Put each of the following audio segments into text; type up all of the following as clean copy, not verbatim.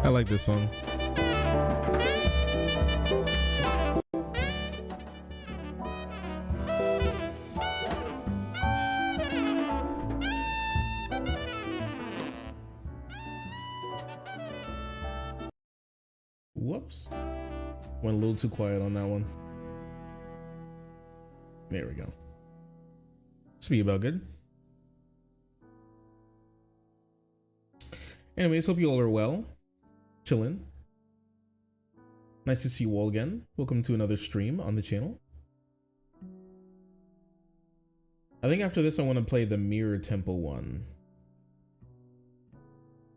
I like this song. Whoops. Went a little too quiet on that one. There we go. Should be about good. Anyways, hope you all are well. Chillin'. Nice to see you all again. Welcome to another stream on the channel. I think after this I want to play the Mirror Temple one.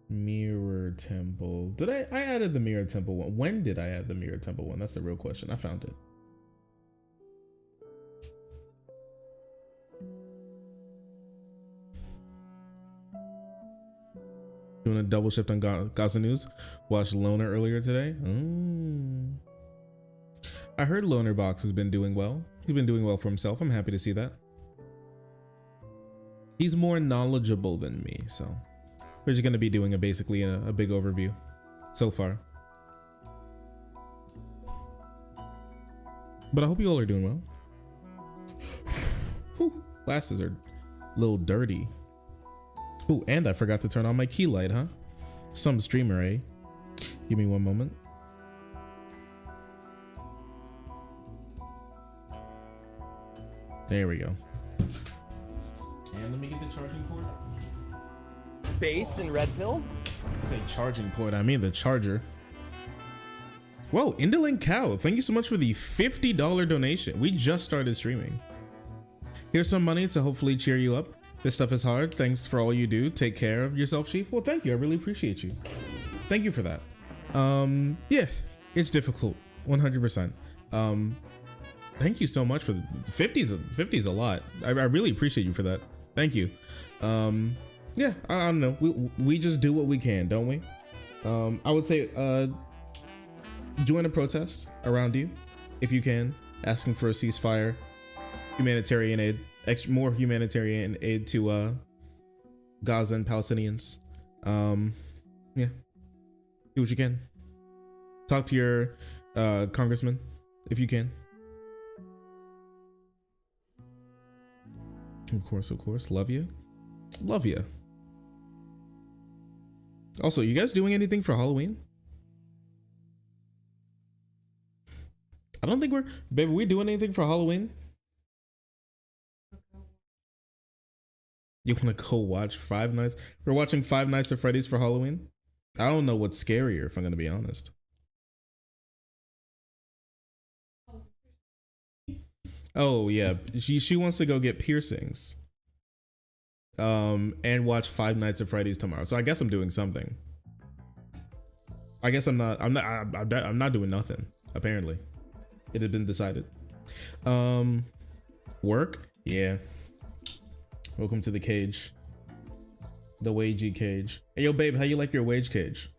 Mirror Temple. Did I added the Mirror Temple one? When did I add the Mirror Temple one? That's the real question. I found it. Doing a double shift on Gaza News. Watched Loner earlier today. I heard Loner Box has been doing well. He's been doing well for himself. I'm happy to see that. He's more knowledgeable than me, so we're just going to be doing basically a big overview so far. But I hope you all are doing well. Whew, glasses are a little dirty. Oh, and I forgot to turn on my key light, huh? Some streamer, eh? Give me one moment. There we go. And let me get the charging port. Base and red pill? Say charging port, I mean the charger. Whoa, Indolent Cow, thank you so much for the $50 donation. We just started streaming. Here's some money to hopefully cheer you up. This stuff is hard. Thanks for all you do. Take care of yourself, Chief. Well, thank you. I really appreciate you. Thank you for that. Yeah, it's difficult. 100%. Thank you so much for the 50's a lot. I really appreciate you for that. Thank you. Yeah, I don't know. We just do what we can, don't we? I would say join a protest around you if you can, asking for a ceasefire, humanitarian aid. More humanitarian aid to Gaza and Palestinians. Yeah, do what you can. Talk to your congressman if you can. Of course. Love you. Also, you guys doing anything for Halloween? I don't think we doing anything for Halloween. You want to go watch Five Nights? We're watching Five Nights at Freddy's for Halloween. I don't know what's scarier, if I'm going to be honest. Oh, yeah. She wants to go get piercings. And watch Five Nights at Freddy's tomorrow. So I guess I'm doing something. I guess I'm not doing nothing, apparently. It had been decided. Work? Yeah. Welcome to the cage. The wagey cage. Hey, yo, babe, how you like your wage cage?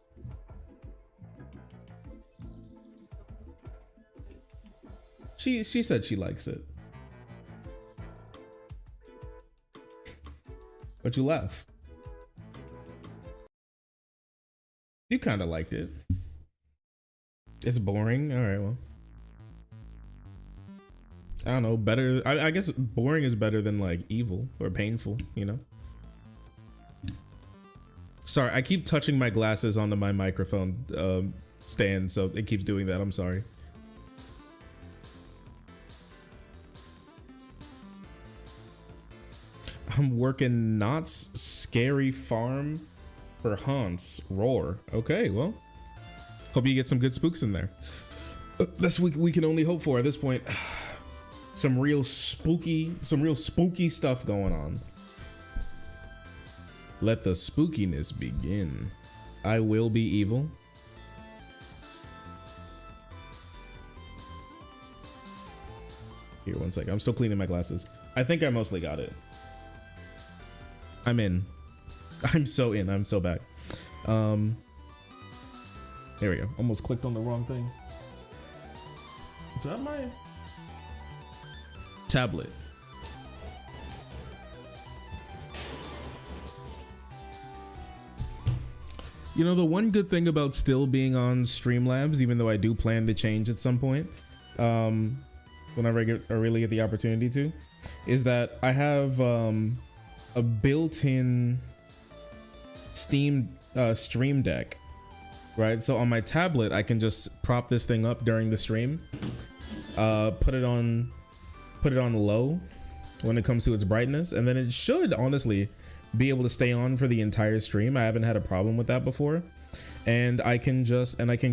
She said she likes it. But you laugh. You kind of liked it. It's boring. All right, well. I don't know, better. I guess boring is better than like evil or painful, you know? Sorry, I keep touching my glasses onto my microphone stand, so it keeps doing that. I'm sorry. I'm working Knott's Scary Farm for Haunts. Roar. Okay, well, hope you get some good spooks in there. That's what we can only hope for at this point. Some real spooky stuff going on. Let the spookiness begin. I will be evil. Here, one second. I'm still cleaning my glasses. I think I mostly got it. I'm in. I'm so in. I'm so back. There we go. Almost clicked on the wrong thing. Is that my tablet? You know, the one good thing about still being on Streamlabs, even though I do plan to change at some point, whenever I really get the opportunity to, is that I have a built-in Steam Stream Deck, right? So on my tablet, I can just prop this thing up during the stream, put it on low when it comes to its brightness, and then it should honestly be able to stay on for the entire stream. I haven't had a problem with that before, and I can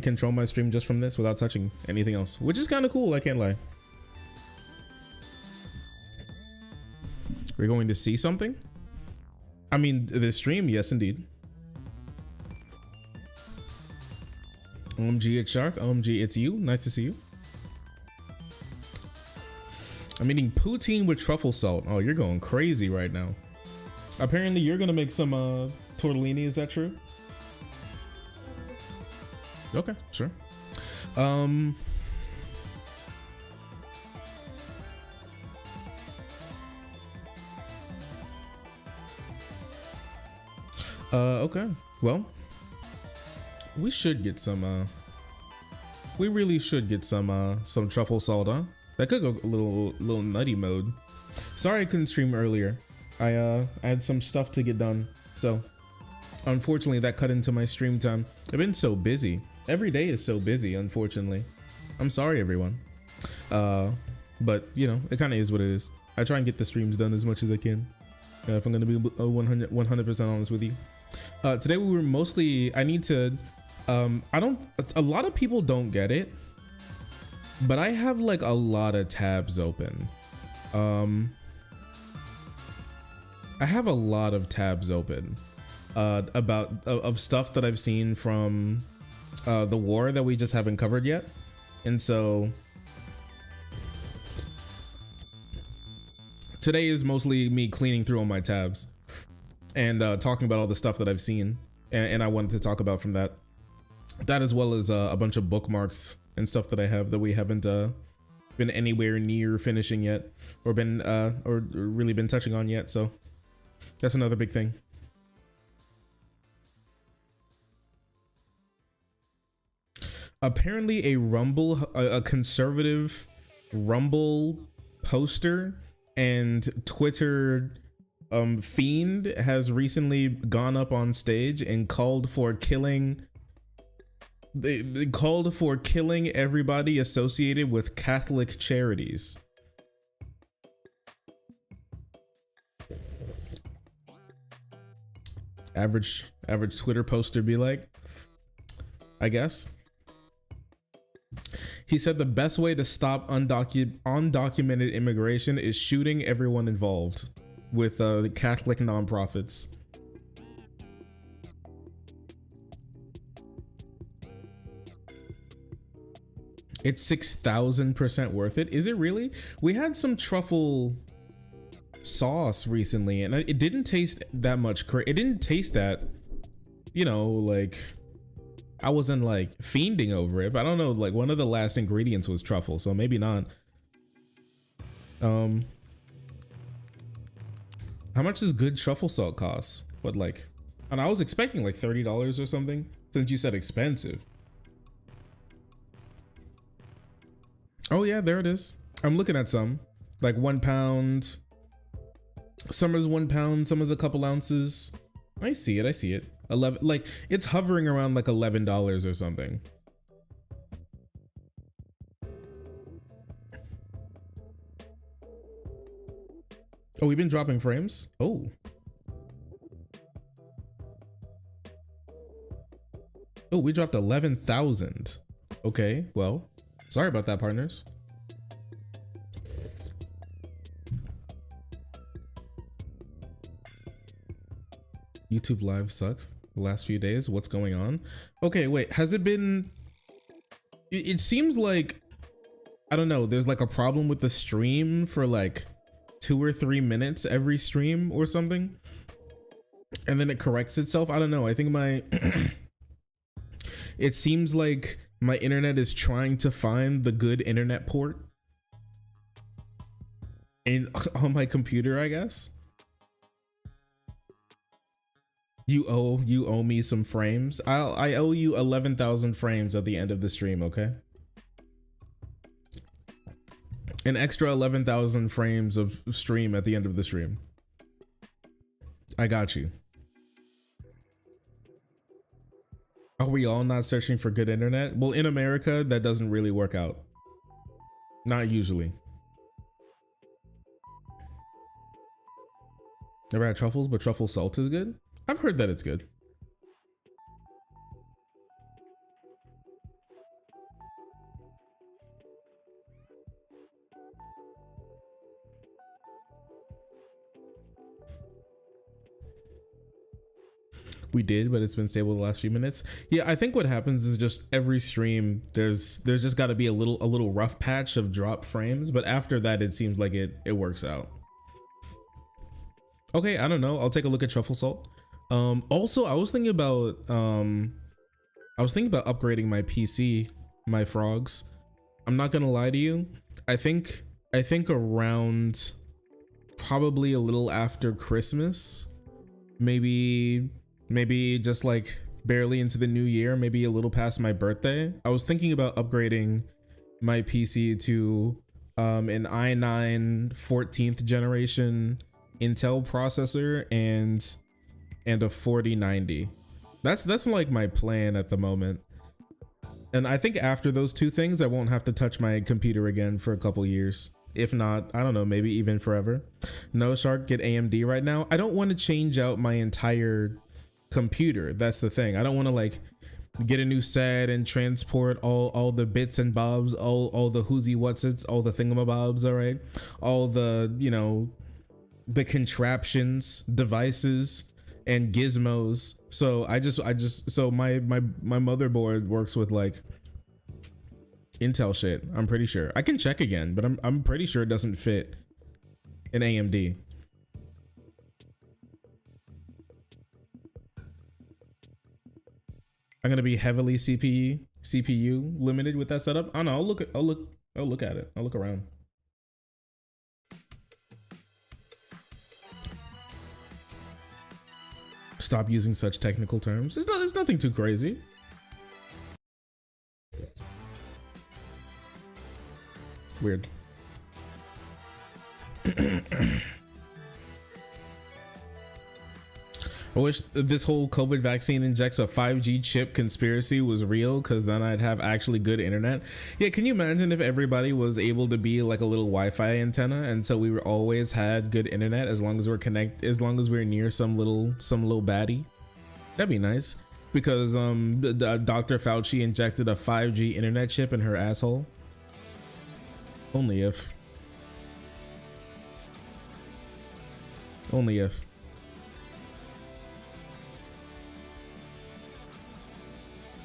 control my stream just from this without touching anything else, which is kind of cool. I can't lie. We're going to see something. I mean, this stream, yes, indeed. OMG, it's Shark. OMG, it's you. Nice to see you. I'm eating poutine with truffle salt. Oh, you're going crazy right now. Apparently, you're gonna make some tortellini. Is that true? Okay, sure. Okay. Well, we should get some. We really should get some truffle salt, huh? That could go a little nutty mode. Sorry I couldn't stream earlier. I had some stuff to get done, so unfortunately that cut into my stream time. I've been so busy. Every day is so busy, unfortunately. I'm sorry, everyone. But you know, it kind of is what it is. I try and get the streams done as much as I can. If I'm gonna be 100% honest with you. Today we were mostly. I need to. A lot of people don't get it, but I have like a lot of tabs open. I have a lot of tabs open of stuff that I've seen from the war that we just haven't covered yet, and so today is mostly me cleaning through all my tabs and talking about all the stuff that I've seen, and I wanted to talk about from that as well as a bunch of bookmarks and stuff that I have that we haven't been anywhere near finishing yet, or really been touching on yet. So that's another big thing. Apparently a conservative Rumble poster and Twitter fiend has recently gone up on stage and called for killing everybody associated with Catholic charities. Average Twitter poster be like, I guess. He said the best way to stop undocumented immigration is shooting everyone involved with the Catholic nonprofits. It's 6,000% worth it. Is it really? We had some truffle sauce recently and it didn't taste that much. It didn't taste that, you know, like I wasn't like fiending over it, but I don't know, like one of the last ingredients was truffle, so maybe not. How much does good truffle salt cost? What, like, and I was expecting like $30 or something since you said expensive. Oh yeah, there it is. I'm looking at some like 1 pound. Some is 1 pound, some is a couple ounces. I see it. 11, like it's hovering around like $11 or something. Oh, we've been dropping frames. Oh, we dropped 11,000. Okay, well, sorry about that, partners. YouTube live sucks the last few days. What's going on? Okay, wait, has it been, it seems like, I don't know, there's like a problem with the stream for like 2 or 3 minutes every stream or something, and then it corrects itself. I don't know, I think my it seems like my internet is trying to find the good internet port on my computer, I guess. You owe me some frames. I owe you 11,000 frames at the end of the stream, okay? An extra 11,000 frames of stream at the end of the stream. I got you. Are we all not searching for good internet? Well, in America, that doesn't really work out. Not usually. Never had truffles, but truffle salt is good. I've heard that it's good. We did, but it's been stable the last few minutes. Yeah, I think what happens is just every stream there's just got to be a little rough patch of drop frames, but after that it seems like it works out. Okay, I don't know. I'll take a look at truffle salt. Also, I was thinking about upgrading my PC, my frogs. I'm not gonna lie to you. I think around probably a little after Christmas, maybe just like barely into the new year, maybe a little past my birthday, I was thinking about upgrading my PC to an i9 14th generation Intel processor and a 4090. That's like my plan at the moment. And I think after those two things, I won't have to touch my computer again for a couple years. If not, I don't know, maybe even forever. No, Shark, get AMD right now. I don't want to change out my entire computer. That's the thing. I don't want to like get a new set and transport all the bits and bobs, all the whoosy whatsits, all the thingamabobs, all right? All the, you know, the contraptions, devices, and gizmos. So I just so my motherboard works with like Intel shit. I'm pretty sure. I can check again, but I'm pretty sure it doesn't fit an AMD. I'm gonna be heavily CPU limited with that setup. I don't know. I'll look at it. I'll look around. Stop using such technical terms. It's nothing too crazy. Weird. I wish this whole COVID vaccine injects a 5G chip conspiracy was real, because then I'd have actually good internet. Yeah, can you imagine if everybody was able to be like a little Wi-Fi antenna, and so we were always had good internet as long as we're as long as we're near some little baddie? That'd be nice, because Dr. Fauci injected a 5G internet chip in her asshole. Only if. Only if.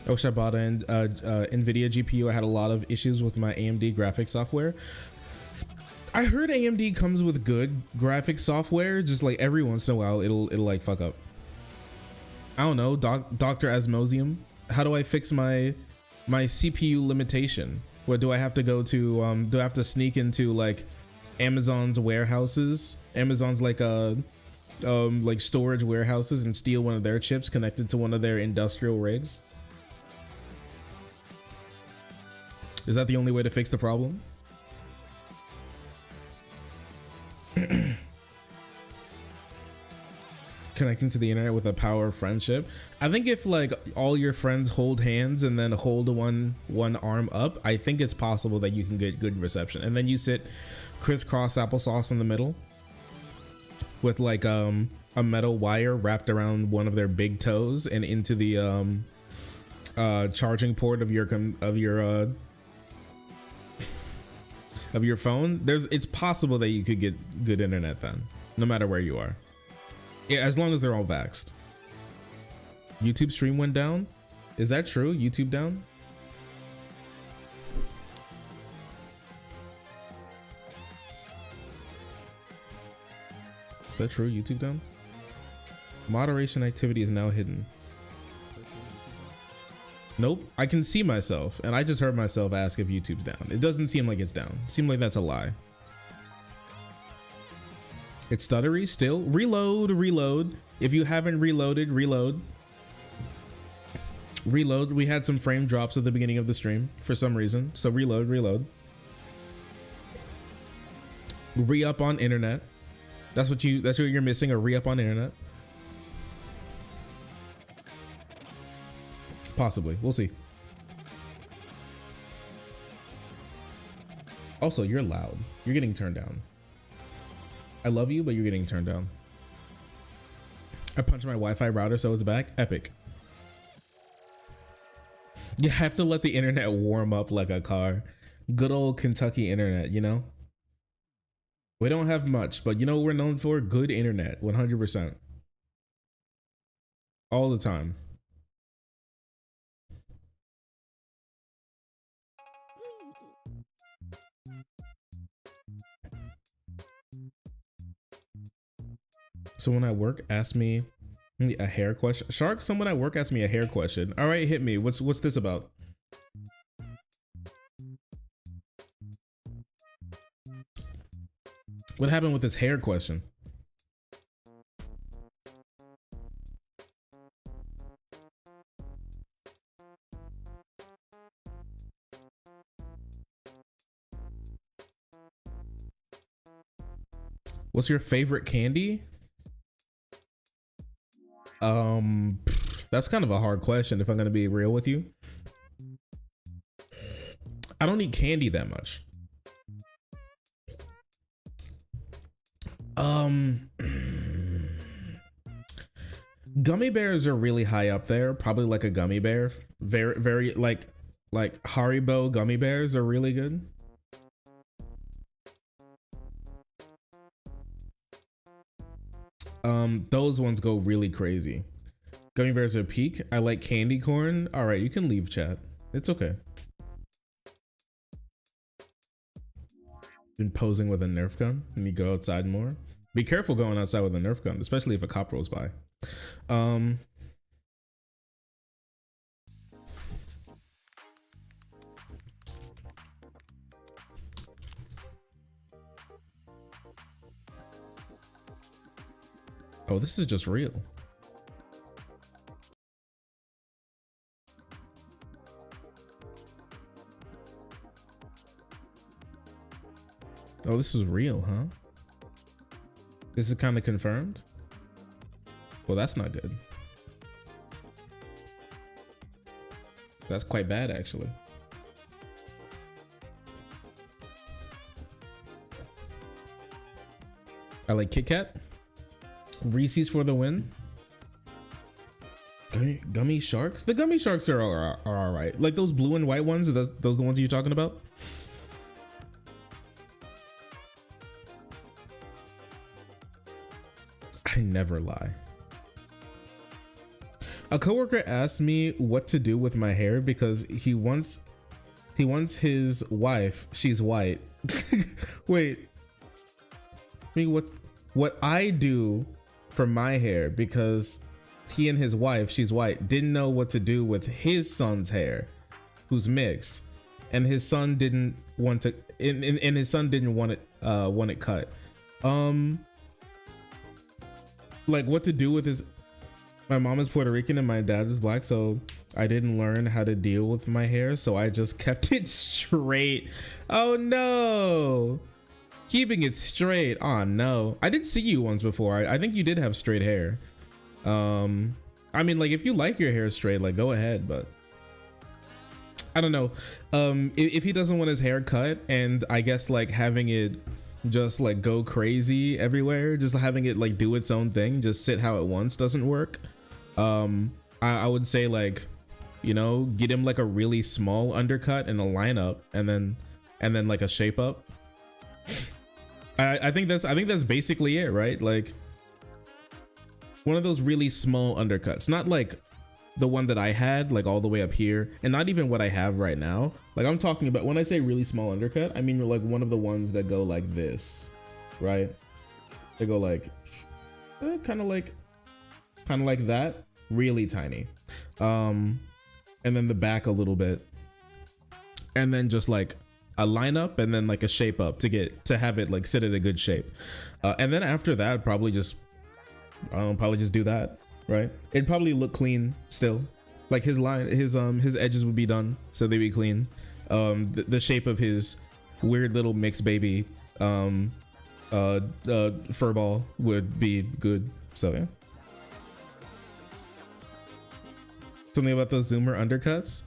I wish I bought an NVIDIA GPU. I had a lot of issues with my AMD graphics software. I heard AMD comes with good graphics software, just like every once in a while it'll like fuck up. I don't know, Dr. Asmosium. How do I fix my CPU limitation? What do I have to go to? Do I have to sneak into like Amazon's warehouses? Amazon's like storage warehouses and steal one of their chips connected to one of their industrial rigs? Is that the only way to fix the problem? Connecting to the internet with a power of friendship. I think if like all your friends hold hands and then hold one arm up, I think it's possible that you can get good reception. And then you sit crisscross applesauce in the middle. with like a metal wire wrapped around one of their big toes and into the charging port of your phone. It's possible that you could get good internet then, no matter where you are. Yeah, as long as they're all vaxxed. YouTube stream went down. Is that true? YouTube down? Is that true? YouTube down? Moderation activity is now hidden. Nope. I can see myself, and I just heard myself ask if YouTube's down. It doesn't seem like it's down. It seems like that's a lie. It's stuttery still. Reload. If you haven't reloaded, reload. We had some frame drops at the beginning of the stream for some reason. So reload. Re-up on internet. That's what you're missing, a re-up on internet. Possibly. We'll see. Also, you're loud. You're getting turned down. I love you, but you're getting turned down. I punched my Wi-Fi router, so it's back. Epic. You have to let the internet warm up like a car. Good old Kentucky internet, you know? We don't have much, but you know what we're known for? Good internet, 100%. All the time. Someone at work asked me a hair question. Shark, someone at work asked me a hair question. All right, hit me. What's this about? What happened with this hair question? What's your favorite candy? That's kind of a hard question if I'm gonna be real with you. I don't eat candy that much. Gummy bears are really high up there. Probably like a gummy bear. Very like Haribo gummy bears are really good. Those ones go really crazy. Gummy bears are peak. I like candy corn. All right, you can leave chat. It's okay. Been posing with a Nerf gun and you go outside more. Be careful going outside with a Nerf gun, especially if a cop rolls by. Oh, this is just real. Oh, this is real, huh? This is kind of confirmed? Well, that's not good. That's quite bad, actually. I like Kit Kat. Reese's for the win. Gummy sharks? The gummy sharks are all right. Like those blue and white ones, are those the ones you're talking about? I never lie. A coworker asked me what to do with my hair because he wants his wife, she's white. Wait. I mean, what I do for my hair because he and his wife, she's white, didn't know what to do with his son's hair, who's mixed, and his son didn't want to, and his son didn't want it cut. Like what to do with his. My mom is Puerto Rican and my dad is black, so I didn't learn how to deal with my hair, so I just kept it straight. Oh no. Keeping it straight. Oh no. I did see you once before. I think you did have straight hair. I mean, like if you like your hair straight, like go ahead, but I don't know. If he doesn't want his hair cut, and I guess like having it just like go crazy everywhere, just having it like do its own thing, just sit how it wants, doesn't work. I would say, like, you know, get him like a really small undercut and a lineup, and then like a shape up. I think that's basically it, right? Like one of those really small undercuts, not like the one that I had like all the way up here, and not even what I have right now. Like I'm talking about, when I say really small undercut, I mean like one of the ones that go like this, right? They go like kind of like that, really tiny. And then the back a little bit, and then just like a lineup, and then like a shape up to have it like sit at a good shape. And then after that, probably just, I don't know, probably just do that, right? It'd probably look clean still. Like his edges would be done, so they'd be clean. The shape of his weird little mixed baby fur ball would be good. So yeah. Something about those Zoomer undercuts.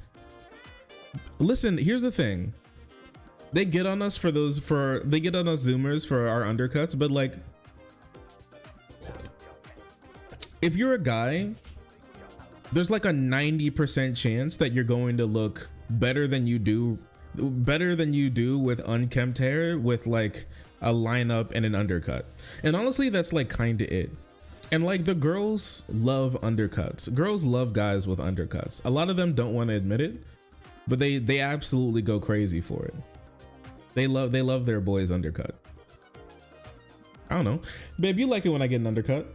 Listen, here's the thing. They get on us they get on us Zoomers for our undercuts, but like, if you're a guy, there's like a 90% chance that you're going to look better than you do with unkempt hair with like a lineup and an undercut. And honestly, that's like kind of it. And like the girls love undercuts. Girls love guys with undercuts. A lot of them don't want to admit it, but they absolutely go crazy for it. They love their boys undercut. I don't know. Babe, you like it when I get an undercut?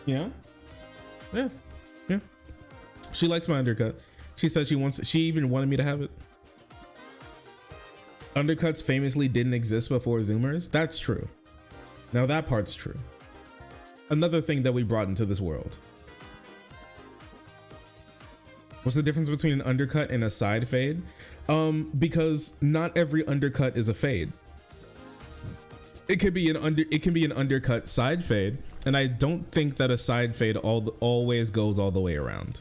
Yeah. Yeah. Yeah. She likes my undercut. She said she even wanted me to have it. Undercuts famously didn't exist before Zoomers. That's true. Now that part's true. Another thing that we brought into this world. What's the difference between an undercut and a side fade? Because not every undercut is a fade. It can be an undercut side fade, and I don't think that a side fade always goes all the way around.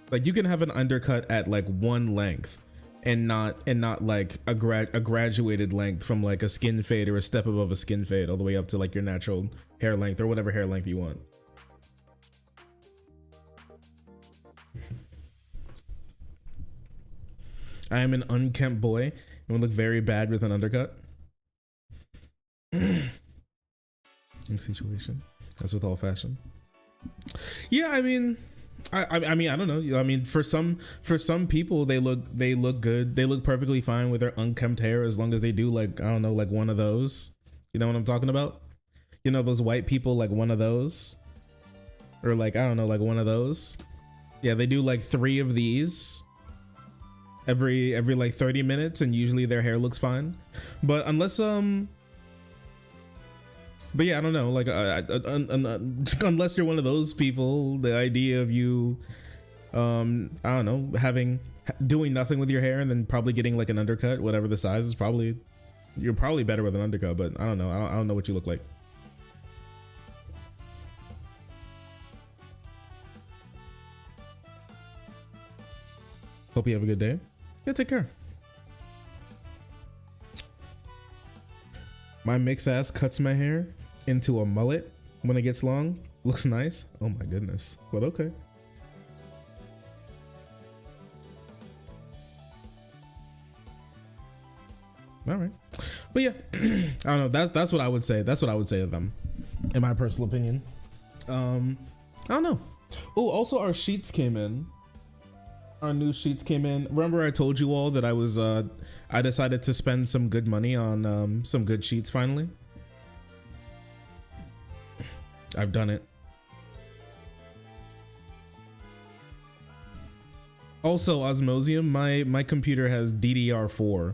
Like you can have an undercut at like one length, and not like a graduated length from like a skin fade or a step above a skin fade all the way up to like your natural hair length or whatever hair length you want. I am an unkempt boy and would look very bad with an undercut. In situation, that's with all fashion. Yeah, I mean, I mean, I don't know. I mean, for some people, they look good. They look perfectly fine with their unkempt hair as long as they do like, I don't know, like one of those. You know what I'm talking about? You know those white people, like one of those, or like, I don't know, like one of those. Yeah, they do like 3 of these every like 30 minutes, and usually their hair looks fine. But unless but yeah, I don't know, like unless you're one of those people, the idea of you I don't know, doing nothing with your hair and then probably getting like an undercut, whatever the size is, you're probably better with an undercut. But I don't know, I don't know what you look like. Hope you have a good day. Yeah, take care. My mixed ass cuts my hair into a mullet when it gets long. Looks nice. Oh my goodness. But okay. All right. But yeah, I don't know. That's what I would say. That's what I would say of them, in my personal opinion. I don't know. Oh, also our sheets came in. Our new sheets came in. Remember I told you all that I decided to spend some good money on some good sheets finally? I've done it. Also, Osmosium, my computer has DDR4.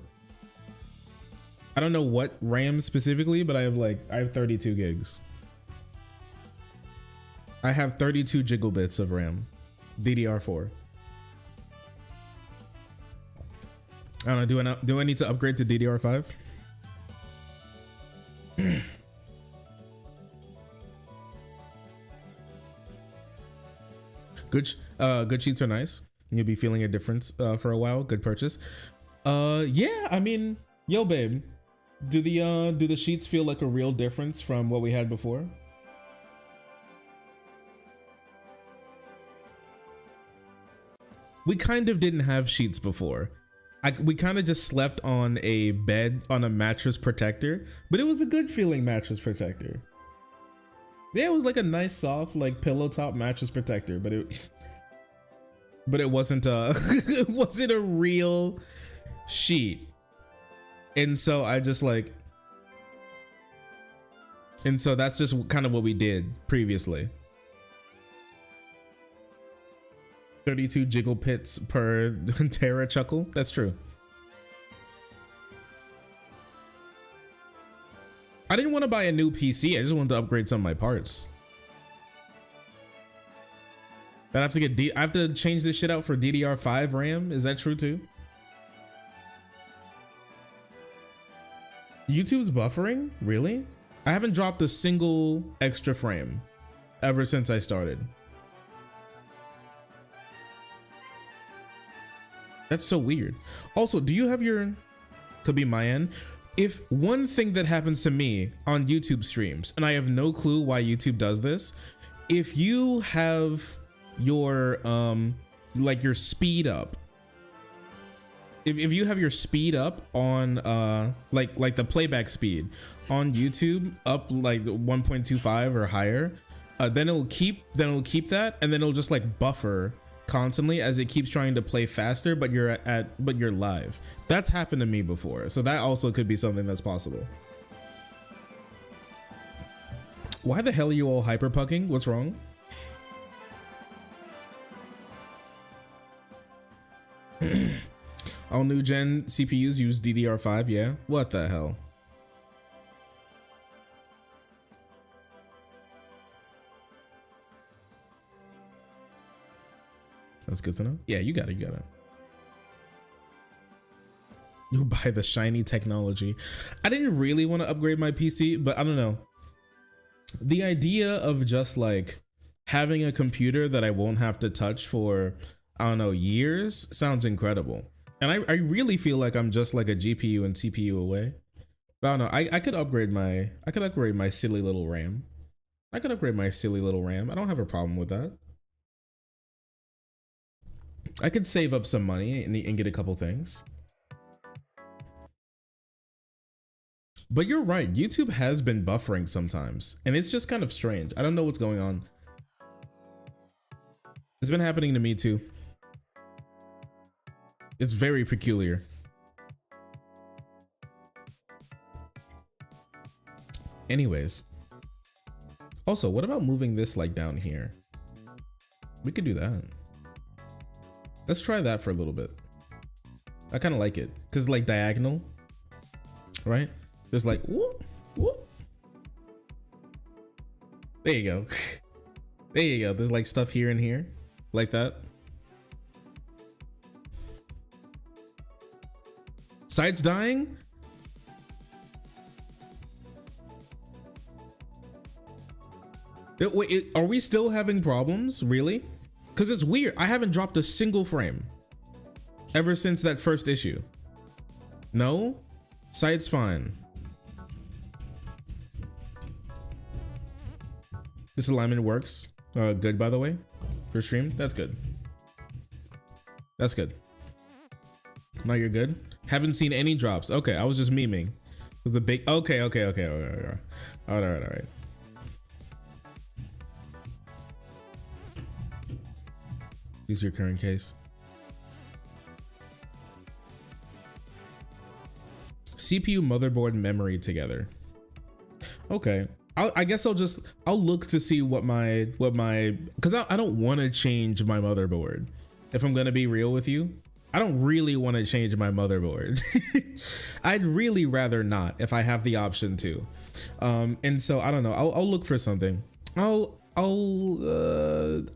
I don't know what RAM specifically, but I have 32 gigs. I have 32 gigabits of RAM, DDR4. I don't know. Do I need to upgrade to DDR5? Good sheets are nice. You'll be feeling a difference for a while. Good purchase. Yeah, I mean, yo, babe, do the sheets feel like a real difference from what we had before? We kind of didn't have sheets before. We kind of just slept on a bed on a mattress protector, but it was a good feeling mattress protector. Yeah, it was like a nice soft like pillow top mattress protector, but it wasn't it wasn't a real sheet. And so I just like, and so that's just kind of what we did previously. 32 jiggle pits per Terra chuckle. That's true. I didn't want to buy a new PC. I just wanted to upgrade some of my parts. I have to get I have to change this shit out for DDR5 RAM. Is that true too? YouTube's buffering? Really? I haven't dropped a single extra frame ever since I started. That's so weird. Also, do you have your, could be my end. If one thing that happens to me on YouTube streams, and I have no clue why YouTube does this, if you have your, like your speed up, if you have your speed up on, like the playback speed on YouTube up like 1.25 or higher, then it'll keep that, and then it'll just like buffer constantly as it keeps trying to play faster, but you're live. That's happened to me before, so that also could be something that's possible. Why the hell are you all hyperpucking? What's wrong? All new gen CPUs use DDR5. Yeah, what the hell? That's good to know. Yeah, you got it. You'll buy the shiny technology. I didn't really want to upgrade my PC, but I don't know. The idea of just like having a computer that I won't have to touch for, I don't know, years sounds incredible. And I really feel like I'm just like a GPU and CPU away. But I don't know. I could upgrade my silly little RAM. I don't have a problem with that. I could save up some money and get a couple things. But you're right, YouTube has been buffering sometimes, and it's just kind of strange. I don't know what's going on. It's been happening to me too. It's very peculiar. Anyways. Also, what about moving this like down here? We could do that. Let's try that for a little bit. I kind of like it because like diagonal, right? There's like whoop, whoop. There you go. There you go. There's like stuff here and here like that. Sides dying? Wait, are we still having problems? Really? Because it's weird. I haven't dropped a single frame ever since that first issue. No? Side's fine. This alignment works. Good, by the way, for stream. That's good. That's good. Now you're good. Haven't seen any drops. Okay, I was just memeing. Was the big? Okay. All right. Use your current case. CPU, motherboard, memory together. Okay. I guess I'll look to see what my, because I don't want to change my motherboard. If I'm going to be real with you, I don't really want to change my motherboard. I'd really rather not if I have the option to. And so I don't know. I'll look for something. I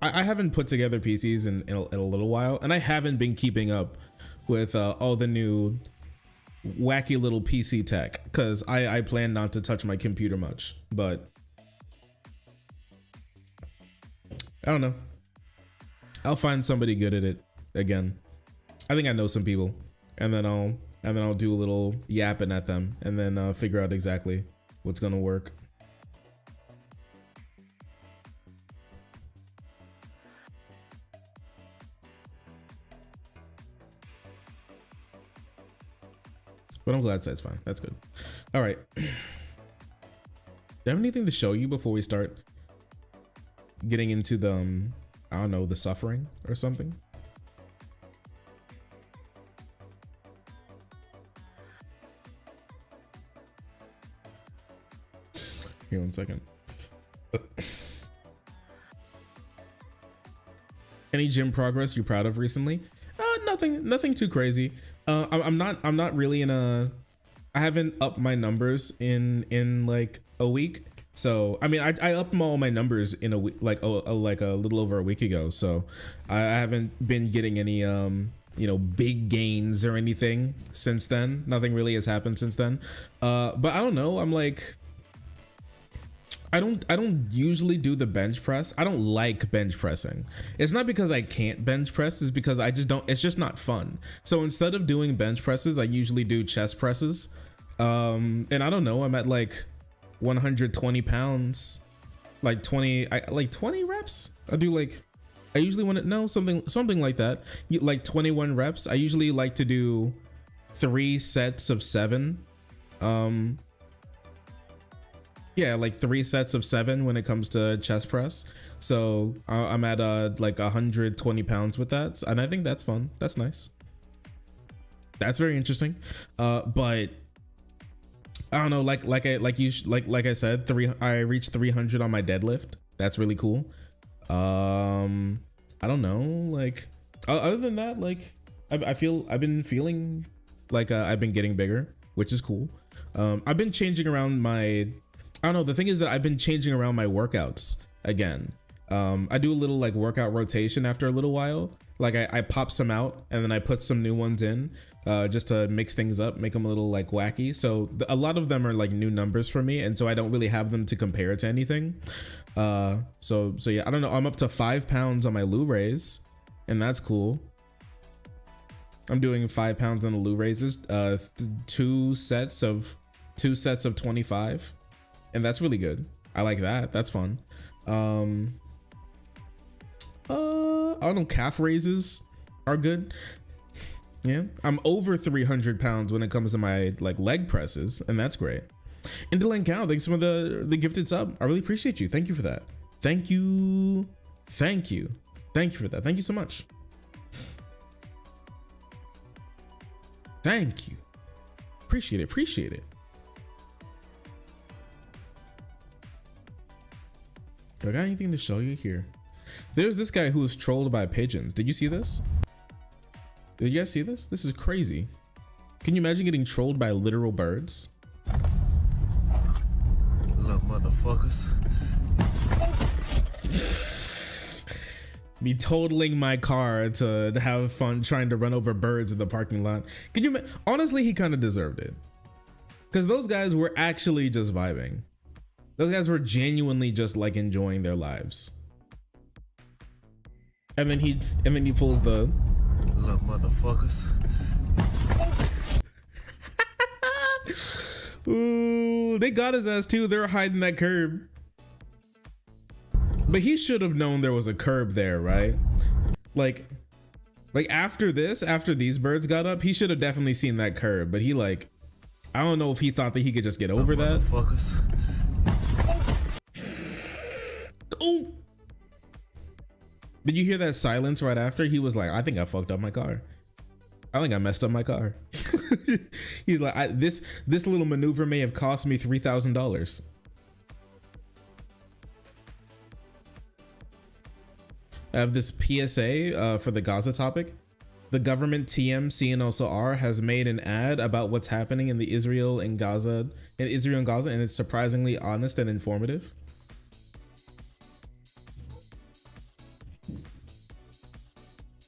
haven't put together PCs in a little while, and I haven't been keeping up with all the new wacky little PC tech because I plan not to touch my computer much, but I don't know. I'll find somebody good at it again. I think I know some people, and then I'll do a little yapping at them, and then figure out exactly what's gonna work. But I'm glad that's fine. That's good. All right. Do I have anything to show you before we start getting into the, I don't know, the suffering or something? Here, 1 second. Any gym progress you're proud of recently? Nothing too crazy. I'm not really in a, I haven't upped my numbers in like a week. So I mean, I upped all my numbers in a week, like a little over a week ago. So I haven't been getting any you know, big gains or anything since then. Nothing really has happened since then. But I don't know. I'm like, I don't usually do the bench press. I don't like bench pressing. It's not because I can't bench press, it's because I just don't, it's just not fun. So instead of doing bench presses, I usually do chest presses. And I don't know, I'm at like 120 pounds, like 20 reps. I do like, I usually want to know something like that. Like 21 reps. I usually like to do 3 sets of 7. Yeah, like 3 sets of 7 when it comes to chest press. So I'm at like 120 pounds with that, and I think that's fun. That's nice. That's very interesting. But I don't know, like I said, I reached 300 on my deadlift. That's really cool. I don't know, like other than that, like I've been feeling like I've been getting bigger, which is cool. I've been changing around my, I don't know, the thing is that I've been changing around my workouts again. I do a little like workout rotation after a little while. Like I pop some out and then I put some new ones in, just to mix things up, make them a little like wacky. So a lot of them are like new numbers for me, and so I don't really have them to compare to anything. So yeah, I don't know. I'm up to 5 pounds on my Lou raise, and that's cool. I'm doing 5 pounds on the Lou raises, 2 sets of 25. And that's really good. I like that. That's fun. I don't know, calf raises are good. Yeah, I'm over 300 pounds when it comes to my like leg presses, and that's great. Indolent Cow, thanks for the gifted sub. I really appreciate you. Thank you for that. Thank you for that. Thank you so much. Thank you. Appreciate it. Do I got anything to show you here? There's this guy who was trolled by pigeons. Did you see this? Did you guys see this? This is crazy. Can you imagine getting trolled by literal birds? Little motherfuckers. Me totaling my car to have fun trying to run over birds in the parking lot. Can you? Honestly, he kind of deserved it, because those guys were actually just vibing. Those guys were genuinely just like enjoying their lives. And then he pulls the little motherfuckers. Ooh, they got his ass too. They're hiding that curb. But he should have known there was a curb there, right? Like after these birds got up, he should have definitely seen that curb. But he like, I don't know if he thought that he could just get over that. Oh, did you hear that silence right after? He was like, I think I fucked up my car. I think I messed up my car. He's like, this little maneuver may have cost me $3,000. I have this PSA for the Gaza topic. The government TMC and also R has made an ad about what's happening in Israel and Gaza, and it's surprisingly honest and informative.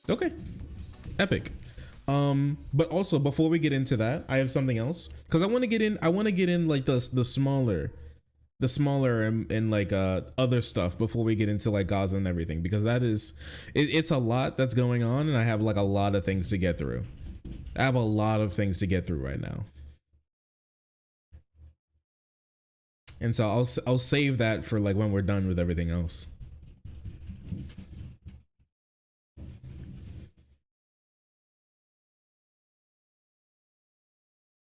Okay, epic. But also before we get into that, I have something else, because I want to get in like the smaller the smaller and like other stuff before we get into like Gaza and everything, because that is it's a lot that's going on, and I have like a lot of things to get through. I have a lot of things to get through right now. And so I'll save that for like when we're done with everything else.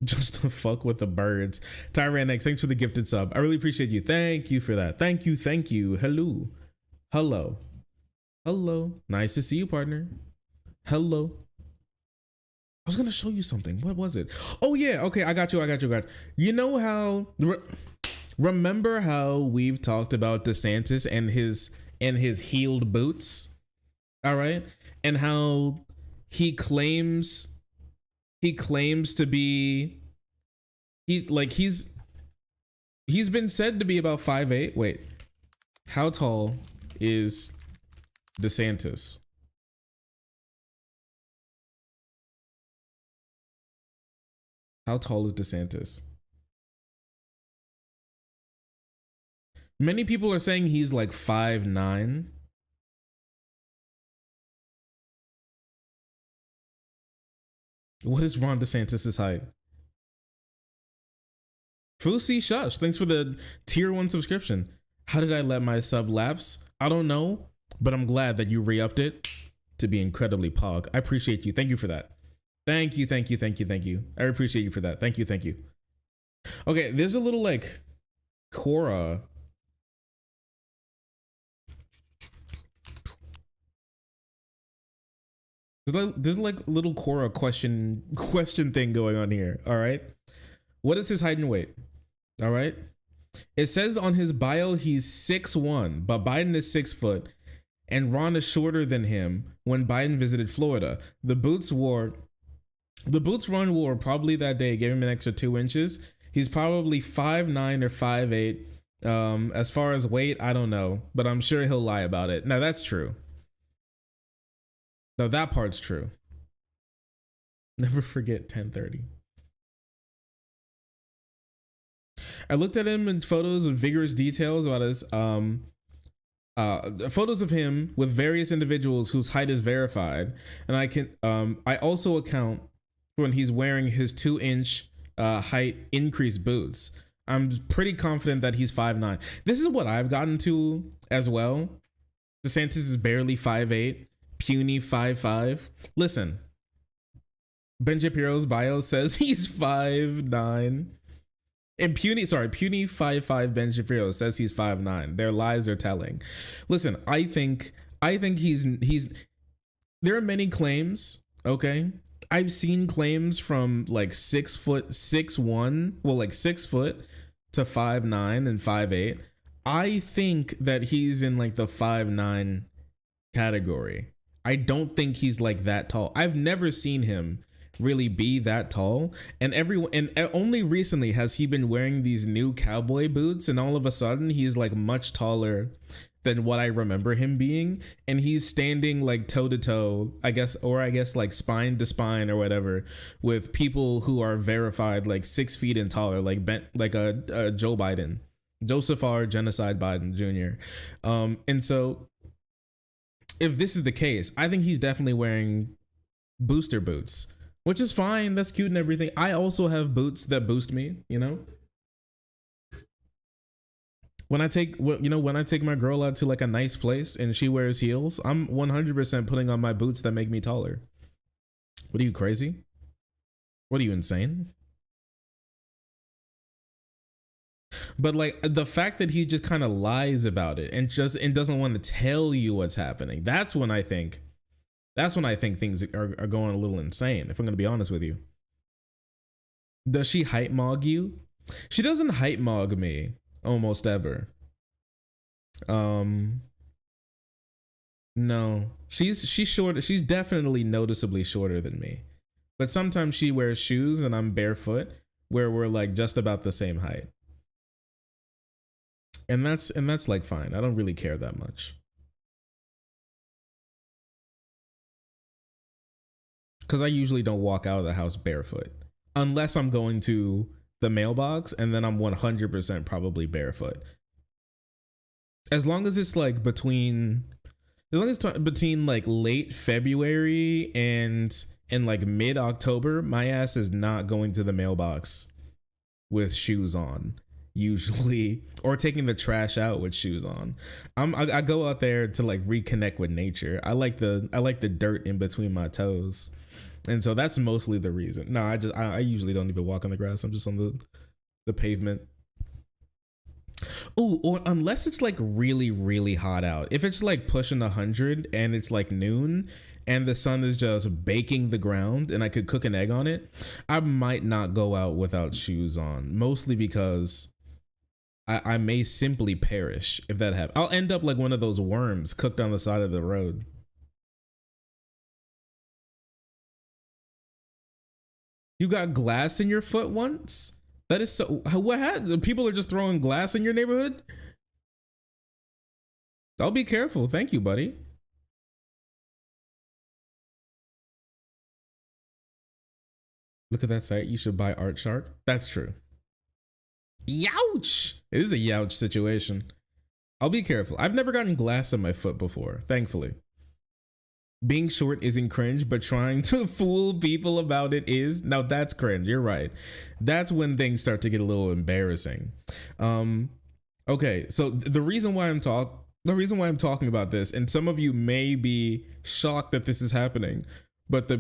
Just to fuck with the birds. Tyrannex, thanks for the gifted sub. I really appreciate you. Thank you for that. Thank you. Thank you. Hello. Hello. Hello. Nice to see you, partner. Hello. I was gonna show you something. What was it? Oh yeah. Okay, I got you. You know how? Remember how we've talked about DeSantis and his heeled boots? All right, and how he claims to be he's been said to be about 5'8". Wait, how tall is DeSantis? How tall is DeSantis? Many people are saying he's like 5'9". What is Ron DeSantis' height? Fusi Shush, thanks for the tier 1 subscription. How did I let my sub lapse? I don't know, but I'm glad that you re-upped it to be incredibly pog. I appreciate you. Thank you for that. Thank you. I appreciate you for that. Thank you. Okay, there's a little like Quora. There's like little Quora question thing going on here. All right, what is his height and weight? All right, it says on his bio he's 6'1", but Biden is 6 foot, and Ron is shorter than him. When Biden visited Florida, the boots Ron wore probably that day gave him an extra 2 inches. He's probably 5'9" or 5'8". As far as weight, I don't know, but I'm sure he'll lie about it. Now that's true. No, that part's true. Never forget 1030. I looked at him in photos with vigorous details about his photos of him with various individuals whose height is verified, and I also account for when he's wearing his 2-inch height increased boots. I'm pretty confident that he's 5'9". This is what I've gotten to as well. DeSantis is barely 5'8". Puny 5'5". Listen, Ben Shapiro's bio says he's 5'9", and puny 5'5" Ben Shapiro says he's 5'9". Their lies are telling. Listen, I think he's. There are many claims. Okay, I've seen claims from like 6'1", well, like 6 foot to 5'9" and 5'8". I think that he's in like the 5'9" category. I don't think he's like that tall. I've never seen him really be that tall, and only recently has he been wearing these new cowboy boots, and all of a sudden he's like much taller than what I remember him being, and he's standing like toe to toe, I guess like spine to spine or whatever, with people who are verified like 6 feet and taller, like Joe Biden, Joseph R. Genocide Biden Jr. And so if this is the case, I think he's definitely wearing booster boots, which is fine. That's cute and everything. I also have boots that boost me, you know? When I take my girl out to like a nice place and she wears heels, I'm 100% putting on my boots that make me taller. What are you, crazy? What are you, insane? But like the fact that he just kind of lies about it and doesn't want to tell you what's happening. That's when I think things are going a little insane, if I'm going to be honest with you. Does she hype mog you? She doesn't hype mog me almost ever. No, she's short. She's definitely noticeably shorter than me, but sometimes she wears shoes and I'm barefoot where we're like just about the same height. And that's like fine. I don't really care that much. Because I usually don't walk out of the house barefoot unless I'm going to the mailbox, and then I'm 100% probably barefoot. As long as it's like between like late February and like mid October, my ass is not going to the mailbox with shoes on, usually, or taking the trash out with shoes on. I go out there to like reconnect with nature. I like the dirt in between my toes, and so that's mostly the reason. No, I usually don't even walk on the grass. I'm just on the pavement. Oh, or unless it's like really, really hot out. If it's like pushing 100 and it's like noon and the sun is just baking the ground and I could cook an egg on it, I might not go out without shoes on. Mostly because I may simply perish if that happens. I'll end up like one of those worms cooked on the side of the road. You got glass in your foot once? That is so. What happened? People are just throwing glass in your neighborhood? I'll be careful. Thank you, buddy. Look at that site. You should buy Art Shark. That's true. Youch! It is a youch situation. I'll be careful. I've never gotten glass in my foot before, thankfully. Being short isn't cringe, but trying to fool people about it is. Now that's cringe. You're right. That's when things start to get a little embarrassing. Okay, so the reason why I'm talking about this, and some of you may be shocked that this is happening, but the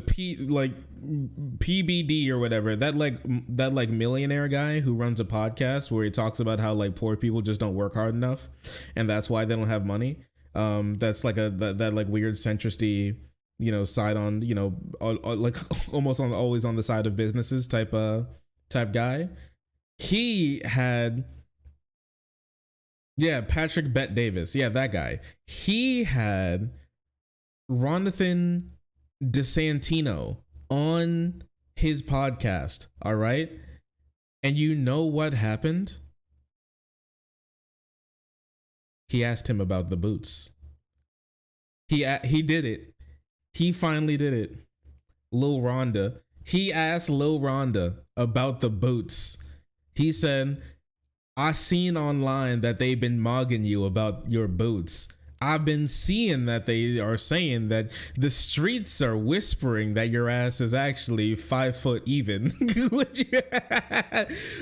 PBD or whatever, that millionaire guy who runs a podcast where he talks about how like poor people just don't work hard enough, and that's why they don't have money. That's like that like weird centristy, side on, like almost always on the side of businesses type guy. He had, Patrick Bet Davis. Yeah, that guy. He had Ronathan DeSantis on his podcast. All right. And you know what happened? He asked him about the boots. He did it. He finally did it. Lil Rhonda. He asked Lil Rhonda about the boots. He said, I seen online that they've been mugging you about your boots. I've been seeing that they are saying that the streets are whispering that your ass is actually 5 foot even.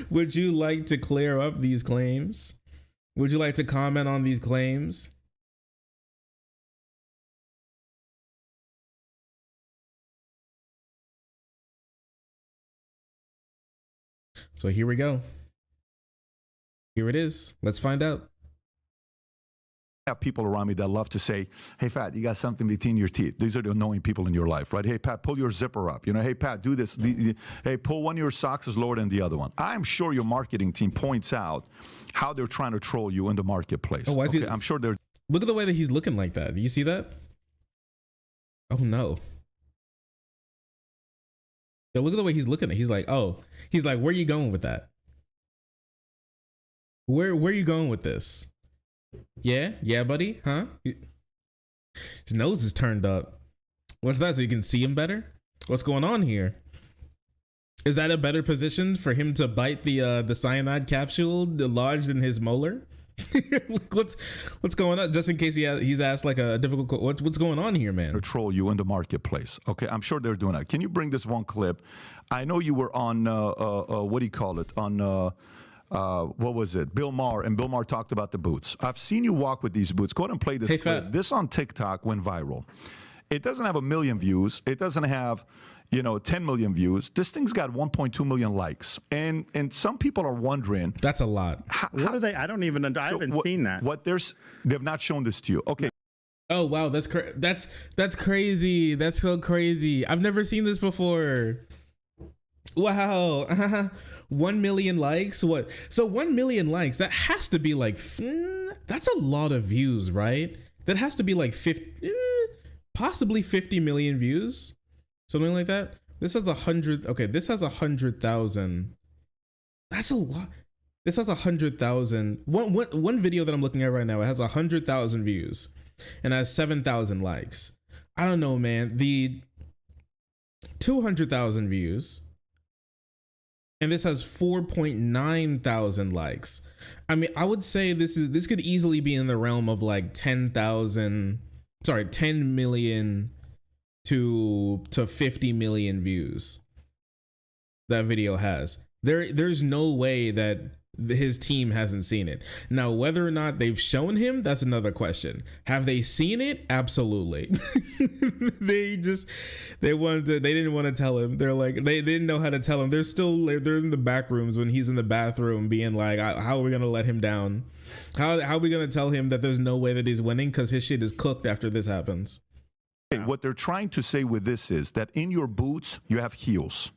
Would you like to clear up these claims? Would you like to comment on these claims? So here we go. Here it is. Let's find out. I have people around me that love to say, hey, Pat, you got something between your teeth. These are the annoying people in your life, right? Hey, Pat, pull your zipper up. Hey, Pat, do this. Hey, pull one of your socks is lower than the other one. I'm sure your marketing team points out how they're trying to troll you in the marketplace. Oh, why is he? I'm sure they're. Look at the way that he's looking like that. Do you see that? Oh, no. Yeah, look at the way he's looking. He's like, where are you going with that? Where are you going with this? Yeah, buddy, huh? His nose is turned up. What's that? So you can see him better? What's going on here? Is that a better position for him to bite the cyanide capsule lodged in his molar? what's going on? Just in case he's asked like a difficult. What's going on here, man? Troll you in the marketplace. Okay, I'm sure they're doing that. Can you bring this one clip? I know you were on what do you call it? On what was it? Bill Maher, and Bill Maher talked about the boots. I've seen you walk with these boots. Go ahead and play this clip. Fat. This on TikTok went viral. It doesn't have 1 million views. It doesn't have 10 million views. This thing's got 1.2 million likes. And some people are wondering. That's a lot. What are they? I don't even know. I haven't seen that. They've not shown this to you. Okay. Oh, wow. That's crazy. That's so crazy. I've never seen this before. Wow. 1 million likes. What? So 1 million likes, that has to be like, that's a lot of views, right? That has to be like 50, possibly 50 million views. Something like that. This has 100. Okay, this has 100,000. That's a lot. This has 100,000. One video that I'm looking at right now, it has 100,000 views and has 7,000 likes. I don't know, man. The 200,000 views and this has 4.9 thousand likes. I mean, I would say this could easily be in the realm of like 10 million to 50 million views. That video has. There's no way that his team hasn't seen it. Now, whether or not they've shown him, that's another question. Have they seen it? Absolutely. they didn't want to tell him. They're like, they didn't know how to tell him. They're in the back rooms when he's in the bathroom being like, how are we going to let him down? How are we going to tell him that there's no way that he's winning? Because his shit is cooked after this happens. What they're trying to say with this is that in your boots, you have heels.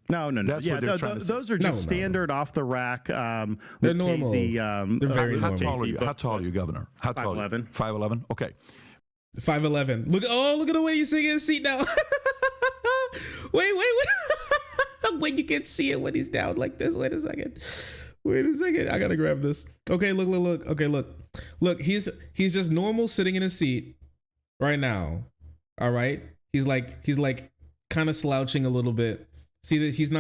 No. That's what they're trying to say. Those are just standard off the rack. They're normal. They're very how normal. How tall are you, Governor? How tall? 5'11". 5'11". Okay. 5'11". Look at the way he's sitting in his seat now. wait. When you can see it when he's down like this. Wait a second. I gotta grab this. Okay, look. Okay, look. He's just normal sitting in his seat right now. All right. He's like kind of slouching a little bit. See that he's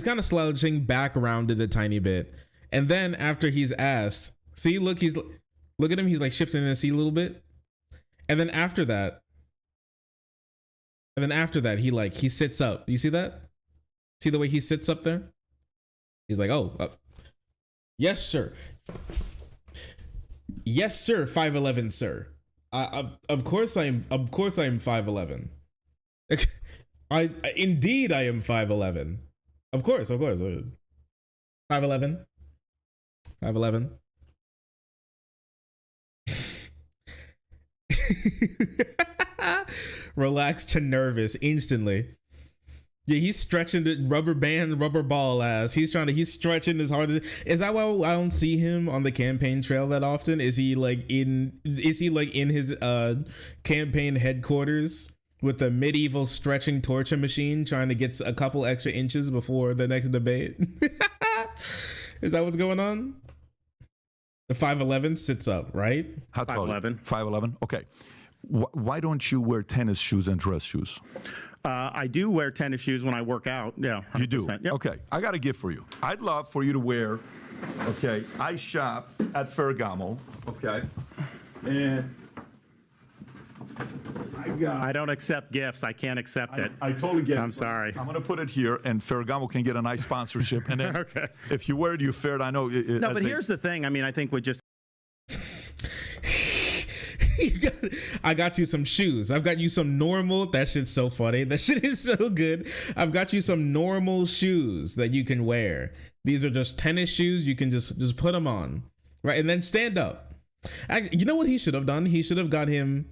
kind of slouching back rounded a tiny bit. And then after he's asked, see, look at him. He's like shifting in his seat a little bit. And then after that, he sits up. You see that? See the way he sits up there? He's like, yes, sir. Yes, sir. 5'11", sir. Of course I'm 5'11". I indeed I am 5'11". Of course. 5'11". 5'11". Relaxed to nervous instantly. Yeah, he's stretching the rubber ball ass. He's stretching as hard as. Is that why I don't see him on the campaign trail that often? Is he like in his campaign headquarters with a medieval stretching torture machine trying to get a couple extra inches before the next debate? Is that what's going on? The 5'11" sits up, right? How tall? 5'11". 5'11". Okay. Why don't you wear tennis shoes and dress shoes? I do wear tennis shoes when I work out. Yeah, 100%. You do? Yep. Okay. I got a gift for you. I'd love for you to wear, okay, I shop at Ferragamo, okay, and I don't accept gifts. I can't accept it. I totally get it. I'm sorry. I'm going to put it here, and Ferragamo can get a nice sponsorship. And then Okay. if you wear it, you fared. I know. No, but here's the thing. I mean, I think we just. I got you some shoes. I've got you some normal. That shit's so funny. That shit is so good. I've got you some normal shoes that you can wear. These are just tennis shoes. You can just put them on, right, and then stand up. You know what he should have done? He should have got him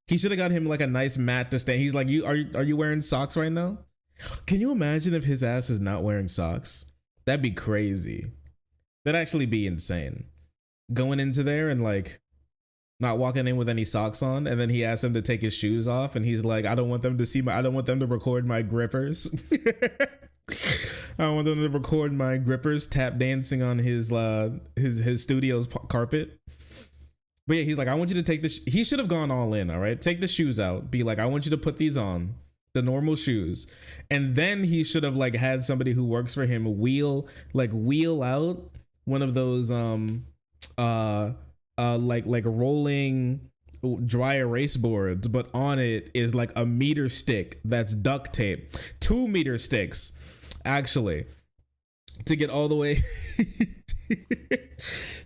like a nice mat to stand. He's like, are you wearing socks right now? Can you imagine if his ass is not wearing socks? That'd be crazy. That'd actually be insane. Going into there and like not walking in with any socks on, and then he asked him to take his shoes off, and he's like, I don't want them to record my grippers. I don't want them to record my grippers tap dancing on his studio's carpet. But yeah, he's like, I want you to take this. He should have gone all in. All right, take the shoes out. Be like, I want you to put these on, the normal shoes, and then he should have like had somebody who works for him wheel out one of those like rolling dry erase boards, but on it is like a meter stick that's duct tape, 2 meter sticks actually, to get all the way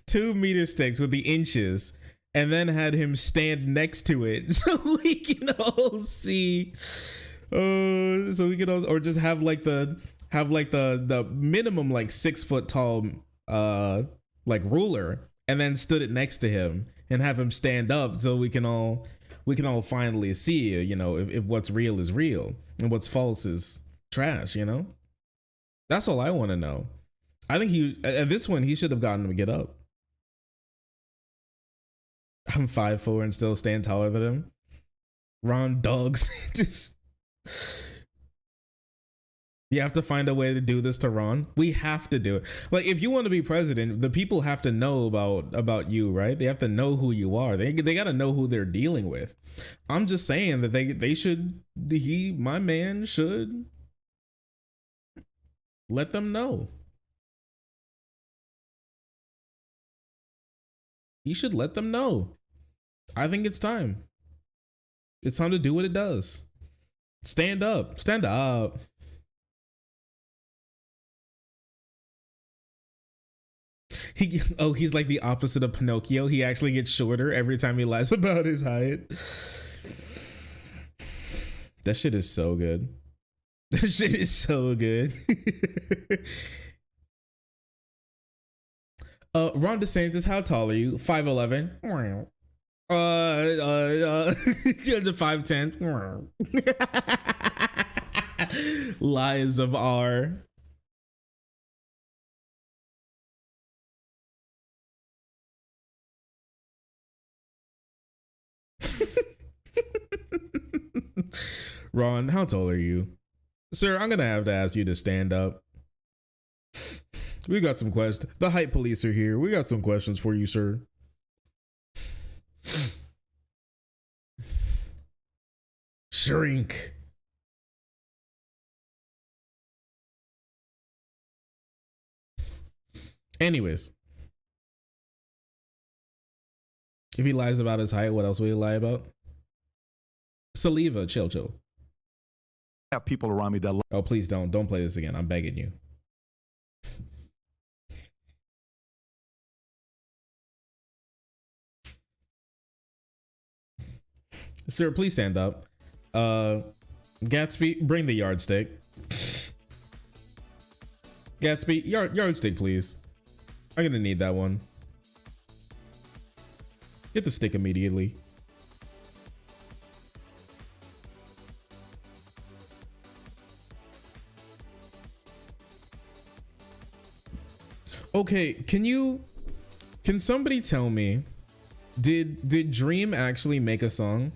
2 meter sticks with the inches, and then had him stand next to it so we can all see, so we can all, or just have the minimum like 6 foot tall like ruler, and then stood it next to him and have him stand up so we can all finally see, you know, if what's real is real and what's false is trash, you know? That's all I want to know. I think at this one, he should have gotten him to get up. I'm 5'4" and still stand taller than him. Ron Dogs. You have to find a way to do this to Ron. We have to do it. Like, if you want to be president, the people have to know about you, right? They have to know who you are. They got to know who they're dealing with. I'm just saying that they should. My man should Let them know. You should let them know. I think it's time. It's time to do what it does. Stand up. Stand up. He's like the opposite of Pinocchio. He actually gets shorter every time he lies about his height. That shit is so good. That shit is so good. Ron DeSantis, how tall are you? 5'11". The 5'10". Lies of R. Ron, how tall are you? Sir, I'm gonna have to ask you to stand up. We got some questions. The hype police are here. We got some questions for you, sir. Shrink. Anyways. If he lies about his height, what else will he lie about? Saliva, chill. I have people around me that love. Oh, please don't play this again. I'm begging you. Sir, please stand up. Gatsby, bring the yardstick. Gatsby, yardstick, please. I'm gonna need that one. Get the stick immediately. Okay, can somebody tell me, did Dream actually make a song?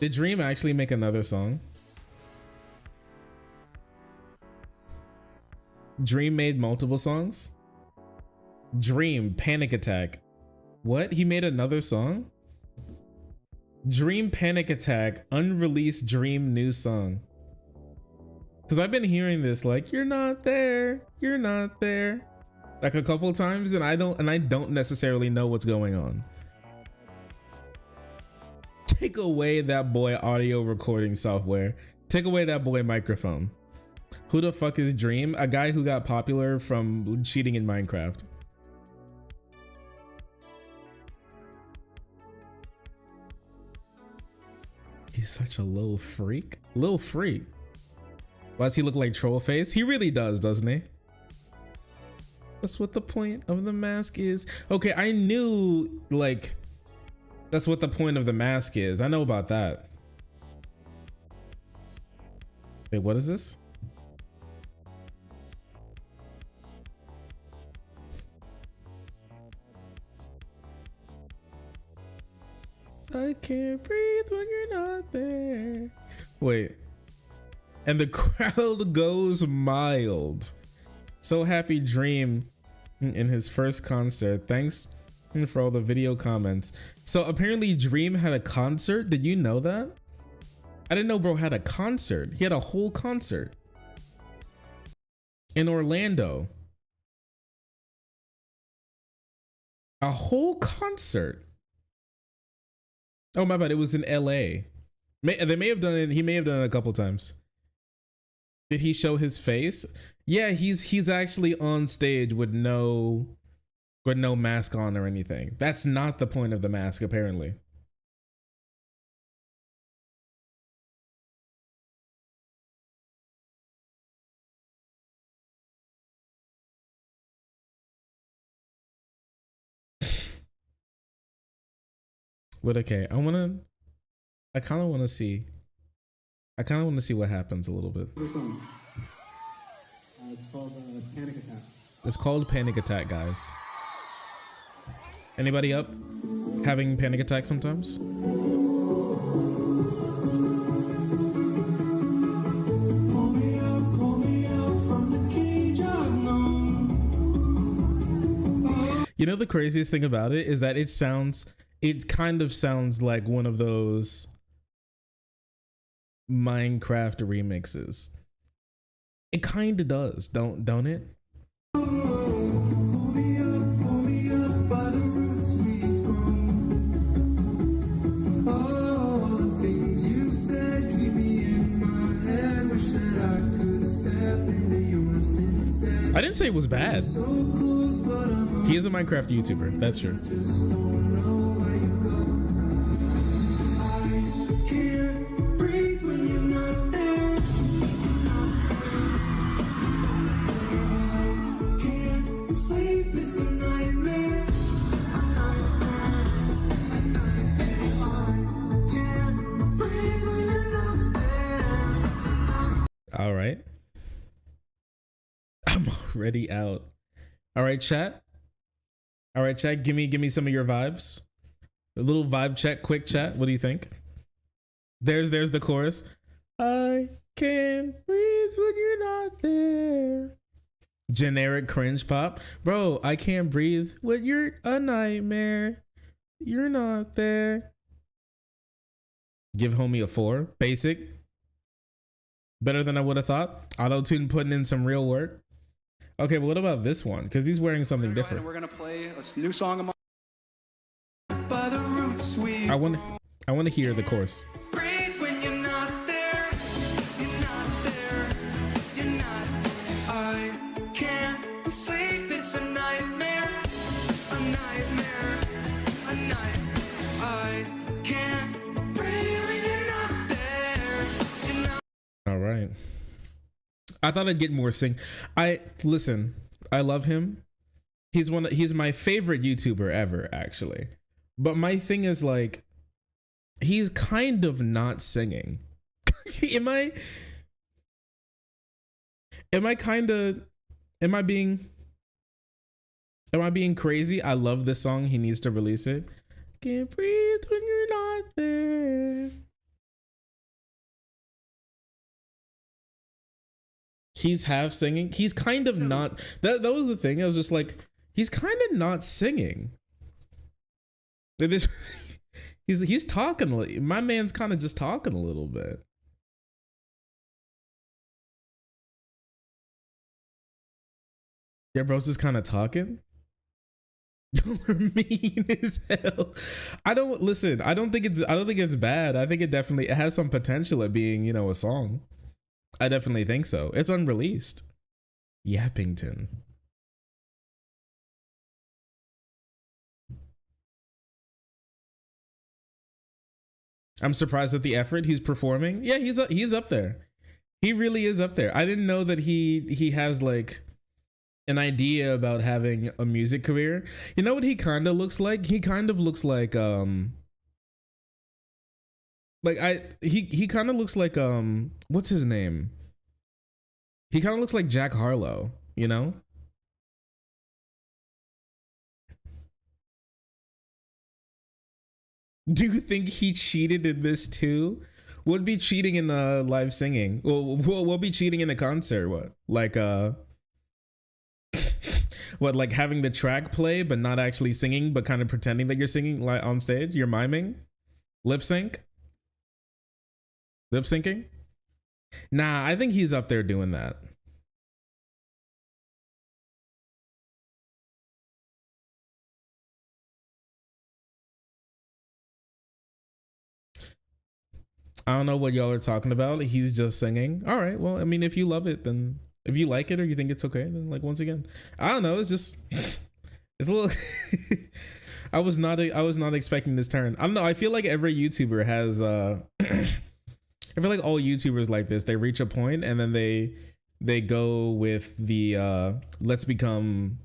Did Dream actually make another song? Dream made multiple songs? Dream, Panic Attack. What? He made another song? Dream, Panic Attack, unreleased Dream new song. Cause I've been hearing this like, you're not there, like a couple times, and I don't necessarily know what's going on. Take away that boy audio recording software. Take away that boy microphone. Who the fuck is Dream? A guy who got popular from cheating in Minecraft. He's such a little freak. Little freak. Why does he look like Trollface? He really does, doesn't he? That's what the point of the mask is. Okay, I knew, like, that's what the point of the mask is. I know about that. Wait, what is this? I can't breathe when you're not there. Wait. And the crowd goes mild. So happy Dream in his first concert. Thanks for all the video comments. So apparently Dream had a concert. Did you know that? I didn't know bro had a concert. He had a whole concert in Orlando. A whole concert. Oh my bad, it was in LA. They may have done it. He may have done it a couple times. Did he show his face? Yeah, he's actually on stage with no mask on or anything. That's not the point of the mask, apparently. But okay, I kind of want to see what happens a little bit. It's called Panic Attack. It's called Panic Attack, guys. Anybody up having panic attacks sometimes? You know, the craziest thing about it is that it sounds it kind of sounds like one of those Minecraft remixes. It kind of does, don't it? I didn't say it was bad. He is a Minecraft YouTuber, that's true. All right. I'm already out. All right, chat. All right, chat. Give me some of your vibes. A little vibe check, quick chat. What do you think? There's the chorus. I can't breathe when you're not there. Generic cringe pop. Bro, I can't breathe when you're a nightmare. You're not there. Give homie a 4. Basic. Better than I would have thought. Auto-tune putting in some real work. Okay, but what about this one? Because he's wearing something different. We're gonna play a new song of mine. By the roots we I want to hear the chorus. breathe when you're not there. You're not there. You're not. I can't sleep. It's a nightmare. A nightmare. A night. I can't breathe when you're not there. You're not. All right. I thought I'd get more listen, I love him. He's my favorite YouTuber ever, actually. But my thing is, like, he's kind of not singing. Am I being crazy? I love this song. He needs to release it. Can't breathe when you're not there. He's half singing. He's kind of not. That was the thing. I was just like, he's kind of not singing. He's talking. My man's kind of just talking a little bit. Yeah, bro's just kind of talking. You're mean as hell. I don't think it's bad. I think it has some potential at being, a song. I definitely think so. It's unreleased. Yappington. I'm surprised at the effort he's performing. Yeah, he's up there. He really is up there. I didn't know that he has like an idea about having a music career. You know what he kind of looks like? He kind of looks like he kind of looks like what's his name? He kind of looks like Jack Harlow, you know? Do you think he cheated in this too? Would be cheating in live singing. We'll be cheating in a concert. What? Like what, like having the track play but not actually singing, but kind of pretending that you're singing like on stage? You're miming? Lip sync? Lip syncing? Nah, I think he's up there doing that. I don't know what y'all are talking about. He's just singing. All right. Well, I mean, if you love it, then if you like it or you think it's okay, then like once again, I don't know. It's just it's a little. I was not expecting this turn. I don't know. I feel like every YouTuber has. I feel like all YouTubers like this. They reach a point and then they go with the let's become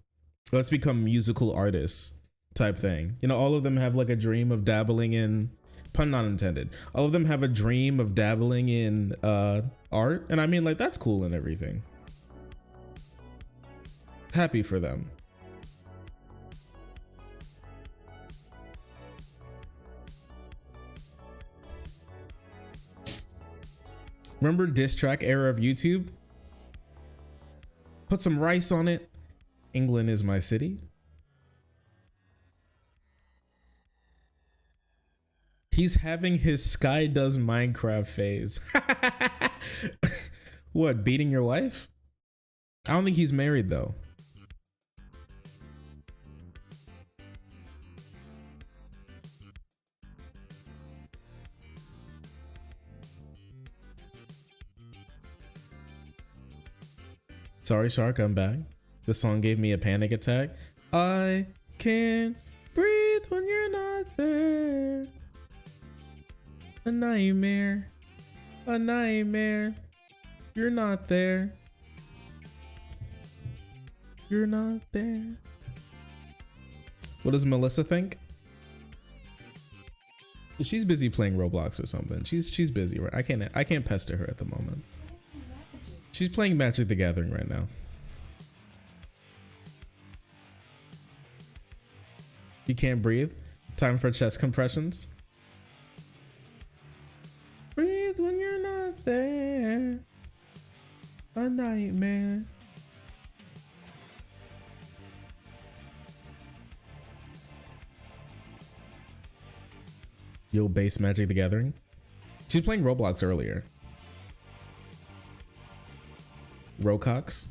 musical artists type thing. All of them have like a dream of dabbling in. Pun not intended. All of them have a dream of dabbling in art, and I mean, like, that's cool and everything. Happy for them. Remember diss track era of YouTube? Put some rice on it. England is my city. He's having his Sky Does Minecraft phase. What, beating your wife? I don't think he's married though. Sorry, Shark, I'm back. The song gave me a panic attack. I can't breathe when you're not there. A nightmare. A nightmare. You're not there. You're not there. What does Melissa think? She's busy playing Roblox or something. She's busy, right? I can't pester her at the moment. She's playing Magic the Gathering right now. You can't breathe. Time for chest compressions. Breathe when you're not there. A nightmare. You'll base Magic the Gathering. She's playing Roblox earlier. Rocox.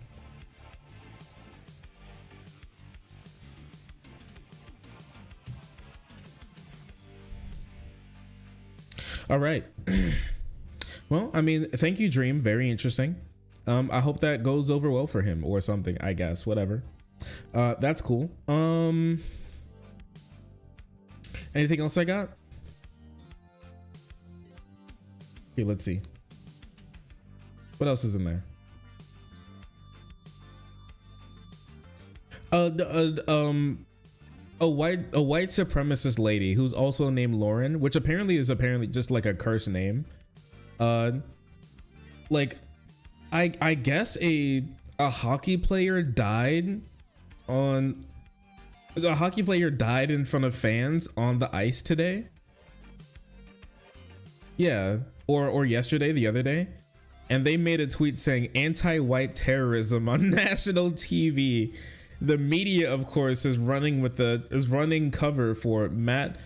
All right. Well, I mean, thank you, Dream. Very interesting. I hope that goes over well for him or something, I guess, whatever. That's cool. Anything else I got? Okay, let's see. What else is in there? A white supremacist lady who's also named Lauren, which apparently is just like a cursed name. Like I guess a hockey player died in front of fans on the ice today. Yeah, or yesterday, the other day. And they made a tweet saying anti-white terrorism on national TV. The media, of course, is running cover for Matt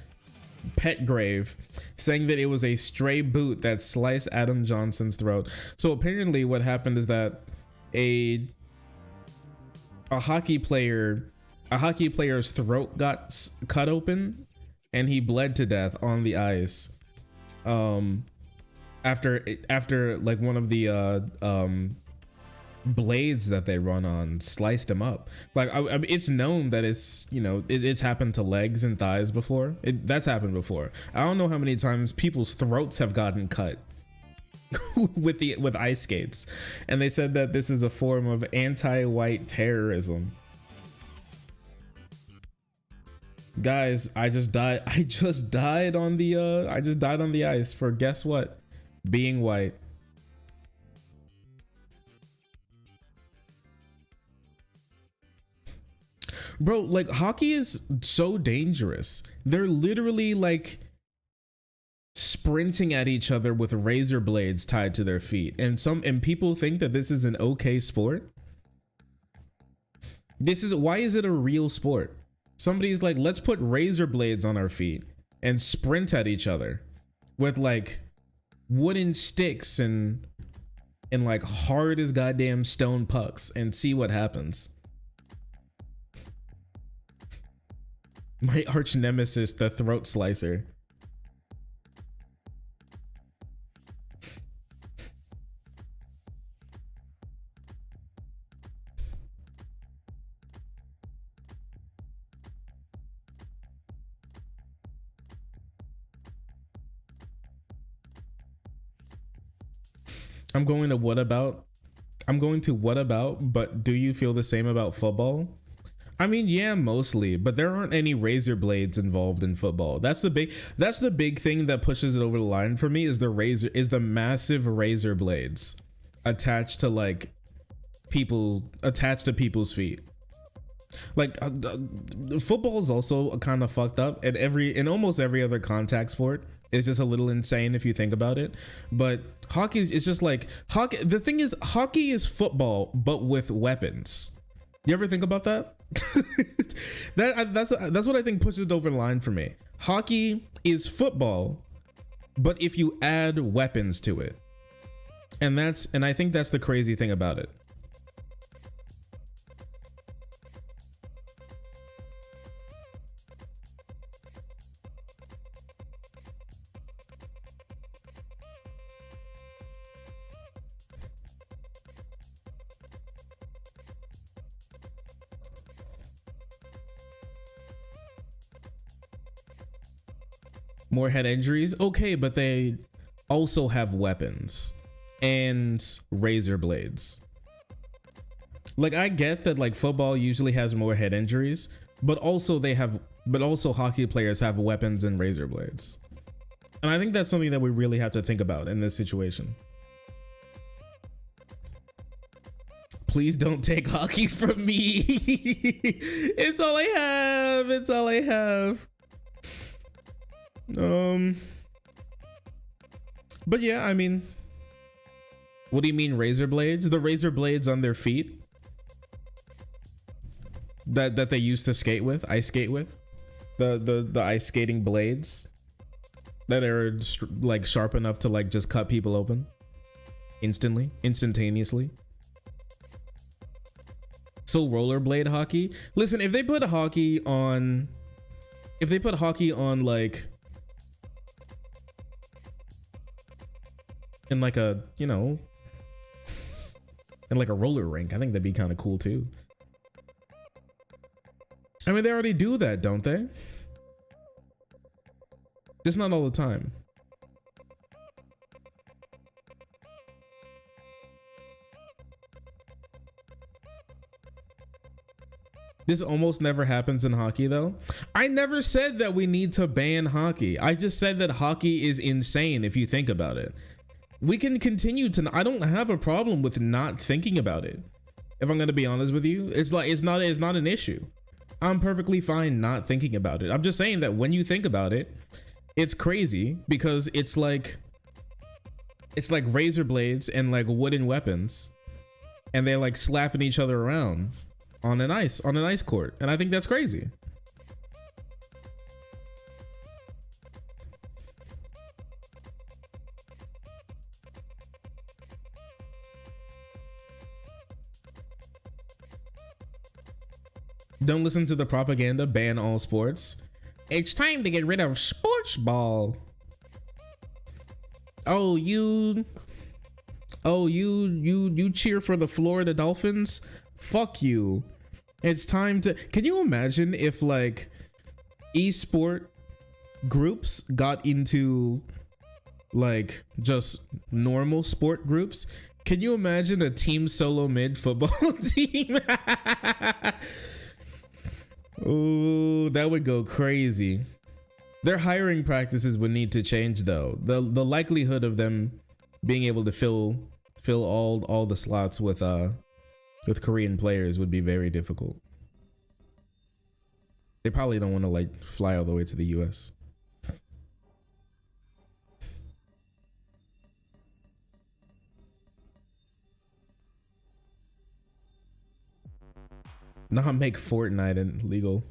Petgrave, saying that it was a stray boot that sliced Adam Johnson's throat. So apparently what happened is that a hockey player's throat got cut open and he bled to death on the ice. After like one of the blades that they run on sliced him up. Like I mean, it's known that it's, you know, it's happened to legs and thighs before. That's happened before. I don't know how many times people's throats have gotten cut with ice skates, and they said that this is a form of anti-white terrorism. Guys, I just died on the ice for, guess what? Being white. Bro, like, hockey is so dangerous. They're literally like sprinting at each other with razor blades tied to their feet, and people think that this is an okay sport. Why is it a real sport? Somebody's like, let's put razor blades on our feet and sprint at each other with like wooden sticks and like hard as goddamn stone pucks and see what happens. My arch nemesis, the throat slicer. I'm going to what about, but do you feel the same about football? I mean, yeah, mostly, but there aren't any razor blades involved in football. That's the big thing that pushes it over the line for me, is the massive razor blades attached to people's feet. Like football is also kind of fucked up, and in almost every other contact sport is just a little insane if you think about it. But hockey is just like hockey. The thing is, hockey is football but with weapons. You ever think about that? That's what I think pushes it over the line for me. Hockey is football but if you add weapons to it, and I think that's the crazy thing about it. More head injuries, okay, but they also have weapons and razor blades. Like, I get that like football usually has more head injuries, but also hockey players have weapons and razor blades. And I think that's something that we really have to think about in this situation. Please don't take hockey from me. It's all I have. It's all I have. But yeah, I mean, what do you mean razor blades? The razor blades on their feet that they used to skate with, ice skate with, the ice skating blades that are like sharp enough to like just cut people open instantaneously. So rollerblade hockey. Listen, if they put hockey on like in like a, you know, in like a roller rink, I think that'd be kind of cool too. I mean, they already do that, don't they? Just not all the time. This almost never happens in hockey though. I never said that we need to ban hockey. I just said that hockey is insane if you think about it. We can continue to, I don't have a problem with not thinking about it. If I'm gonna be honest with you, it's not an issue. I'm perfectly fine not thinking about it. I'm just saying that when you think about it, it's crazy because it's like razor blades and like wooden weapons, and they're like slapping each other around on an ice court, and I think that's crazy. Don't listen to the propaganda, ban all sports. It's time to get rid of sports ball. Oh, you cheer for the Florida Dolphins? Fuck you. It's time to, can you imagine if like esport groups got into like just normal sport groups? Can you imagine a team solo mid football team? Oh, that would go crazy. Their hiring practices would need to change though. The likelihood of them being able to fill all the slots with Korean players would be very difficult. They probably don't want to like fly all the way to the US. Not make Fortnite illegal.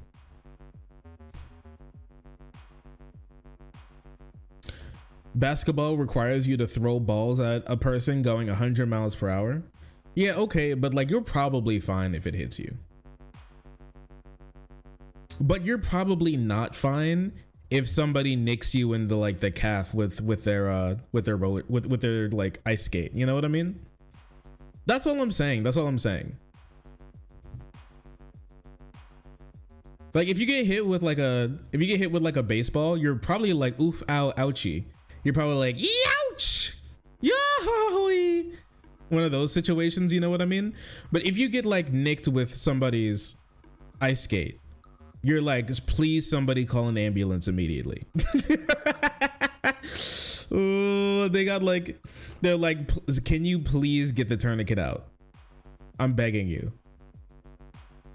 Basketball requires you to throw balls at a person going 100 miles per hour. Yeah, okay, but like you're probably fine if it hits you. But you're probably not fine if somebody nicks you in the like the calf with their like ice skate. You know what I mean? That's all I'm saying. That's all I'm saying. Like if you get hit with like a baseball, you're probably like oof, ow, ouchie. You're probably like ouch, yowie. One of those situations, you know what I mean? But if you get like nicked with somebody's ice skate, you're like, just please somebody call an ambulance immediately. Oh, they're like, can you please get the tourniquet out? I'm begging you.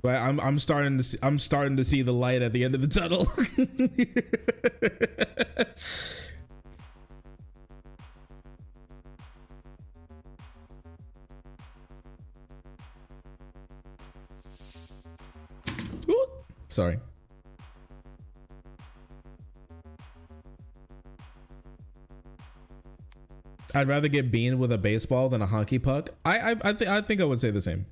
But I'm starting to see the light at the end of the tunnel. Ooh, sorry. I'd rather get beamed with a baseball than a hockey puck. I think I would say the same.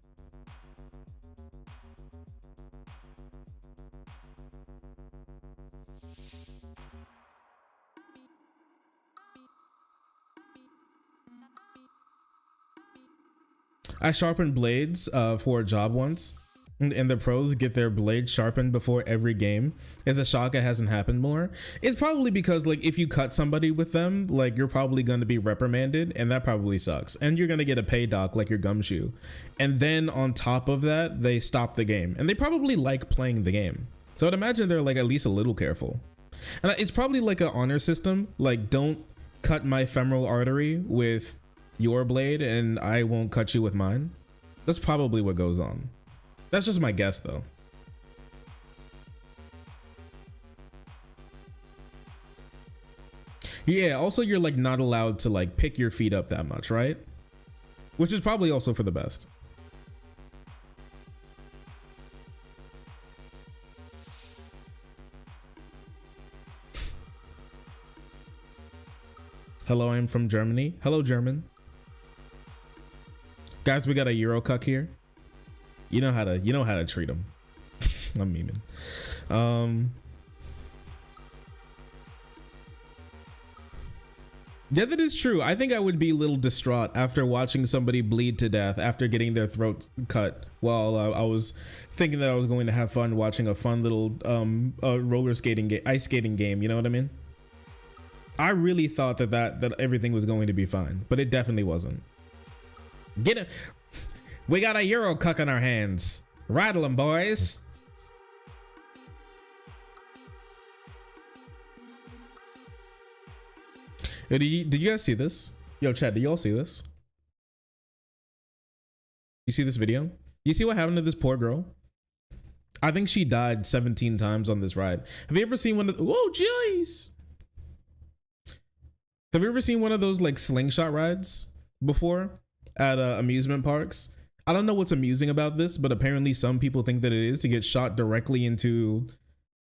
I sharpened blades for a job once, and the pros get their blades sharpened before every game. It's a shock it hasn't happened more. It's probably because like if you cut somebody with them, like you're probably going to be reprimanded, and that probably sucks. And you're going to get a pay doc like your gumshoe. And then on top of that, they stop the game, and they probably like playing the game. So I'd imagine they're like at least a little careful. And it's probably like an honor system, like don't cut my femoral artery with your blade and I won't cut you with mine. That's probably what goes on. That's just my guess though. Yeah, also you're like not allowed to like pick your feet up that much, right? Which is probably also for the best. Hello, I'm from Germany. Hello, German. Guys, we got a Euro cuck here. You know how to treat them. I'm memeing. Yeah, that is true. I think I would be a little distraught after watching somebody bleed to death after getting their throat cut while I was thinking that I was going to have fun watching a fun little roller skating game, ice skating game. You know what I mean? I really thought that everything was going to be fine, but it definitely wasn't. Get it. We got a Euro cuck in our hands. Rattle them, boys. Yo, did you guys see this? Yo, chat, did y'all see this? You see this video? You see what happened to this poor girl? I think she died 17 times on this ride. Have you ever seen one of the, whoa, jeez. Have you ever seen one of those like slingshot rides before at amusement parks? I don't know what's amusing about this, but apparently some people think that it is to get shot directly into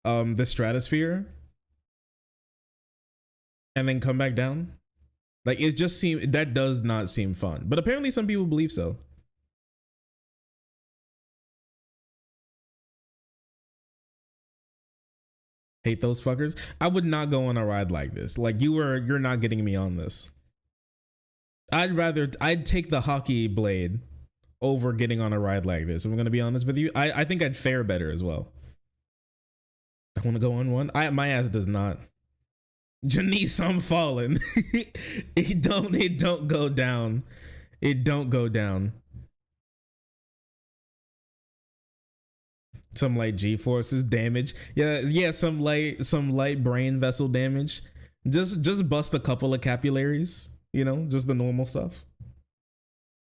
the stratosphere and then come back down. Like it just seems, that does not seem fun, but apparently some people believe so. Hate those fuckers. I would not go on a ride like this. Like you're not getting me on this. I'd take the hockey blade over getting on a ride like this. I'm gonna be honest with you. I think I'd fare better as well. I want to go on one. My ass does not. Janice, I'm falling. It don't go down. It don't go down. Some light G-forces damage. Yeah, some light brain vessel damage. Just bust a couple of capillaries, you know, just the normal stuff.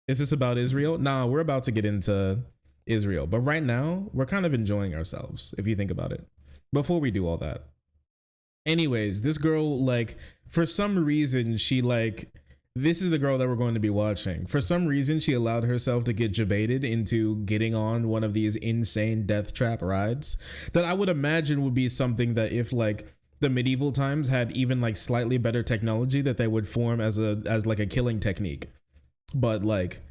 Is this about Israel? Nah, we're about to get into Israel, but right now we're kind of enjoying ourselves if you think about it. Before we do all that. Anyways, this girl, like, for some reason she like, this is the girl that we're going to be watching. For some reason, she allowed herself to get debated into getting on one of these insane death trap rides that I would imagine would be something that if like the medieval times had even like slightly better technology that they would form as like a killing technique. But like,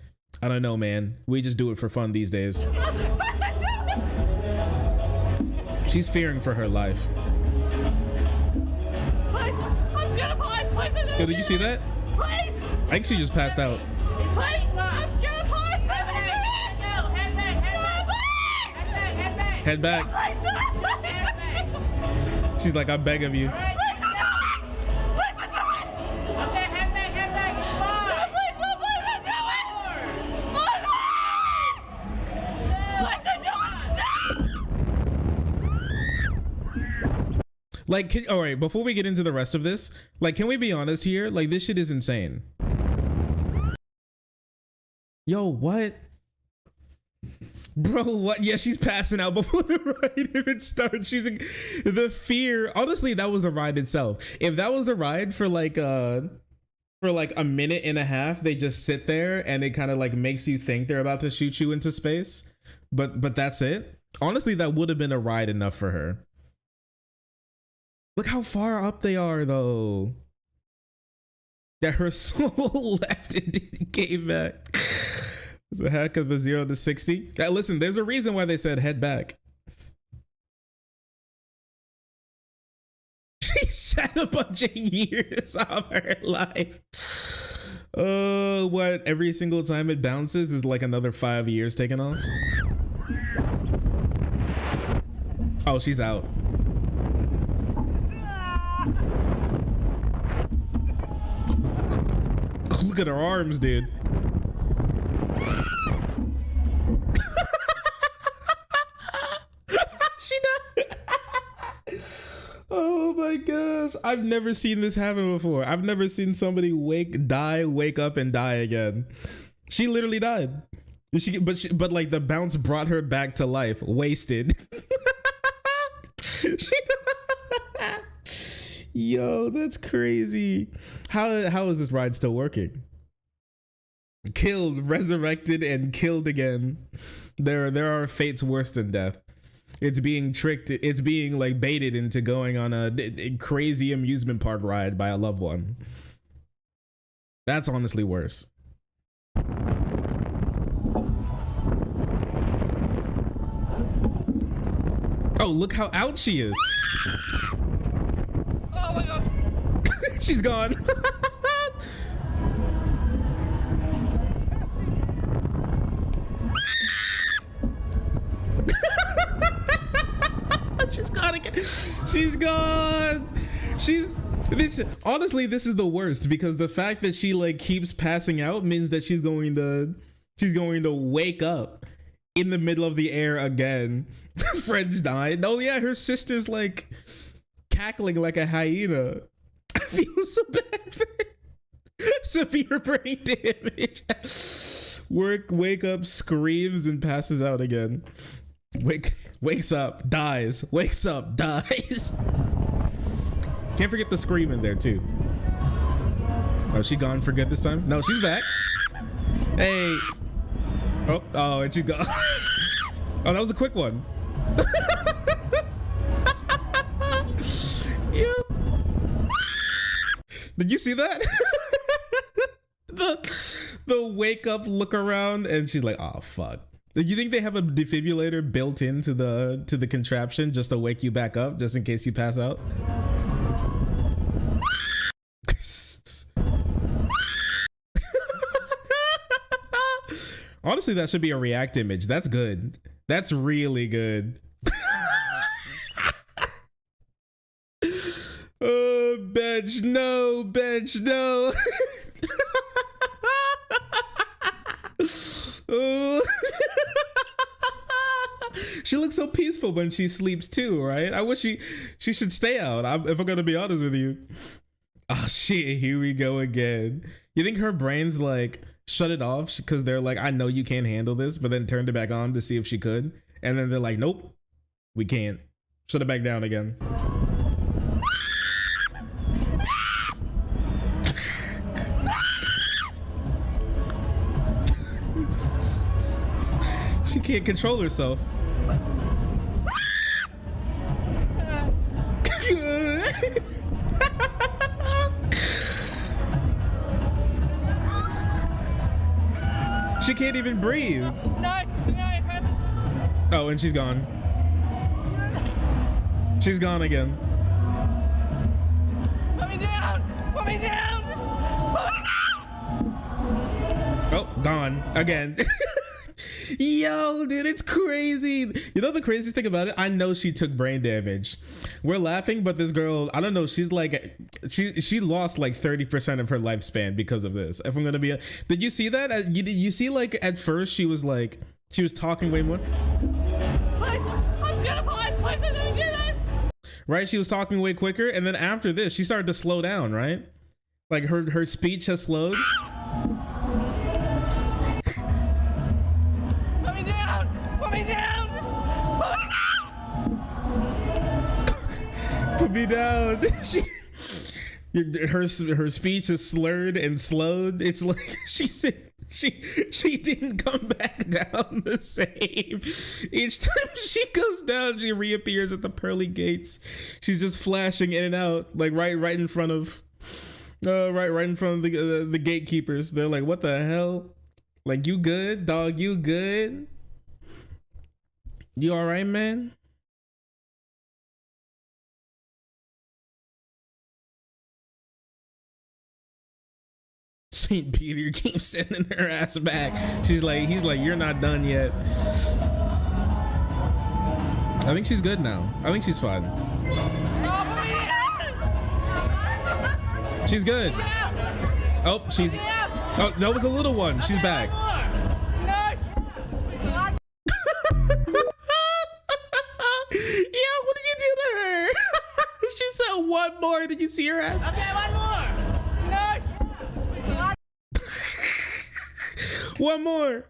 I don't know, man. We just do it for fun these days. She's fearing for her life. Yo, did you see that? I think she just passed out. Head back. She's like, I beg of you. Like, all right, before we get into the rest of this, like, can we be honest here? Like, this shit is insane. Yo, what? Bro, what? Yeah, she's passing out before the ride even starts. The fear. Honestly, that was the ride itself. If that was the ride for like a minute and a half, they just sit there and it kind of like makes you think they're about to shoot you into space. But that's it. Honestly, that would have been a ride enough for her. Look how far up they are, though. That her soul left and came back. It's a heck of a 0 to 60. Listen, there's a reason why they said head back. She shat a bunch of years off her life. What? Every single time it bounces is like another 5 years taken off? Oh, she's out. Look at her arms, dude. She died. Oh my gosh. I've never seen this happen before. I've never seen somebody wake up and die again. She literally died. But like the bounce brought her back to life, wasted. Yo, that's crazy. How is this ride still working? Killed, resurrected, and killed again. There are fates worse than death. It's being tricked. It's being like baited into going on a crazy amusement park ride by a loved one. That's honestly worse. Oh, look how out she is. Oh my god. She's gone. She's gone again. She's gone. Honestly, this is the worst because the fact that she like keeps passing out means that she's going to wake up in the middle of the air again. Friends died. Oh yeah, her sister's like cackling like a hyena. I feel so bad for her. Severe brain damage. Wake up, screams, and passes out again. Wakes up, dies. Wakes up, dies. Can't forget the scream in there too. Oh, she gone for good this time? No, she's back. Hey. Oh, and she's gone. Oh, that was a quick one. Yeah. Did you see that? the wake up, look around, and she's like, oh fuck. Do you think they have a defibrillator built into the contraption just to wake you back up, just in case you pass out? Honestly, that should be a React image. That's good. That's really good. Oh, bench, no, bench, no. Oh. She looks so peaceful when she sleeps too, right? I wish she should stay out, if I'm gonna be honest with you. Oh shit, here we go again. You think her brain's like shut it off because they're like, I know you can't handle this, but then turned it back on to see if she could, and then they're like, nope, we can't. Shut it back down again. She can't control herself. She can't even breathe. No. Oh, and she's gone. She's gone again. Put me down. Put me down. Put me down. Oh, gone again. Yo, dude, it's crazy. You know the craziest thing about it? I know she took brain damage. We're laughing, but this girl, I don't know, she's like, she lost like 30% of her lifespan because of this. If I'm gonna be, did you see that? You see, like at first she was talking way more. Please, I'm terrified. Please don't do this. Right, she was talking way quicker, and then after this, she started to slow down. Right, like her speech has slowed. Put me down. Put me down. Put me down. Put me down. Her speech is slurred and slowed. It's like she didn't come back down the same. Each time she goes down, she reappears at the pearly gates. She's just flashing in and out, like right in front of Right in front of the gatekeepers. They're like, what the hell? Like, you good, dog? You good? You all right, man? St. Peter keeps sending her ass back. He's like, you're not done yet. I think she's good now. I think she's fine. She's good. Oh, she's. Oh, that was a little one. She's back. Yeah, what did you do to her? She said one more. Did you see her ass? Okay, one more. One more.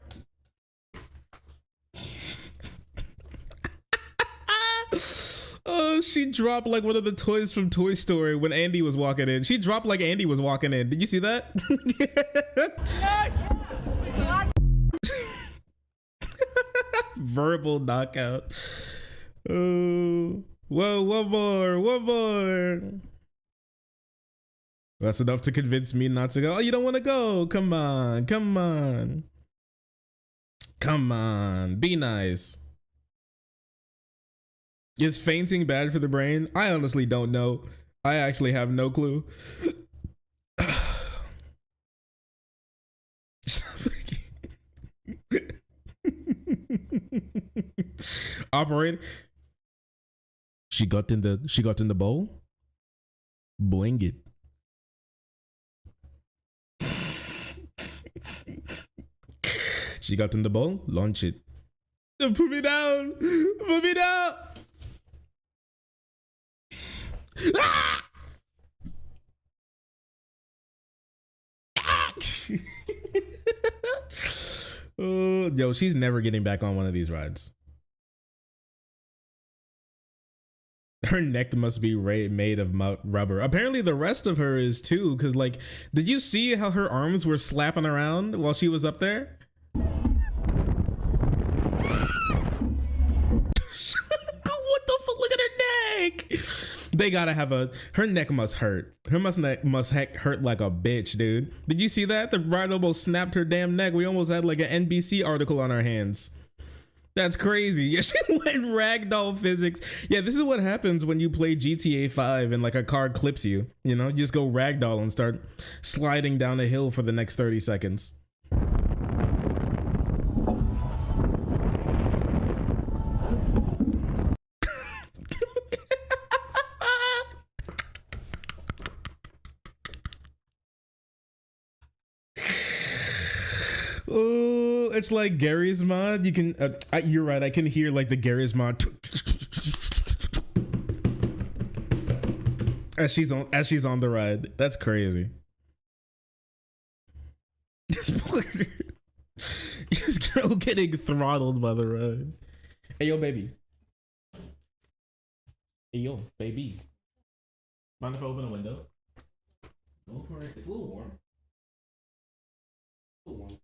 Oh, she dropped like one of the toys from Toy Story when Andy was walking in. She dropped like Andy was walking in. Did you see that? Verbal knockout. Oh, whoa, one more. That's enough to convince me not to go. Oh, you don't want to go? Come on. Be nice. Is fainting bad for the brain? I honestly don't know. I actually have no clue. Operator. She got in the bowl. Boing it. She got in the bowl. Launch it. Put me down. Ah! Oh, yo, she's never getting back on one of these rides. Her neck must be made of rubber. Apparently the rest of her is too, because like, did you see how her arms were slapping around while she was up there? What the fuck? Look at her neck. They gotta have her neck must hurt. Her neck must hurt like a bitch, dude. Did you see that? The ride almost snapped her damn neck. We almost had like an NBC article on our hands. That's crazy. Yeah, she went ragdoll physics. Yeah, this is what happens when you play GTA 5 and like a car clips you. You know, you just go ragdoll and start sliding down a hill for the next 30 seconds. Oh, it's like Gary's mod. You can, you're right. I can hear like the Gary's mod as she's on the ride. That's crazy. This girl getting throttled by the ride. Hey yo, baby. Hey yo, baby. Mind if I open a window? Go for it. It's a little warm. A little warm for me.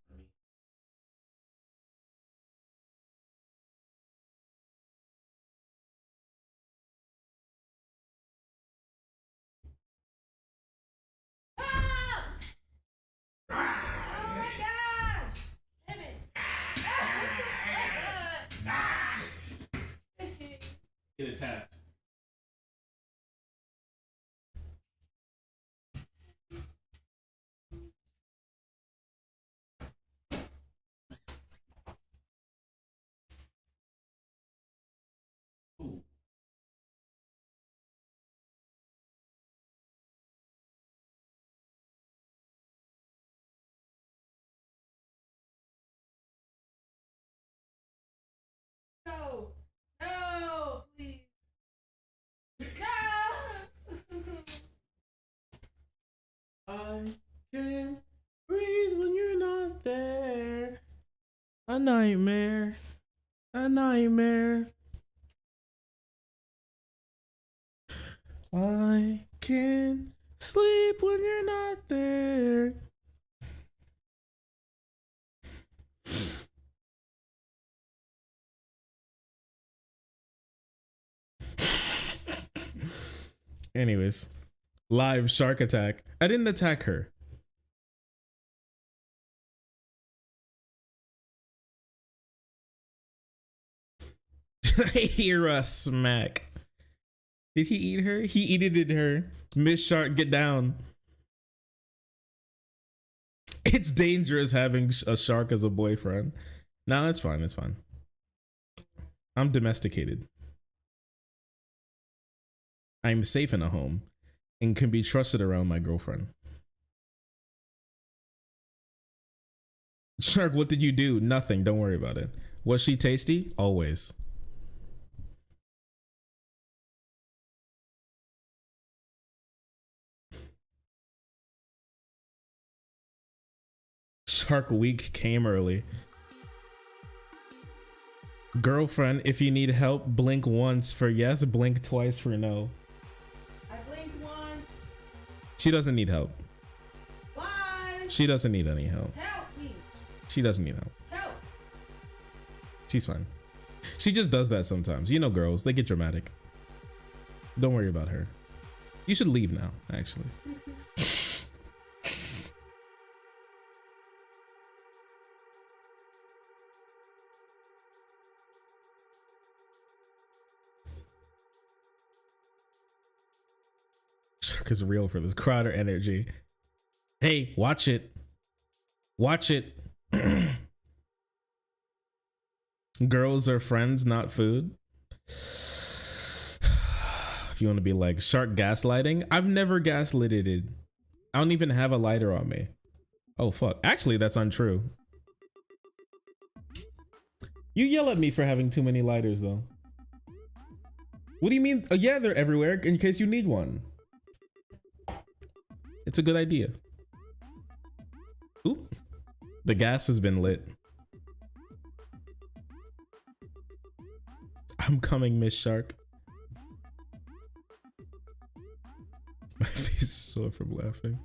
Get attacked. Ooh. No, please. No. I can't breathe when you're not there. A nightmare. A nightmare. I can't sleep when you're not there. Anyways, Live shark attack. I didn't attack her. I hear a smack. Did he eat her? He eated her. Miss Shark, get down. It's dangerous having a shark as a boyfriend. No, that's fine. That's fine. I'm domesticated. I'm safe in a home and can be trusted around my girlfriend. Shark, what did you do? Nothing. Don't worry about it. Was she tasty? Always. Shark Week came early. Girlfriend, if you need help, blink once for yes, blink twice for no. I blinked once. She doesn't need help. Why? She doesn't need any help. Help me. She doesn't need help. Help. She's fine. She just does that sometimes. You know girls, they get dramatic. Don't worry about her. You should leave now, actually. Shark is real for this Crowder energy. Hey, watch it. Watch it. Girls are friends, not food. If you want to be like shark gaslighting, I've never gaslighted. I don't even have a lighter on me. Oh fuck. Actually, that's untrue. You yell at me for having too many lighters though. What do you mean? Oh, yeah, they're everywhere in case you need one. It's a good idea. Ooh, the gas has been lit. I'm coming, Miss Shark. My face is sore from laughing.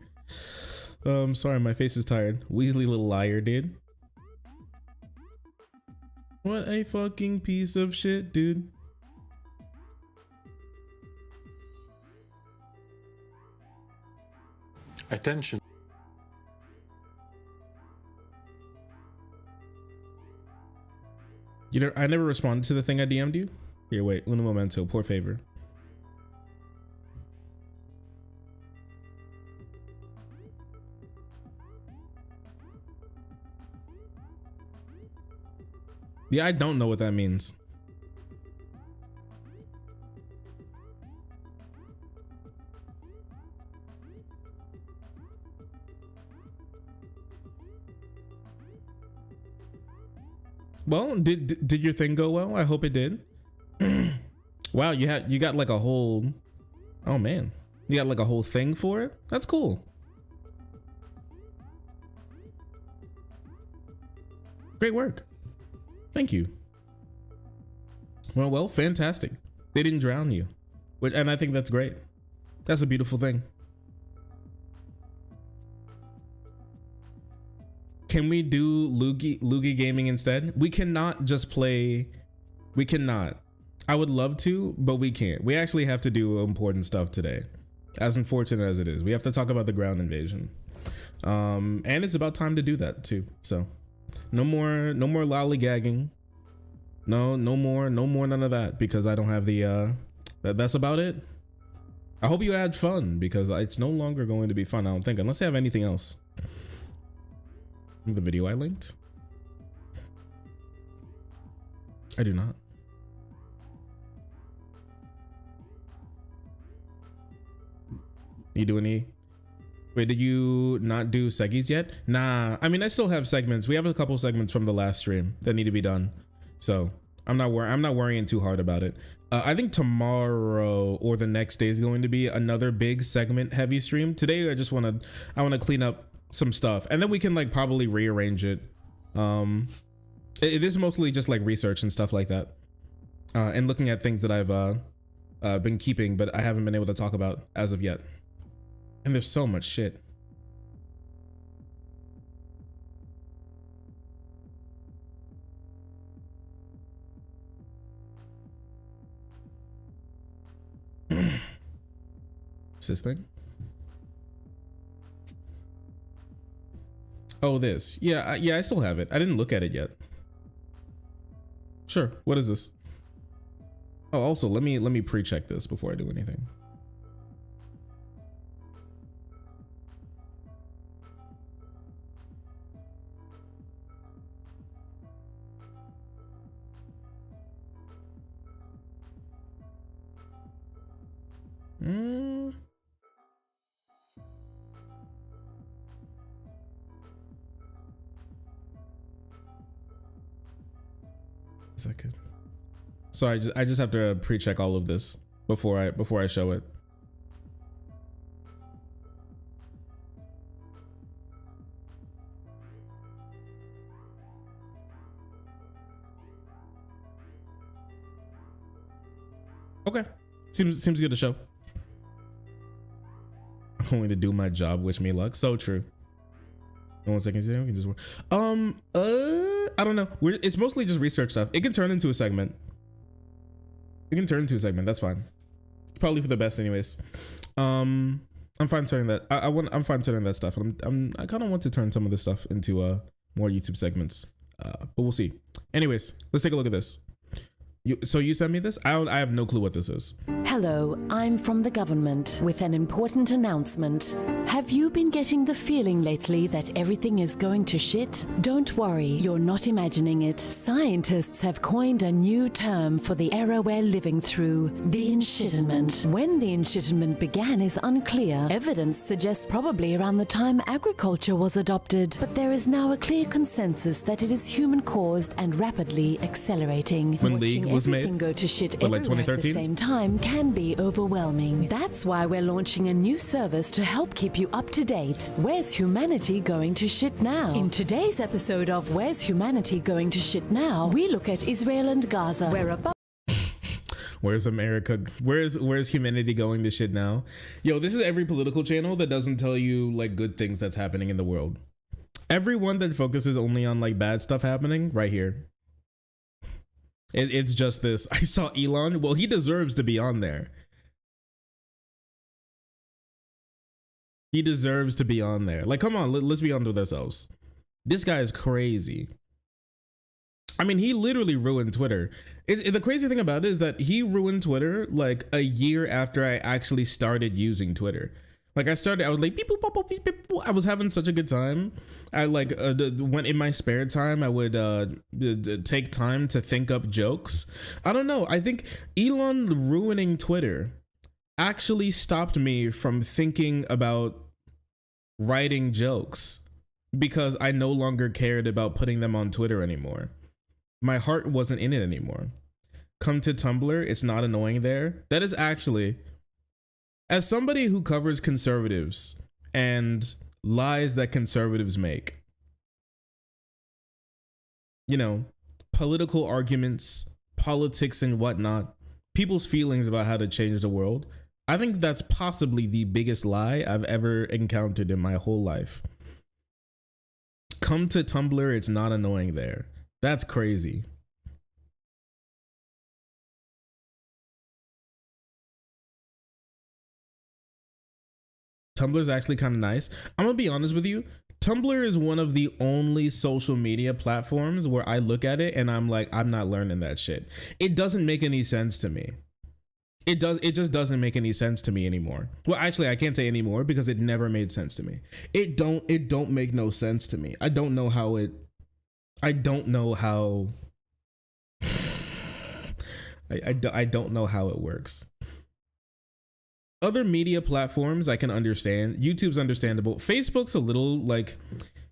Sorry, my face is tired. Weasley little liar, dude. What a fucking piece of shit, dude. Attention. You know, I never responded to the thing I DM'd you. Here, wait. Uno momento, por favor. Yeah, I don't know what that means. Well, did your thing go well? I hope it did. Wow, you got like a whole, oh man, you got like a whole thing for it. That's cool. Great work. Thank you. Well, fantastic. They didn't drown you, and I think that's great. That's a beautiful thing. Can we do Loogie gaming instead? We cannot just play. We cannot. I would love to, but we can't. We actually have to do important stuff today. As unfortunate as it is, we have to talk about the ground invasion. And it's about time to do that too. So no more lollygagging. No more none of that, because I don't have the that's about it. I hope you had fun, because it's no longer going to be fun, I don't think, unless I have anything else. The video I linked? I do not. You do any? Wait, did you not do seggies yet? Nah, I mean, I still have segments. We have a couple segments from the last stream that need to be done. So I'm not worrying too hard about it. I think tomorrow or the next day is going to be another big segment heavy stream. Today, I want to clean up some stuff, and then we can like probably rearrange it. It is mostly just like research and stuff like that, and looking at things that I've been keeping, but I haven't been able to talk about as of yet. And there's so much shit. Is this thing? Oh, this. Yeah, yeah, I still have it. I didn't look at it yet. Sure. What is this? Oh, also, let me pre-check this before I do anything. Second. So I just have to pre-check all of this before I show it. Okay. Seems good to show. I'm going to do my job, wish me luck. So true. 1 second, we can just work. I don't know. It's mostly just research stuff. It can turn into a segment. That's fine. Probably for the best, anyways. I'm fine turning that. I'm fine turning that stuff. I kind of want to turn some of this stuff into more YouTube segments. But we'll see. Anyways, let's take a look at this. So you sent me this? I have no clue what this is. Hello, I'm from the government with an important announcement. Have you been getting the feeling lately that everything is going to shit? Don't worry, you're not imagining it. Scientists have coined a new term for the era we're living through, the enshitment. When the enshitment began is unclear. Evidence suggests probably around the time agriculture was adopted, but there is now a clear consensus that it is human-caused and rapidly accelerating. When League was made, go to shit but like everywhere at the 2013? same time can be overwhelming. That's why we're launching a new service to help keep you up to date. Where's humanity going to shit now? In today's episode of Where's Humanity Going to Shit Now, we look at Israel and Gaza, where a Where's America? Where's humanity going to shit now? Yo, this is every political channel that doesn't tell you like good things that's happening in the world. Everyone that focuses only on like bad stuff happening, right here. It's just this. I saw Elon. Well, he deserves to be on there. He deserves to be on there. Like, come on, let's be honest with ourselves. This guy is crazy. I mean, he literally ruined Twitter. The crazy thing about it is that he ruined Twitter like a year after I actually started using Twitter. Like I was like, beep, boop, boop, beep, beep, boop. I was having such a good time. I like when in my spare time, I would take time to think up jokes. I don't know. I think Elon ruining Twitter actually stopped me from thinking about writing jokes because I no longer cared about putting them on Twitter anymore. My heart wasn't in it anymore. Come to Tumblr. It's not annoying there. That is actually, as somebody who covers conservatives and lies that conservatives make, you know, political arguments, politics and whatnot, people's feelings about how to change the world, I think that's possibly the biggest lie I've ever encountered in my whole life. Come to Tumblr, it's not annoying there. That's crazy. Tumblr's actually kind of nice. I'm gonna be honest with you. Tumblr is one of the only social media platforms where I look at it and I'm like, I'm not learning that shit. It doesn't make any sense to me. It just doesn't make any sense to me anymore. Well, actually, I can't say anymore because it never made sense to me. It don't make no sense to me. I don't know how I don't know how it works. Other media platforms I can understand. YouTube's understandable. Facebook's a little like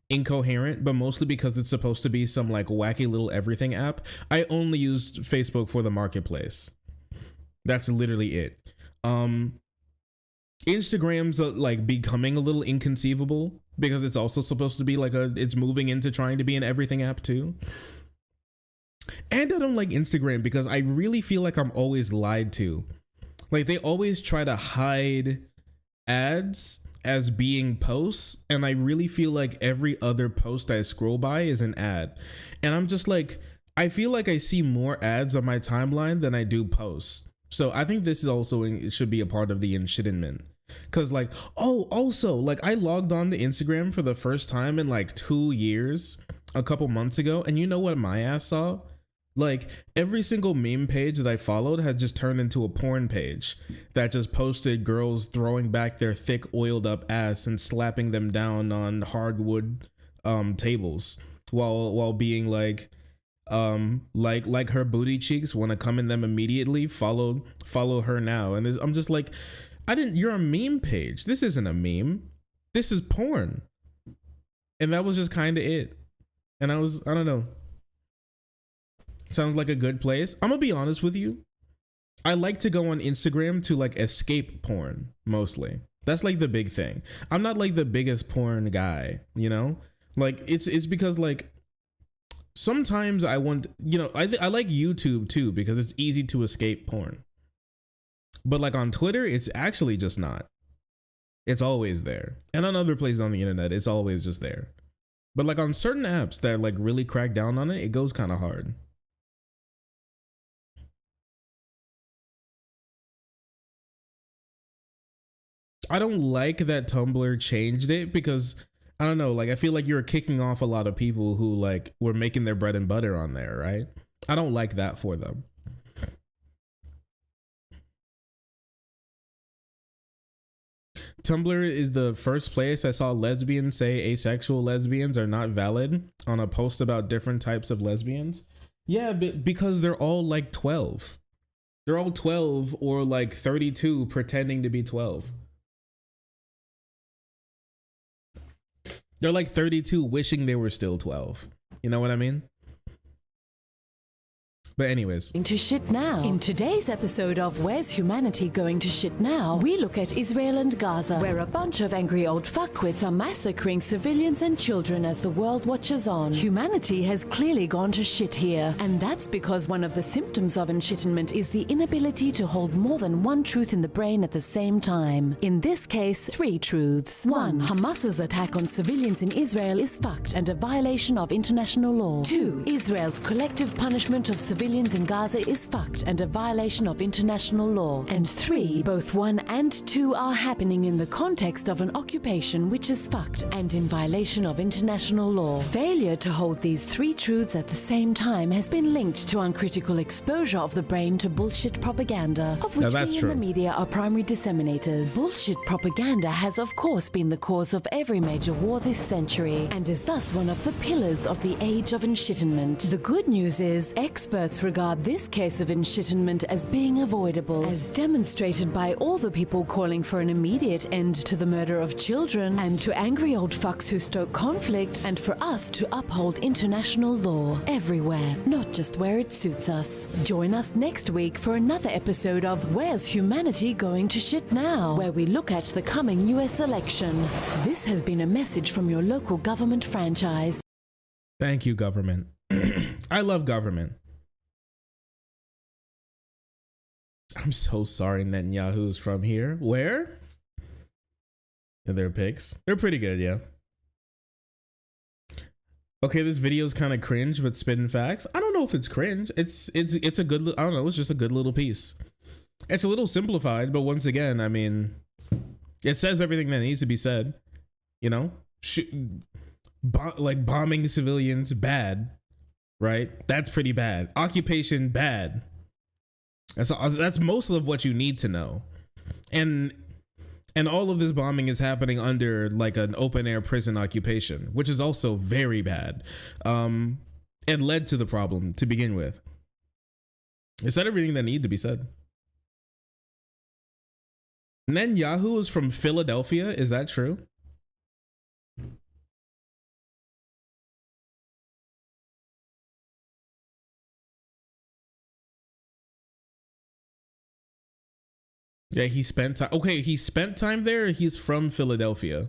incoherent, but mostly because it's supposed to be some like wacky little everything app. I only used Facebook for the marketplace. That's literally it. Instagram's like becoming a little inconceivable because it's also supposed to be like it's moving into trying to be an everything app too. And I don't like Instagram because I really feel like I'm always lied to. Like they always try to hide ads as being posts, and I really feel like every other post I scroll by is an ad. And I'm just like, I feel like I see more ads on my timeline than I do posts. So I think this is also, it should be a part of the enshitment. Cause like, oh, also like I logged on to Instagram for the first time in like 2 years a couple months ago, and you know what my ass saw? Like every single meme page that I followed had just turned into a porn page that just posted girls throwing back their thick oiled up ass and slapping them down on hardwood tables while being like her booty cheeks want to come in them immediately, follow her now. And I'm just like, you're a meme page. This isn't a meme. This is porn. And that was just kind of it. And I don't know. Sounds like a good place. I'm gonna be honest with you. I like to go on Instagram to like escape porn mostly. That's like the big thing. I'm not like the biggest porn guy, you know? Like it's because like sometimes I want, you know, I like YouTube too because it's easy to escape porn. But like on Twitter, it's actually just not. It's always there. And on other places on the internet, it's always just there. But like on certain apps that like really crack down on it, it goes kind of hard. I don't like that Tumblr changed it because I don't know, like I feel like you're kicking off a lot of people who like were making their bread and butter on there, right? I don't like that for them. Tumblr is the first place I saw lesbians say asexual lesbians are not valid on a post about different types of lesbians. Yeah, because they're all like 12. They're all 12 or like 32 pretending to be 12. They're like 32 wishing they were still 12. You know what I mean? But anyways. To shit now. In today's episode of Where's Humanity Going to Shit Now, we look at Israel and Gaza, where a bunch of angry old fuckwits are massacring civilians and children as the world watches on. Humanity has clearly gone to shit here, and that's because one of the symptoms of enshittenment is the inability to hold more than one truth in the brain at the same time. In this case, 3 truths. 1. Hamas's attack on civilians in Israel is fucked and a violation of international law. 2. Israel's collective punishment of civilians in Gaza is fucked and a violation of international law. And 3, both 1 and 2 are happening in the context of an occupation which is fucked and in violation of international law. Failure to hold these 3 truths at the same time has been linked to uncritical exposure of the brain to bullshit propaganda, of which we in the media are primary disseminators. Bullshit propaganda has of course been the cause of every major war this century and is thus one of the pillars of the age of enshittenment. The good news is experts regard this case of enshittenment as being avoidable, as demonstrated by all the people calling for an immediate end to the murder of children and to angry old fucks who stoke conflict, and for us to uphold international law everywhere, not just where it suits us. Join us next week for another episode of Where's Humanity Going to Shit Now, where we look at the coming US election. This has been a message from your local government franchise. Thank you, government. I love government. I'm so sorry Netanyahu's from here. Where? And their pics. They're pretty good, yeah. Okay, this video is kind of cringe, but spitting facts. I don't know if it's cringe. It's a good, I don't know, it's just a good little piece. It's a little simplified, but once again, I mean, it says everything that needs to be said. You know? Like bombing civilians, bad. Right? That's pretty bad. Occupation, bad. That's most of what you need to know. And all of this bombing is happening under like an open air prison occupation, which is also very bad. And led to the problem to begin with. It said everything that needed to be said. Netanyahu is from Philadelphia, is that true? Yeah, he spent time. Okay, he spent time there. He's from Philadelphia.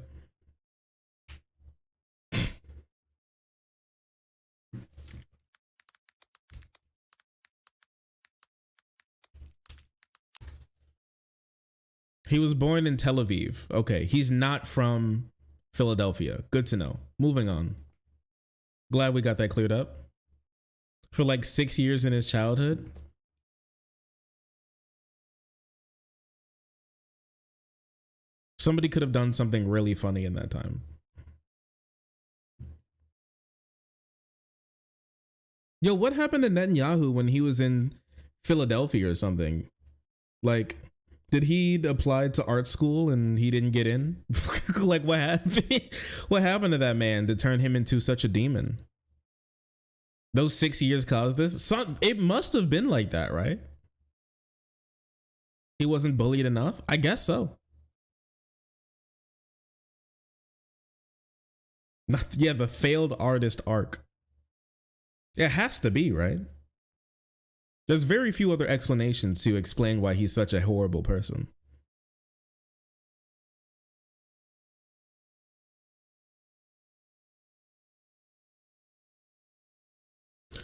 He was born in Tel Aviv. Okay, he's not from Philadelphia. Good to know. Moving on. Glad we got that cleared up. For like 6 years in his childhood. Somebody could have done something really funny in that time. Yo, what happened to Netanyahu when he was in Philadelphia or something? Like, did he apply to art school and he didn't get in? Like, what happened? What happened to that man to turn him into such a demon? Those 6 years caused this? It must have been like that, right? He wasn't bullied enough? I guess so. Yeah, the failed artist arc. It has to be, right? There's very few other explanations to explain why he's such a horrible person.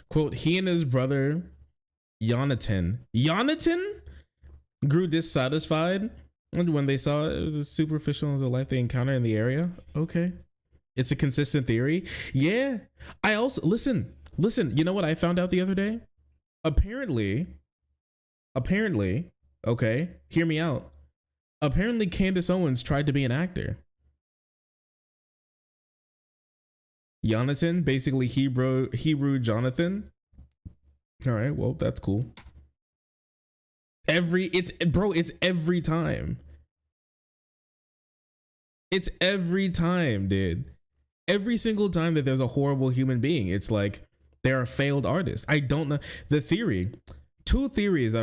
Quote, he and his brother, Jonathan grew dissatisfied when they saw it was as superficial as a life they encounter in the area. Okay. It's a consistent theory. Yeah. I also, listen, you know what I found out the other day? Apparently, okay, hear me out. Apparently Candace Owens tried to be an actor. Jonathan, basically Hebrew Jonathan. All right, well, that's cool. It's every time. It's every time, dude. Every single time that there's a horrible human being, it's like they're a failed artist. I don't know the theory. Two theories that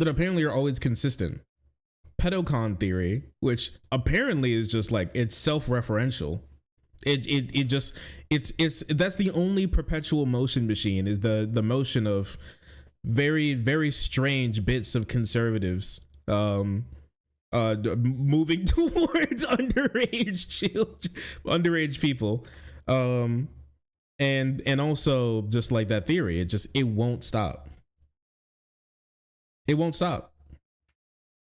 apparently are always consistent. Pedocon theory, which apparently is just like it's self-referential. It's that's the only perpetual motion machine, is the motion of very, very strange bits of conservatives moving towards underage people, and also just like that theory, it won't stop. It won't stop.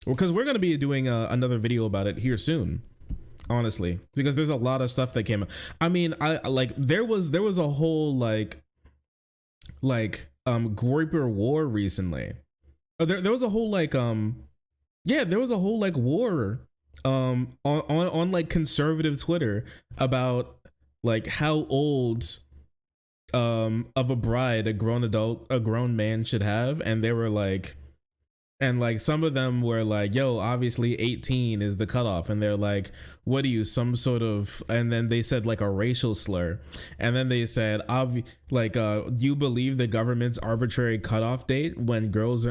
Well, because we're gonna be doing another video about it here soon, honestly, because there's a lot of stuff that came. I mean, I like there was a whole like Groyper war recently. There was a whole like yeah, there was a whole like war on like conservative Twitter about like how old of a bride a grown man should have, and they were like, and like some of them were like, yo, obviously 18 is the cutoff, and they're like, what are you, some sort of, and then they said like a racial slur, and then they said you believe the government's arbitrary cutoff date when those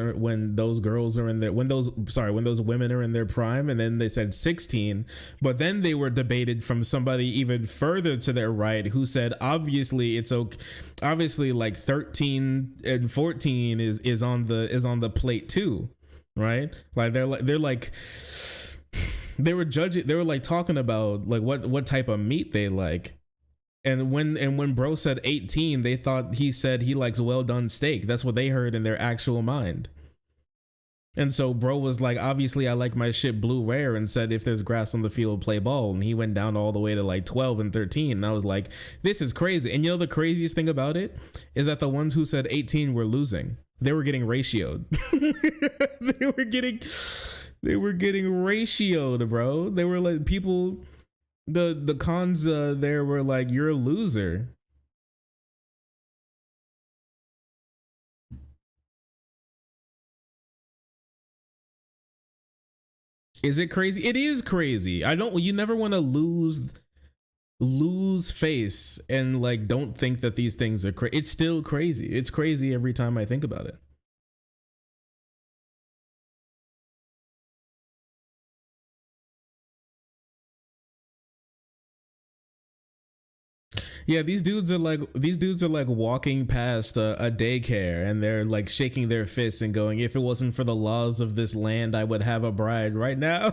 women are in their prime, and then they said 16, but then they were debated from somebody even further to their right who said obviously it's okay, obviously like 13 and 14 is on the plate too, right? Like they were judging, they were like talking about like what type of meat they like, and when bro said 18, they thought he said he likes well done steak. That's what they heard in their actual mind. And so bro was like, obviously I like my shit blue rare, and said if there's grass on the field, play ball, and he went down all the way to like 12 and 13, and I was like, this is crazy. And you know the craziest thing about it is that the ones who said 18 were losing. They were getting ratioed. They were getting ratioed, bro. They were like, people, the cons there were like, you're a loser. Is it crazy? It is crazy. You never want to lose face and like don't think that these things are crazy. It's still crazy. It's crazy every time I think about it. Yeah, these dudes are like walking past a daycare, and they're like shaking their fists and going, if it wasn't for the laws of this land, I would have a bride right now.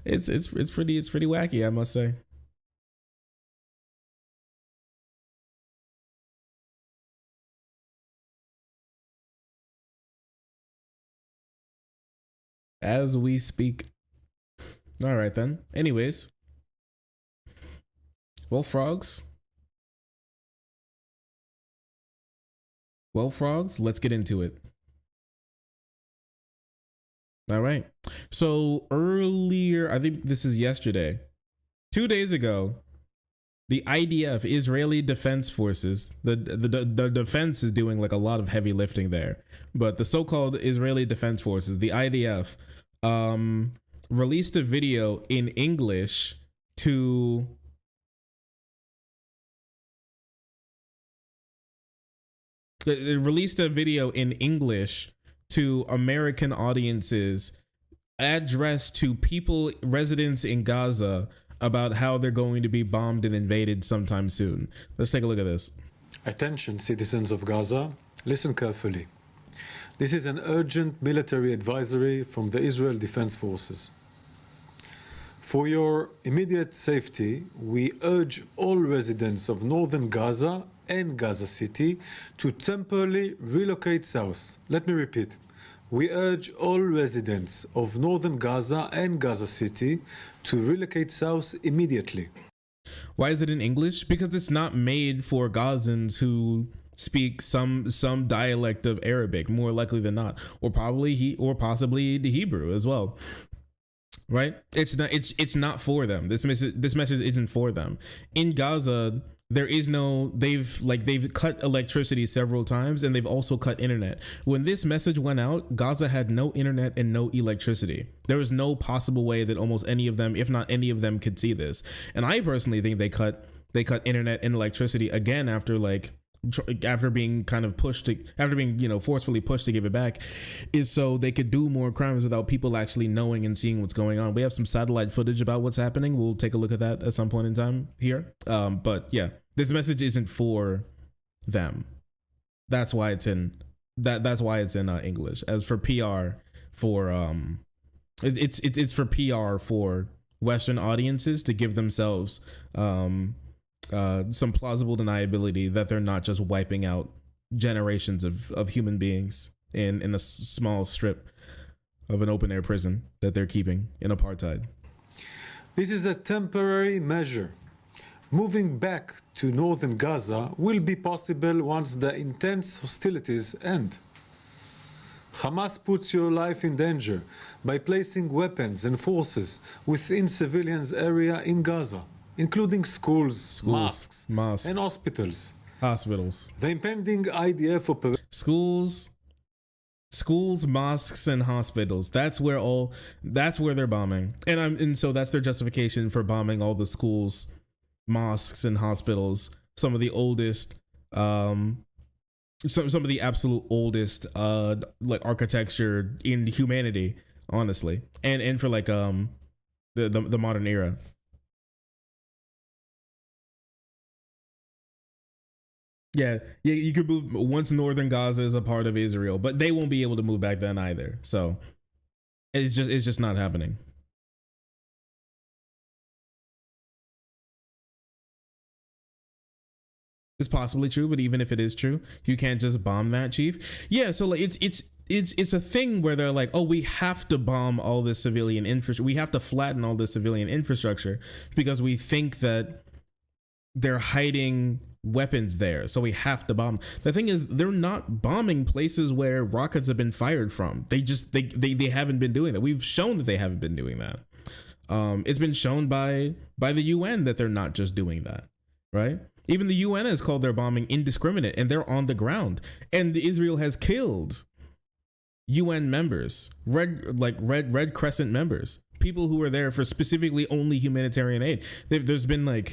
It's pretty wacky, I must say. As we speak. All right then. Anyways. Well, frogs, let's get into it. All right. So earlier, I think this is yesterday, 2 days ago, the IDF, Israeli Defense Forces, the defense is doing like a lot of heavy lifting there, but the so-called Israeli Defense Forces, the IDF, released a video in English to American audiences addressed to people, residents in Gaza, about how they're going to be bombed and invaded sometime soon. Let's take a look at this. Attention, citizens of Gaza, listen carefully. This is an urgent military advisory from the Israel Defense Forces. For your immediate safety, we urge all residents of northern Gaza and Gaza City to temporarily relocate south. Let me repeat. We urge all residents of northern Gaza and Gaza City to relocate south immediately. Why is it in English? Because it's not made for Gazans who speak some dialect of Arabic, more likely than not, or possibly the Hebrew as well. Right? It's not for them. This message isn't for them. In Gaza, there is no, they've cut electricity several times, and they've also cut internet. When this message went out, Gaza had no internet and no electricity. There was no possible way that almost any of them, if not any of them, could see this. And I personally think they cut internet and electricity again after being forcefully pushed to give it back, is so they could do more crimes without people actually knowing and seeing what's going on. We have some satellite footage about what's happening. We'll take a look at that at some point in time here. But yeah, this message isn't for them. That's why it's in English. As for PR, it's for PR for Western audiences to give themselves some plausible deniability that they're not just wiping out generations of human beings in a small strip of an open air prison that they're keeping in apartheid. This is a temporary measure. Moving back to northern Gaza will be possible once the intense hostilities end. Hamas puts your life in danger by placing weapons and forces within civilians' area in Gaza, including schools, mosques, and hospitals. The impending IDF operation. Schools, mosques, and hospitals. That's where they're bombing, and so that's their justification for bombing all the schools, mosques, and hospitals. Some of the oldest, some of the absolute oldest, architecture in humanity, honestly, and for the modern era. Yeah, you could move once northern Gaza is a part of Israel, but they won't be able to move back then either. So it's just not happening. It's possibly true, but even if it is true, you can't just bomb that, Chief. Yeah, so it's a thing where they're like, oh, we have to bomb all this civilian infrastructure. We have to flatten all this civilian infrastructure because we think that they're hiding weapons there, so we have to bomb. The thing is, they're not bombing places where rockets have been fired from. They haven't been doing that. We've shown that they haven't been doing that. It's been shown by the UN that they're not just doing that, right? Even the UN has called their bombing indiscriminate, and they're on the ground. And Israel has killed UN members, Red Crescent members, people who are there for specifically only humanitarian aid. There's been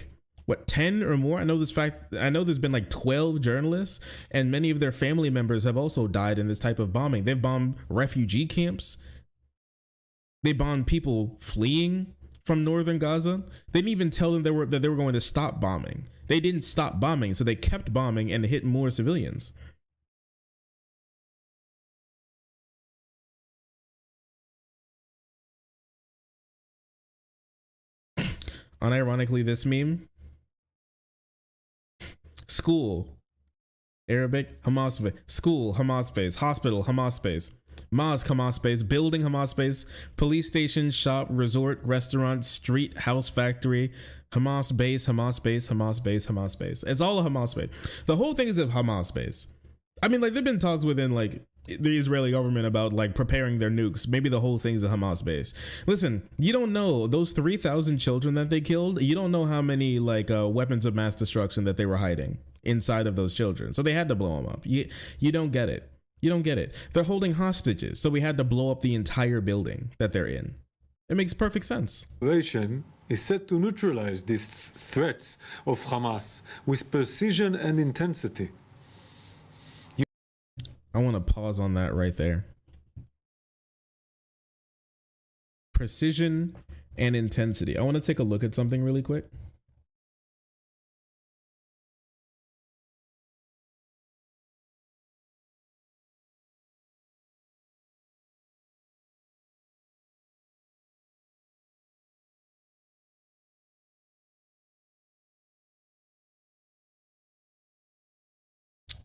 10 or more? I know there's been 12 journalists, and many of their family members have also died in this type of bombing. They've bombed refugee camps. They bombed people fleeing from northern Gaza. They didn't even tell them that they were going to stop bombing. They didn't stop bombing, so they kept bombing and hit more civilians. Unironically, this meme: school, Arabic, Hamas base; school, Hamas base; hospital, Hamas base; mosque, Hamas base; building, Hamas base; police station, shop, resort, restaurant, street, house, factory; Hamas base, Hamas base, Hamas base, Hamas base. It's all a Hamas base. The whole thing is a Hamas base. I mean, there've been talks within the Israeli government about like preparing their nukes. Maybe the whole thing's a Hamas base. Listen, you don't know those 3,000 children that they killed. You don't know how many like weapons of mass destruction that they were hiding inside of those children. So they had to blow them up. You don't get it. You don't get it. They're holding hostages. So we had to blow up the entire building that they're in. It makes perfect sense. Is set to neutralize these threats of Hamas with precision and intensity. I want to pause on that right there. Precision and intensity. I want to take a look at something really quick.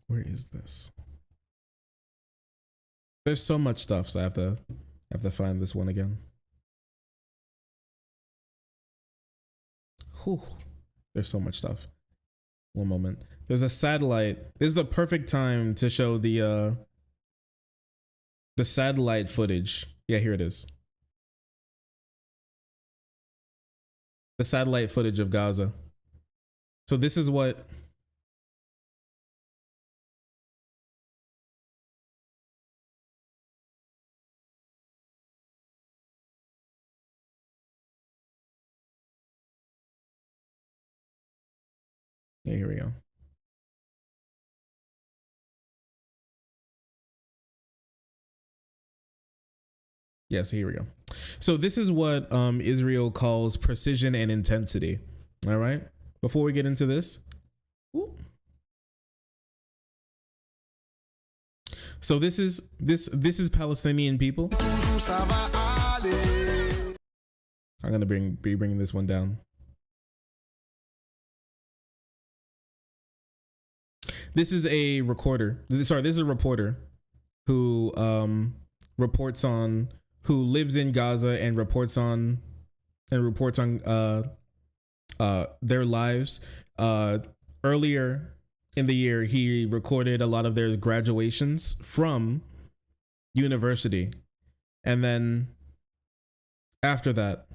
Where is this? There's so much stuff, so I have to find this one again. Whew. There's so much stuff. One moment. There's a satellite. This is the perfect time to show the satellite footage. Yeah, here it is. The satellite footage of Gaza. So this is what yeah, here we go. Yes, here we go. So this is what Israel calls precision and intensity. All right. Before we get into this, so this is Palestinian people. I'm gonna be bringing this one down. This is a recorder. Sorry, this is a reporter who reports on, who lives in Gaza and reports on their lives. Earlier in the year, he recorded a lot of their graduations from university, and then after that,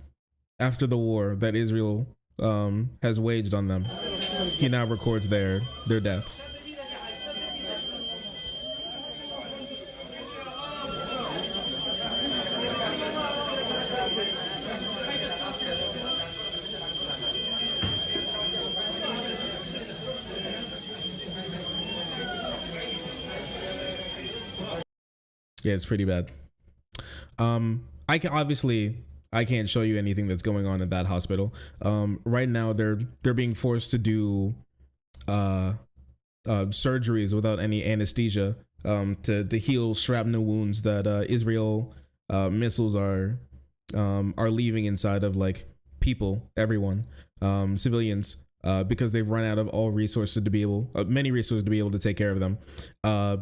after the war that Israel has waged on them, he now records their deaths. Yeah, it's pretty bad. I can't show you anything that's going on at that hospital. Right now they're being forced to do surgeries without any anesthesia to heal shrapnel wounds that Israel missiles are leaving inside of like people, everyone, civilians, because they've run out of all resources to be able, many resources to be able to take care of them.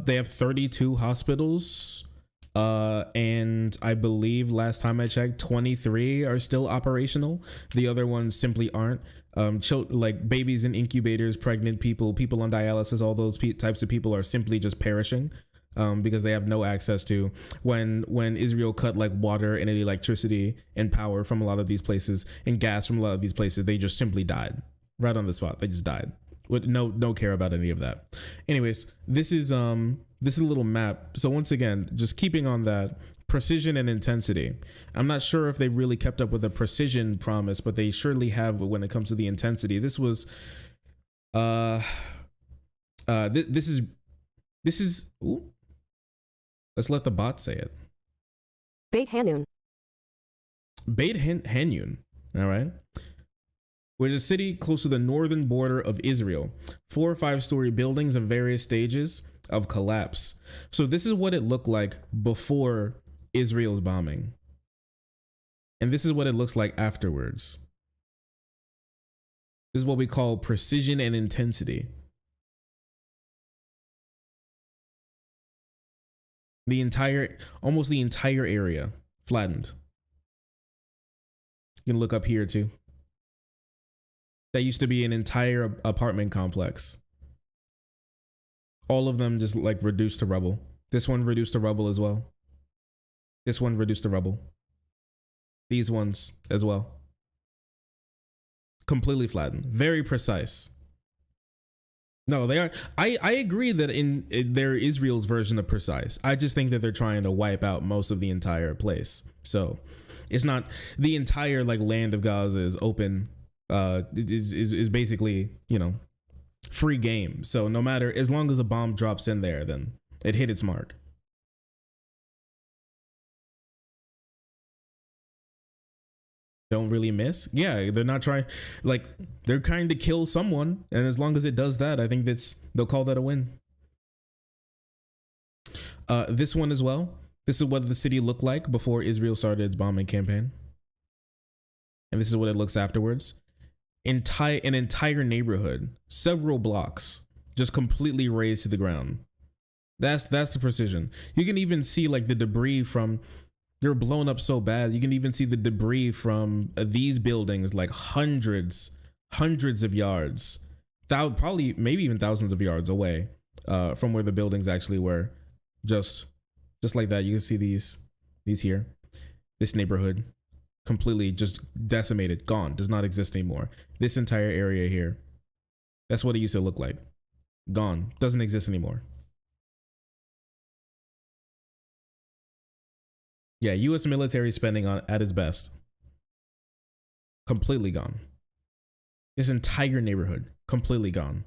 They have 32 hospitals. And I believe last time I checked, 23 are still operational. The other ones simply aren't. Like babies in incubators, pregnant people on dialysis, all those types of people are simply just perishing because they have no access to. When Israel cut like water and electricity and power from a lot of these places and gas from a lot of these places, they just simply died right on the spot. They just died with no care about any of that. Anyways, this is a little map. So once again, just keeping on that precision and intensity. I'm not sure if they really kept up with the precision promise, but they surely have when it comes to the intensity. This was this is ooh, let's let the bot say it. Beit Hanun. Beit Hanun. All right. Which is a city close to the northern border of Israel. 4 or 5-story buildings in various stages of collapse. So this is what it looked like before Israel's bombing. And this is what it looks like afterwards. This is what we call precision and intensity. Almost the entire area flattened. You can look up here too. That used to be an entire apartment complex. All of them just like reduced to rubble. This one reduced to rubble as well. This one reduced to rubble. These ones as well. Completely flattened. Very precise. No, they are. I agree that they're Israel's version of precise. I just think that they're trying to wipe out most of the entire place. So it's not the entire like land of Gaza is open. Is basically, you know, free game. So no matter, as long as a bomb drops in there, then it hit its mark. Don't really miss. Yeah, they're not trying, like, they're trying to kill someone, and as long as it does that, I think they'll call that a win. This one as well. This is what the city looked like before Israel started its bombing campaign, and this is what it looks afterwards. An entire neighborhood, several blocks, just completely razed to the ground. That's the precision. You can even see like the debris from. They're blown up so bad. You can even see the debris from these buildings, like hundreds of yards, probably maybe even thousands of yards away from where the buildings actually were. Just like that. You can see these here, this neighborhood completely just decimated, gone, does not exist anymore. This entire area here, that's what it used to look like. Gone, doesn't exist anymore. Yeah, U.S. military spending at its best. Completely gone. This entire neighborhood, completely gone.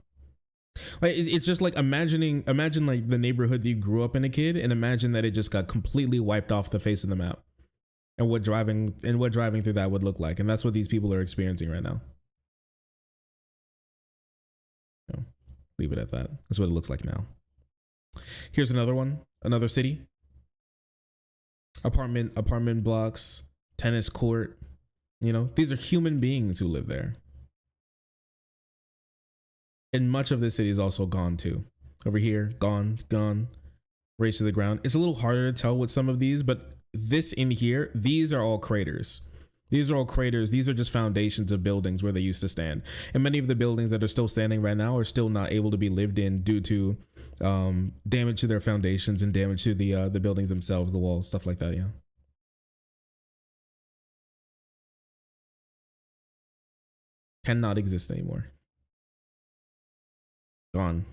Like it's just like imagine like the neighborhood that you grew up in a kid, and imagine that it just got completely wiped off the face of the map, and what driving through that would look like, and that's what these people are experiencing right now. So, leave it at that. That's what it looks like now. Here's another one, another city. Apartment blocks, tennis court, you know, these are human beings who live there. And much of this city is also gone too. Over here, gone, razed to the ground. It's a little harder to tell with some of these, but this in here, these are all craters. These are all craters. These are just foundations of buildings where they used to stand. And many of the buildings that are still standing right now are still not able to be lived in due to damage to their foundations and damage to the buildings themselves, the walls, stuff like that. Yeah. Cannot exist anymore. Gone.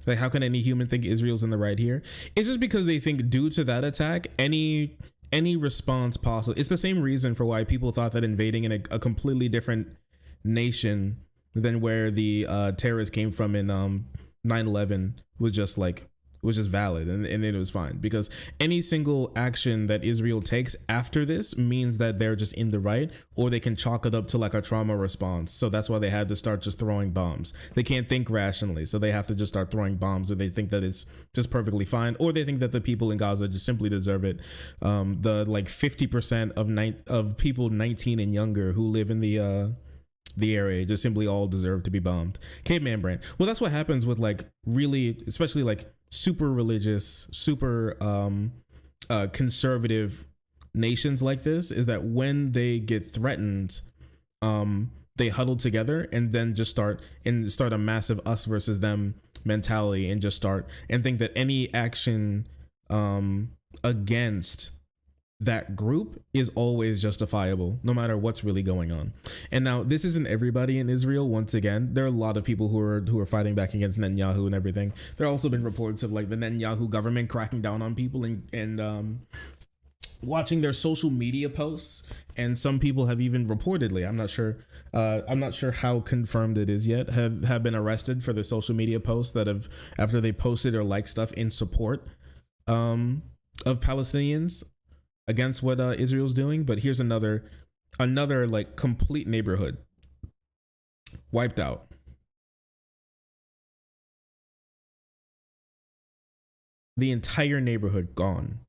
Like, how can any human think Israel's in the right here? It's just because they think due to that attack, any response possible. It's the same reason for why people thought that invading in a completely different nation than where the terrorists came from in 9/11 was just valid, and it was fine, because any single action that Israel takes after this means that they're just in the right, or they can chalk it up to like a trauma response. So that's why they had to start just throwing bombs. They can't think rationally, so they have to just start throwing bombs, or they think that it's just perfectly fine, or they think that the people in Gaza just simply deserve it. The like 50% of people 19 and younger who live in the area just simply all deserve to be bombed. Caveman brain. Well, that's what happens with like really, especially like super religious, super conservative nations like this, is that when they get threatened, they huddle together and then just start a massive us versus them mentality, and just start and think that any action against that group is always justifiable, no matter what's really going on. And now this isn't everybody in Israel. Once again, there are a lot of people who are fighting back against Netanyahu and everything. There have also been reports of like the Netanyahu government cracking down on people and watching their social media posts. And some people have even reportedly, I'm not sure how confirmed it is yet, have been arrested for their social media posts that have, after they posted or liked stuff in support of Palestinians against what Israel's doing. But here's another like complete neighborhood wiped out. The entire neighborhood gone.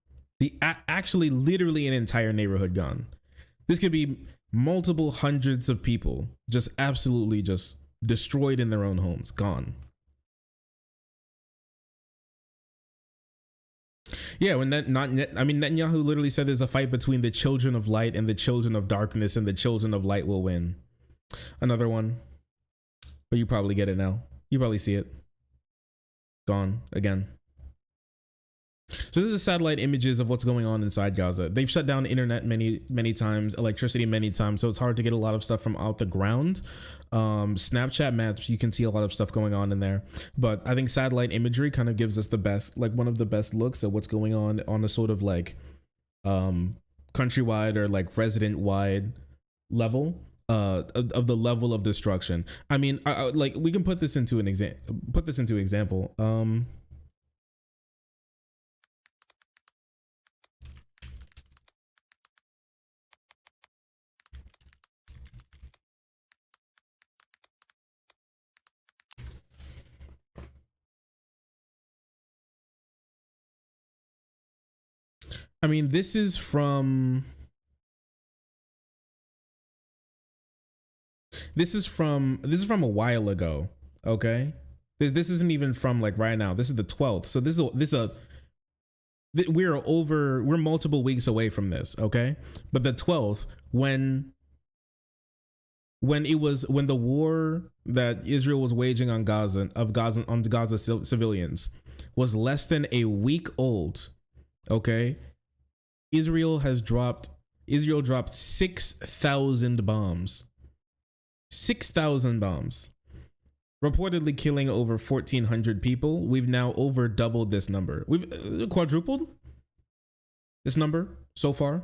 Actually literally an entire neighborhood gone. This could be multiple hundreds of people just absolutely just destroyed in their own homes, gone. Yeah, Netanyahu literally said there's a fight between the children of light and the children of darkness, and the children of light will win. Another one, but you probably get it now. You probably see it. Gone again. So this is satellite images of what's going on inside Gaza. They've shut down internet many times, electricity many times, so it's hard to get a lot of stuff from out the ground. Snapchat maps, you can see a lot of stuff going on in there, but I think satellite imagery kind of gives us the best, like one of the best looks at what's going on a sort of like countrywide or like resident wide level of the level of destruction. I mean, like we can put this into example. I mean, this is from a while ago. Okay, this isn't even from like right now. This is the 12th. So we're multiple weeks away from this. Okay, but the 12th, when the war that Israel was waging on Gaza civilians was less than a week old. Okay. Israel dropped 6,000 bombs. 6,000 bombs. Reportedly killing over 1,400 people. We've now over doubled this number. We've quadrupled this number so far.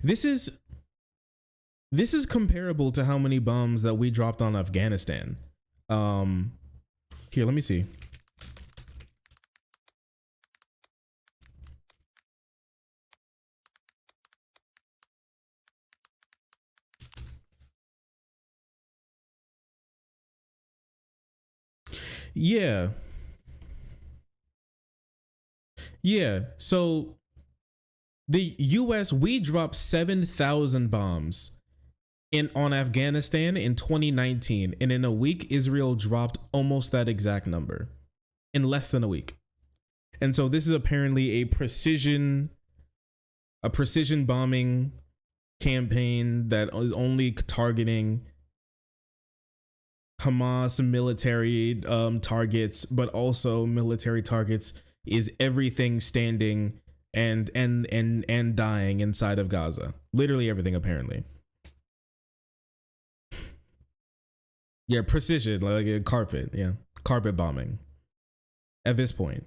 This is comparable to how many bombs that we dropped on Afghanistan. Here, let me see. Yeah. So the US, we dropped 7,000 bombs on Afghanistan in 2019, and in a week Israel dropped almost that exact number in less than a week. And so this is apparently a precision bombing campaign that is only targeting Hamas military targets, but also military targets is everything standing and dying inside of Gaza. Literally everything, apparently. Yeah, precision, like a carpet. Yeah, carpet bombing. At this point,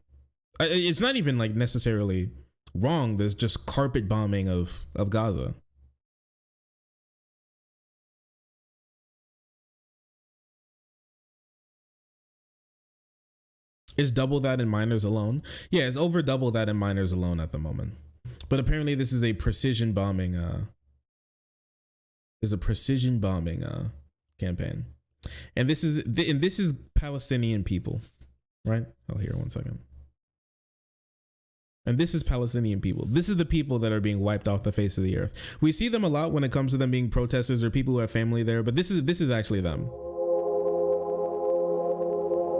it's not even like necessarily wrong. There's just carpet bombing of Gaza. It's double that in miners alone. Yeah, it's over double that in miners alone at the moment. But apparently this is a precision bombing campaign. And this is Palestinian people, right? Oh, here, one second. And this is Palestinian people. This is the people that are being wiped off the face of the earth. We see them a lot when it comes to them being protesters or people who have family there, but this is actually them.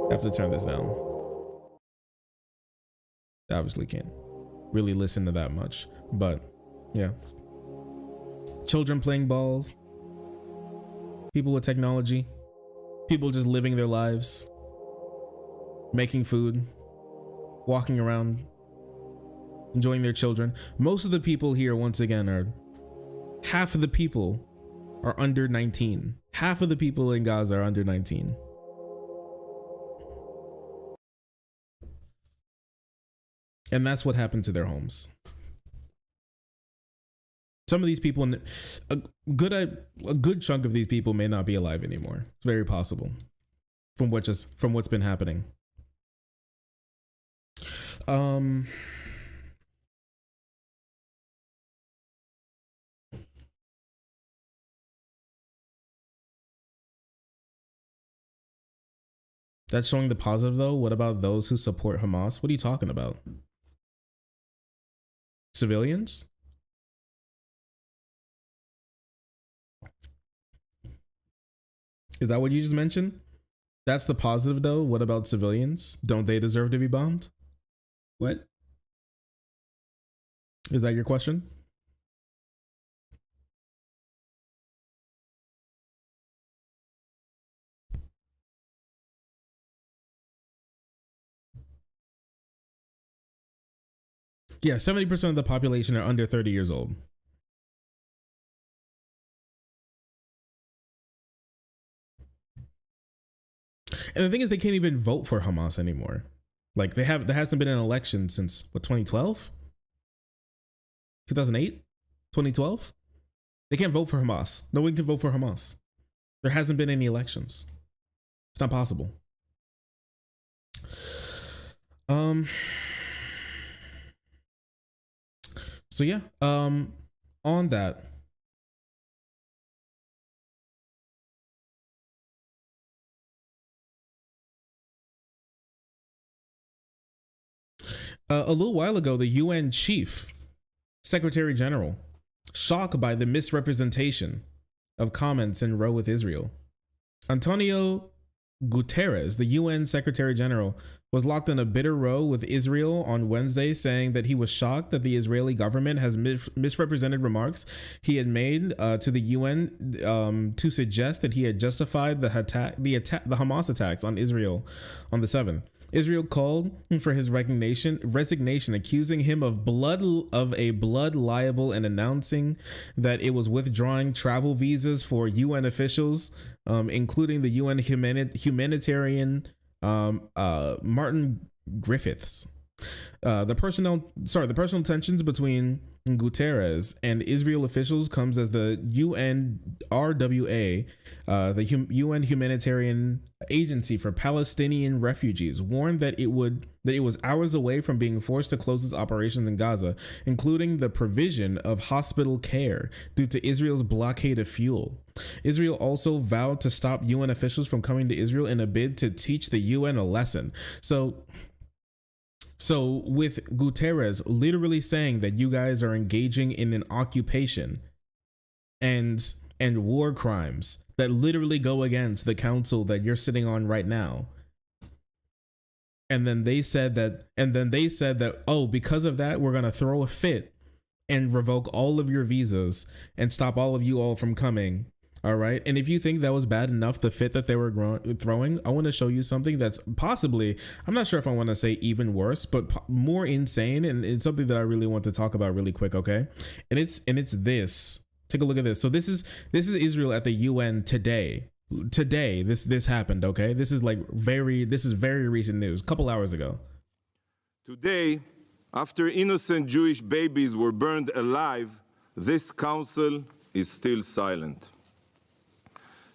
I have to turn this down. I obviously can't really listen to that much, but yeah. Children playing balls, people with technology, people just living their lives, making food, walking around, enjoying their children. Most of the people here, once again, half of the people are under 19. Half of the people in Gaza are under 19. And that's what happened to their homes. Some of these people, a good chunk of these people may not be alive anymore. It's very possible from what's been happening. That's showing the positive though. What about those who support Hamas? What are you talking about? Civilians? Is that what you just mentioned? That's the positive though. What about civilians? Don't they deserve to be bombed? What? Is that your question? Yeah, 70% of the population are under 30 years old. And the thing is, they can't even vote for Hamas anymore. Like there hasn't been an election since what, 2012? 2008? 2012? They can't vote for Hamas. No one can vote for Hamas. There hasn't been any elections. It's not possible. So yeah, on that, a little while ago, the UN chief secretary general shocked by the misrepresentation of comments in row with Israel. Antonio Guterres, the UN Secretary General, was locked in a bitter row with Israel on Wednesday, saying that he was shocked that the Israeli government has misrepresented remarks he had made to the UN to suggest that he had justified the Hamas attacks on Israel on the 7th. Israel called for his resignation, accusing him of a blood libel and announcing that it was withdrawing travel visas for UN officials, including the UN humanitarian Martin Griffiths. The personal tensions between Guterres and Israel officials comes as the UNRWA, the UN humanitarian agency for Palestinian refugees, warned that it was hours away from being forced to close its operations in Gaza, including the provision of hospital care due to Israel's blockade of fuel. Israel also vowed to stop UN officials from coming to Israel in a bid to teach the UN a lesson. So with Guterres literally saying that you guys are engaging in an occupation and war crimes that literally go against the council that you're sitting on right now. And then they said that, oh, because of that, we're going to throw a fit and revoke all of your visas and stop all of you all from coming. All right. And if you think that was bad enough, the fit that they were throwing, I want to show you something that's possibly, I'm not sure if I want to say even worse, but more insane. And it's something that I really want to talk about really quick. Okay. And it's this. Take a look at this. So this is Israel at the UN today. Today, this happened. Okay. This is very recent news. A couple hours ago. Today, after innocent Jewish babies were burned alive, this council is still silent.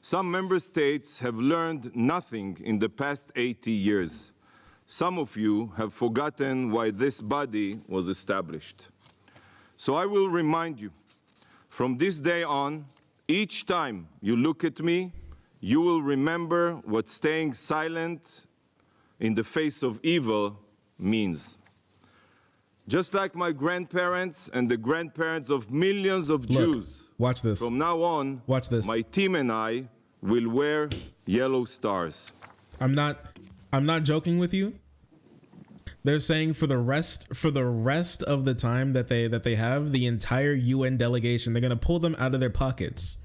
Some member states have learned nothing in the past 80 years. Some of you have forgotten why this body was established. So I will remind you, from this day on, each time you look at me, you will remember what staying silent in the face of evil means. Just like my grandparents and the grandparents of millions of Jews, watch this. From now on, watch this. My team and I will wear yellow stars. I'm not joking with you. They're saying for the rest of the time that they have, the entire UN delegation, they're gonna pull them out of their pockets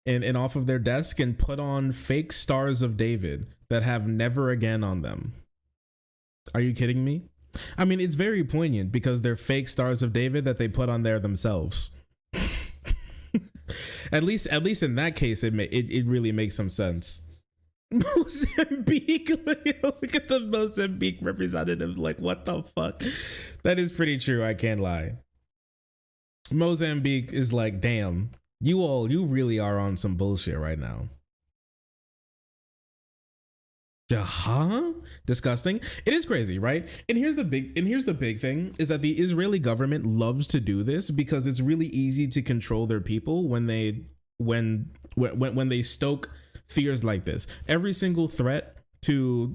and off of their desk and put on fake stars of David that have never again on them. Are you kidding me? I mean, it's very poignant because they're fake stars of David that they put on there themselves. At least in that case, it really makes some sense. Mozambique, look at the Mozambique representative. Like, what the fuck? That is pretty true. I can't lie. Mozambique is like, damn, you really are on some bullshit right now. Huh? Disgusting. It is crazy, right? And here's the big thing is that the Israeli government loves to do this because it's really easy to control their people when they stoke fears like this. Every single threat to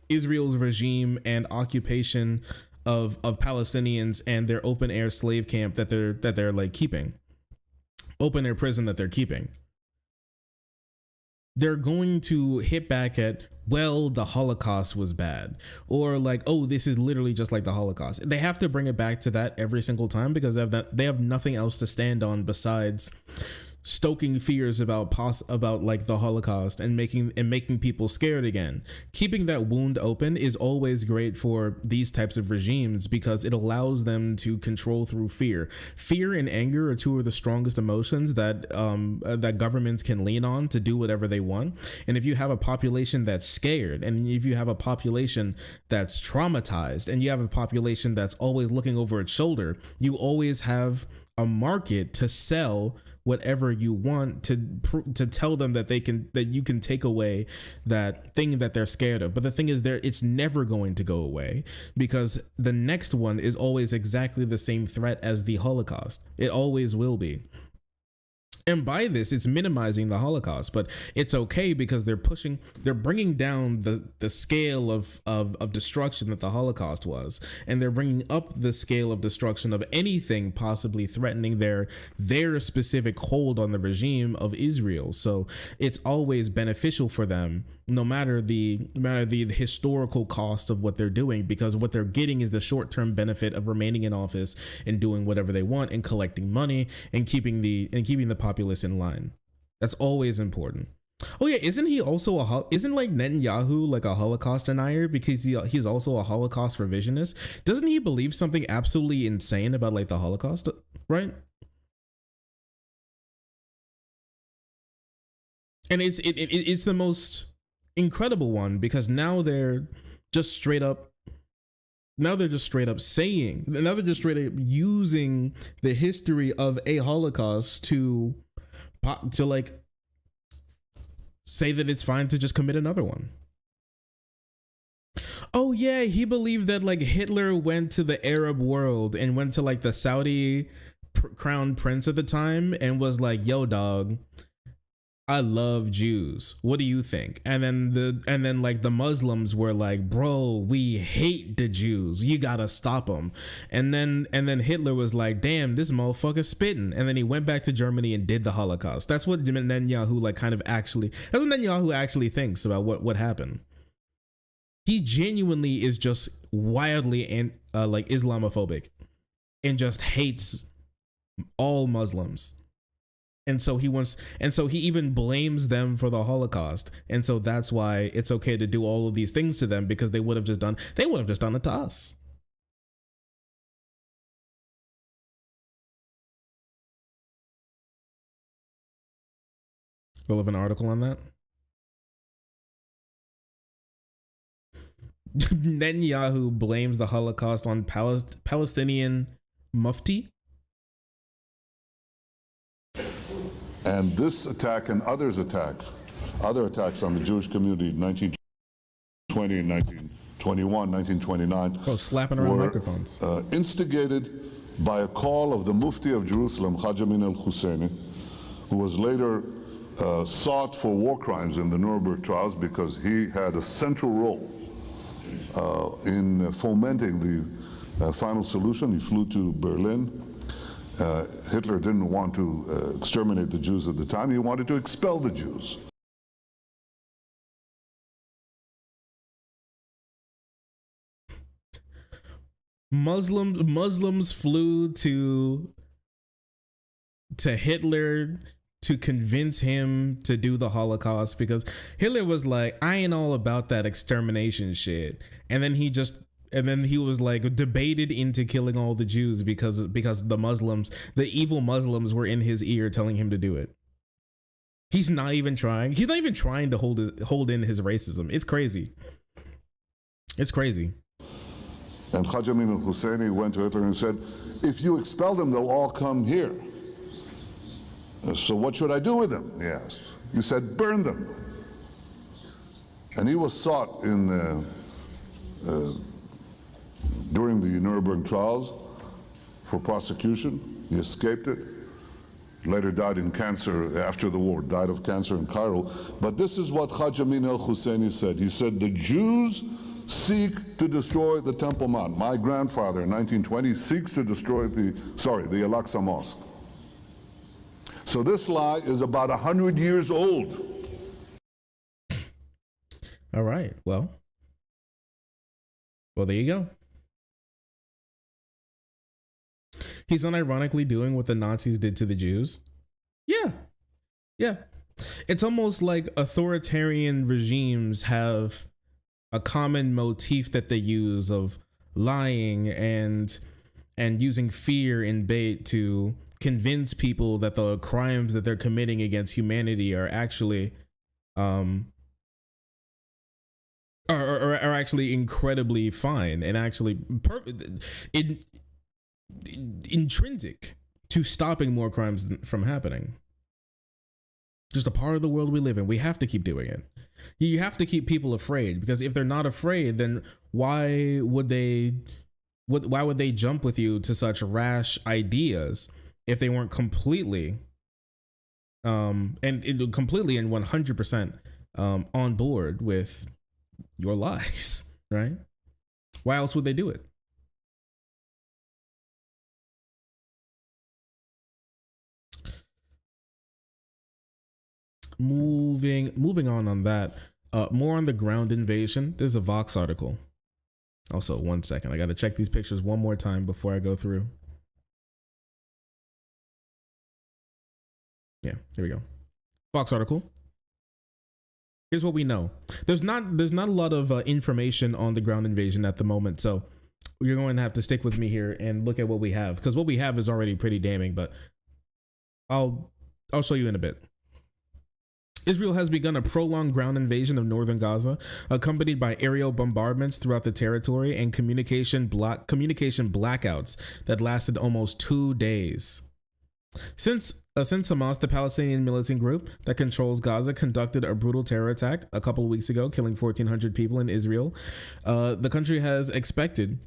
Israel's regime and occupation of Palestinians and their open air slave camp that they're like keeping, open air prison that they're keeping. They're going to hit back at, well, the Holocaust was bad, or like, oh, this is literally just like the Holocaust. They have to bring it back to that every single time because they have nothing else to stand on besides stoking fears about like the Holocaust and making people scared again. Keeping that wound open is always great for these types of regimes because it allows them to control through fear. Fear and anger are two of the strongest emotions that that governments can lean on to do whatever they want. And if you have a population that's scared, and if you have a population that's traumatized, and you have a population that's always looking over its shoulder, you always have a market to sell whatever you want, to tell them that you can take away that thing that they're scared of. But the thing is, it's never going to go away, because the next one is always exactly the same threat as the Holocaust. It always will be. And by this, it's minimizing the Holocaust, but it's okay because they're bringing down the scale of destruction that the Holocaust was, and they're bringing up the scale of destruction of anything possibly threatening their specific hold on the regime of Israel. So it's always beneficial for them, no matter the historical cost of what they're doing, because what they're getting is the short-term benefit of remaining in office and doing whatever they want and collecting money and keeping the populace in line. That's always important. Oh yeah, isn't like Netanyahu like a Holocaust denier, because he's also a Holocaust revisionist? Doesn't he believe something absolutely insane about like the Holocaust, right? And it's the most incredible one, because now they're just straight up saying, now they're just straight up using the history of a Holocaust to like say that it's fine to just commit another one. Oh yeah, he believed that like Hitler went to the Arab world and went to like the Saudi crown prince at the time and was like, yo dog, I love Jews. What do you think? And then like the Muslims were like, bro, we hate the Jews. You gotta stop them. And then Hitler was like, damn, this motherfucker's spitting. And then he went back to Germany and did the Holocaust. That's what Netanyahu that's what Netanyahu actually thinks about what happened. He genuinely is just wildly like Islamophobic and just hates all Muslims. And so he even blames them for the Holocaust. And so that's why it's okay to do all of these things to them, because they would have just done it to us. Relevant article on that. Netanyahu blames the Holocaust on Palestinian Mufti. And this attack and other attacks on the Jewish community in 1920 and 1921, 1929 slapping around were microphones. Instigated by a call of the Mufti of Jerusalem, Hajj Amin al-Husseini, who was later sought for war crimes in the Nuremberg trials because he had a central role in fomenting the final solution. He flew to Berlin. Hitler didn't want to exterminate the Jews at the time. He wanted to expel the Jews. Muslims flew to Hitler to convince him to do the Holocaust, because Hitler was like, I ain't all about that extermination shit. And then he was like debated into killing all the Jews because the evil Muslims were in his ear telling him to do it. He's not even trying to hold in his racism. It's crazy. It's crazy. And Hajj Amin al-Husseini went to Hitler and said, if you expel them, they'll all come here. So what should I do with them? He asked. You said, burn them. And he was sought in during the Nuremberg trials for prosecution. He escaped it. Later died in cancer after the war, died of cancer in Cairo. But this is what Hajj Amin al-Husseini said. He said, the Jews seek to destroy the Temple Mount. My grandfather in 1920 seeks to destroy the Al-Aqsa Mosque. So this lie is about 100 years old. All right, well, there you go. He's unironically doing what the Nazis did to the Jews. Yeah, Yeah. It's almost like authoritarian regimes have a common motif that they use of lying and using fear and bait to convince people that the crimes that they're committing against humanity are actually are actually incredibly fine and actually intrinsic to stopping more crimes from happening. Just a part of the world we live in. We have to keep doing it. You have to keep people afraid, because if they're not afraid, then why would they jump with you to such rash ideas if they weren't completely completely and 100% on board with your lies, right? Why else would they do it? Moving on that, more on the ground invasion. There's a Vox article. Also, 1 second, I gotta check these pictures one more time before I go through. Yeah, here we go. Vox article. Here's what we know. There's not a lot of information on the ground invasion at the moment, so you're going to have to stick with me here and look at what we have, because what we have is already pretty damning, but I'll show you in a bit. Israel has begun a prolonged ground invasion of northern Gaza, accompanied by aerial bombardments throughout the territory and communication blackouts that lasted almost 2 days. Since Hamas, the Palestinian militant group that controls Gaza, conducted a brutal terror attack a couple of weeks ago, killing 1,400 people in Israel, the country has expected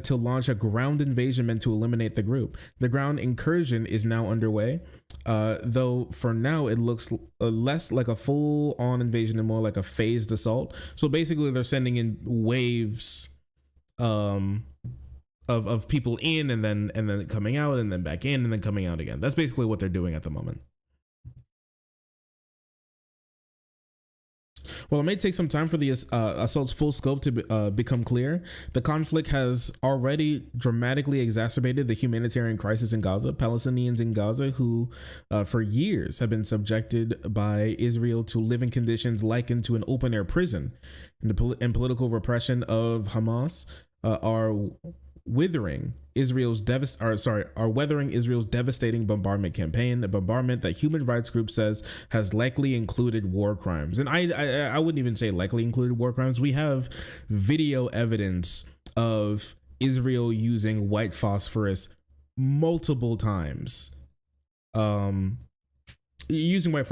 to launch a ground invasion meant to eliminate the group. The ground incursion is now underway, though for now it looks less like a full-on invasion and more like a phased assault. So basically they're sending in waves of people in and then coming out and then back in and then coming out again. That's basically what they're doing at the moment. While it may take some time for the assault's full scope to become clear, the conflict has already dramatically exacerbated the humanitarian crisis in Gaza. Palestinians in Gaza, who for years have been subjected by Israel to living conditions likened to an open-air prison, and the political repression of Hamas, are weathering Israel's weathering Israel's devastating bombardment campaign, a bombardment that human rights group says has likely included war crimes. And I wouldn't even say likely included war crimes. We have video evidence of Israel using white phosphorus multiple times. Using white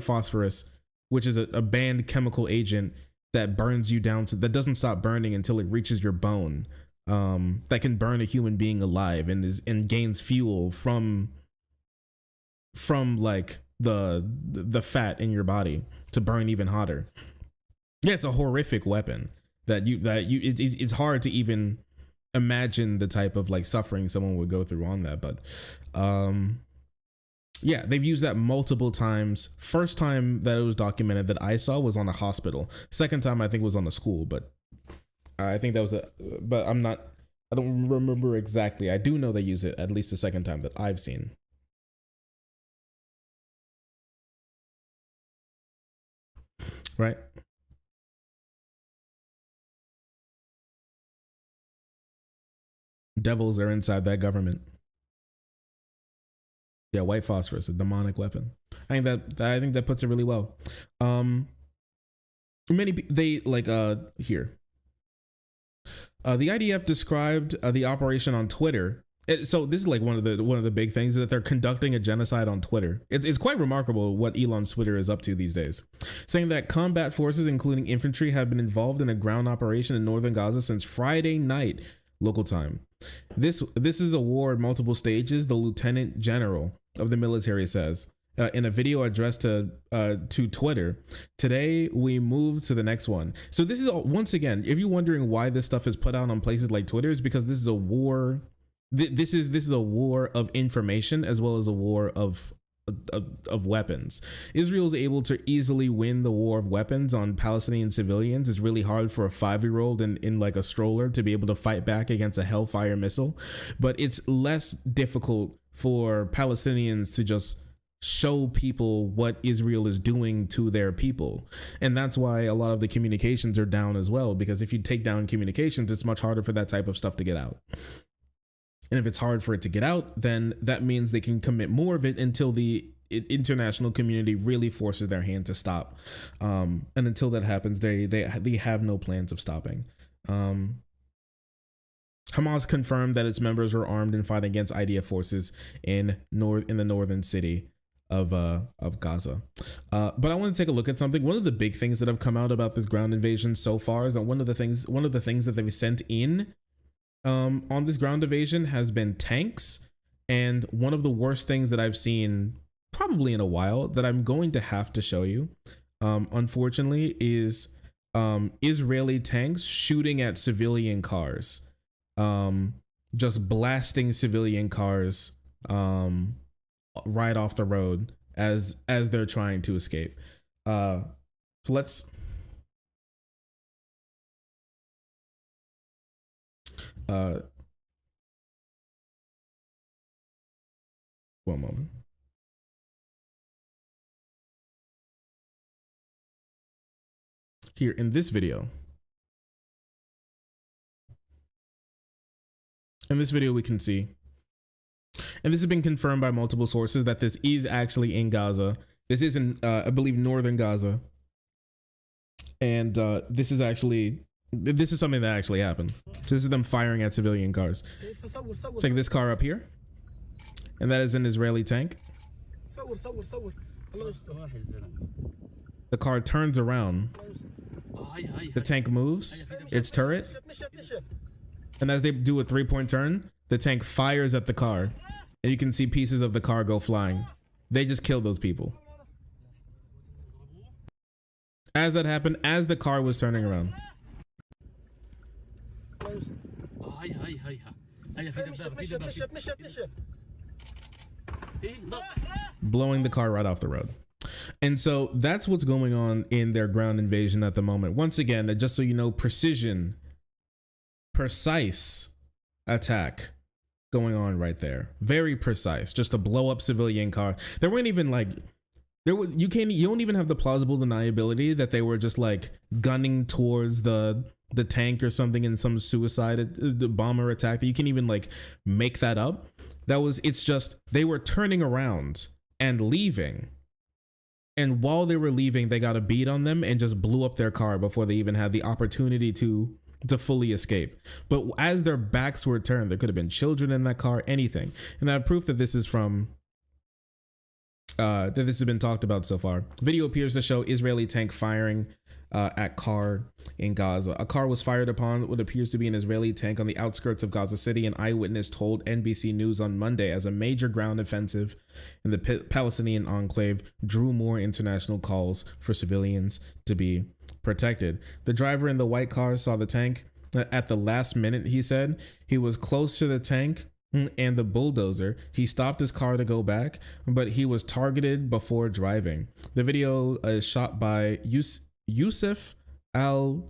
phosphorus, which is a banned chemical agent that burns you down that doesn't stop burning until it reaches your bone. That can burn a human being alive and gains fuel from like the fat in your body to burn even hotter. Yeah, it's a horrific weapon it's hard to even imagine the type of like suffering someone would go through on that. But yeah, they've used that multiple times. First time that it was documented that I saw was on a hospital. Second time I think was on a school, but I think that was but I don't remember exactly. I do know they use it at least the second time that I've seen. Right? Devils are inside that government. Yeah, white phosphorus, a demonic weapon. I think that puts it really well. Here. The IDF described the operation on Twitter. So this is like one of the big things, is that they're conducting a genocide on Twitter. It's quite remarkable what Elon's Twitter is up to these days, saying that combat forces, including infantry, have been involved in a ground operation in northern Gaza since Friday night local time. This is a war at multiple stages, the lieutenant general of the military says. In a video addressed to Twitter. Today we move to the next one. So this is, once again, if you're wondering why this stuff is put out on places like Twitter, is because this is a war. This is a war of information as well as a war of weapons. Israel is able to easily win the war of weapons on Palestinian civilians. It's really hard for a 5-year-old in like a stroller to be able to fight back against a Hellfire missile, but it's less difficult for Palestinians to just show people what Israel is doing to their people. And that's why a lot of the communications are down as well, because if you take down communications, it's much harder for that type of stuff to get out. And if it's hard for it to get out, then that means they can commit more of it until the international community really forces their hand to stop. And until that happens, they have no plans of stopping. Hamas confirmed that its members were armed and fighting against IDF forces in the northern city of Gaza. But I want to take a look at something. One of the big things that have come out about this ground invasion so far is that one of the things that they've sent in on this ground invasion has been tanks. And one of the worst things that I've seen probably in a while that I'm going to have to show you, unfortunately, is Israeli tanks shooting at civilian cars. Just blasting civilian cars right off the road as they're trying to escape. So let's one moment. Here in this video. In this video, we can see, and this has been confirmed by multiple sources, that this is actually in Gaza. This is in, I believe, northern Gaza. And this is something that actually happened. This is them firing at civilian cars. Check this car up here. And that is an Israeli tank. The car turns around. The tank moves, its turret. And as they do a 3-point turn, the tank fires at the car. And you can see pieces of the car go flying. They just killed those people. As that happened, as the car was turning around. Blowing the car right off the road. And so that's what's going on in their ground invasion at the moment. Once again, just so you know, precise attack going on right there. Very precise. Just to blow up civilian car. There weren't even like, you don't even have the plausible deniability that they were just like gunning towards the tank or something in some suicide bomber attack. You can't even like make that up. It's just, they were turning around and leaving. And while they were leaving, they got a beat on them and just blew up their car before they even had the opportunity to fully escape. But as their backs were turned, there could have been children in that car, anything. And I have proof that this is from that this has been talked about so far. Video appears to show Israeli tank firing at car in Gaza. A car was fired upon what appears to be an Israeli tank on the outskirts of Gaza City. An eyewitness told NBC News on Monday as a major ground offensive in the Palestinian enclave drew more international calls for civilians to be protected. The driver in the white car saw the tank at the last minute, he said. He was close to the tank and the bulldozer. He stopped his car to go back, but he was targeted before driving. The video is shot by Yusuf Al-Saifi,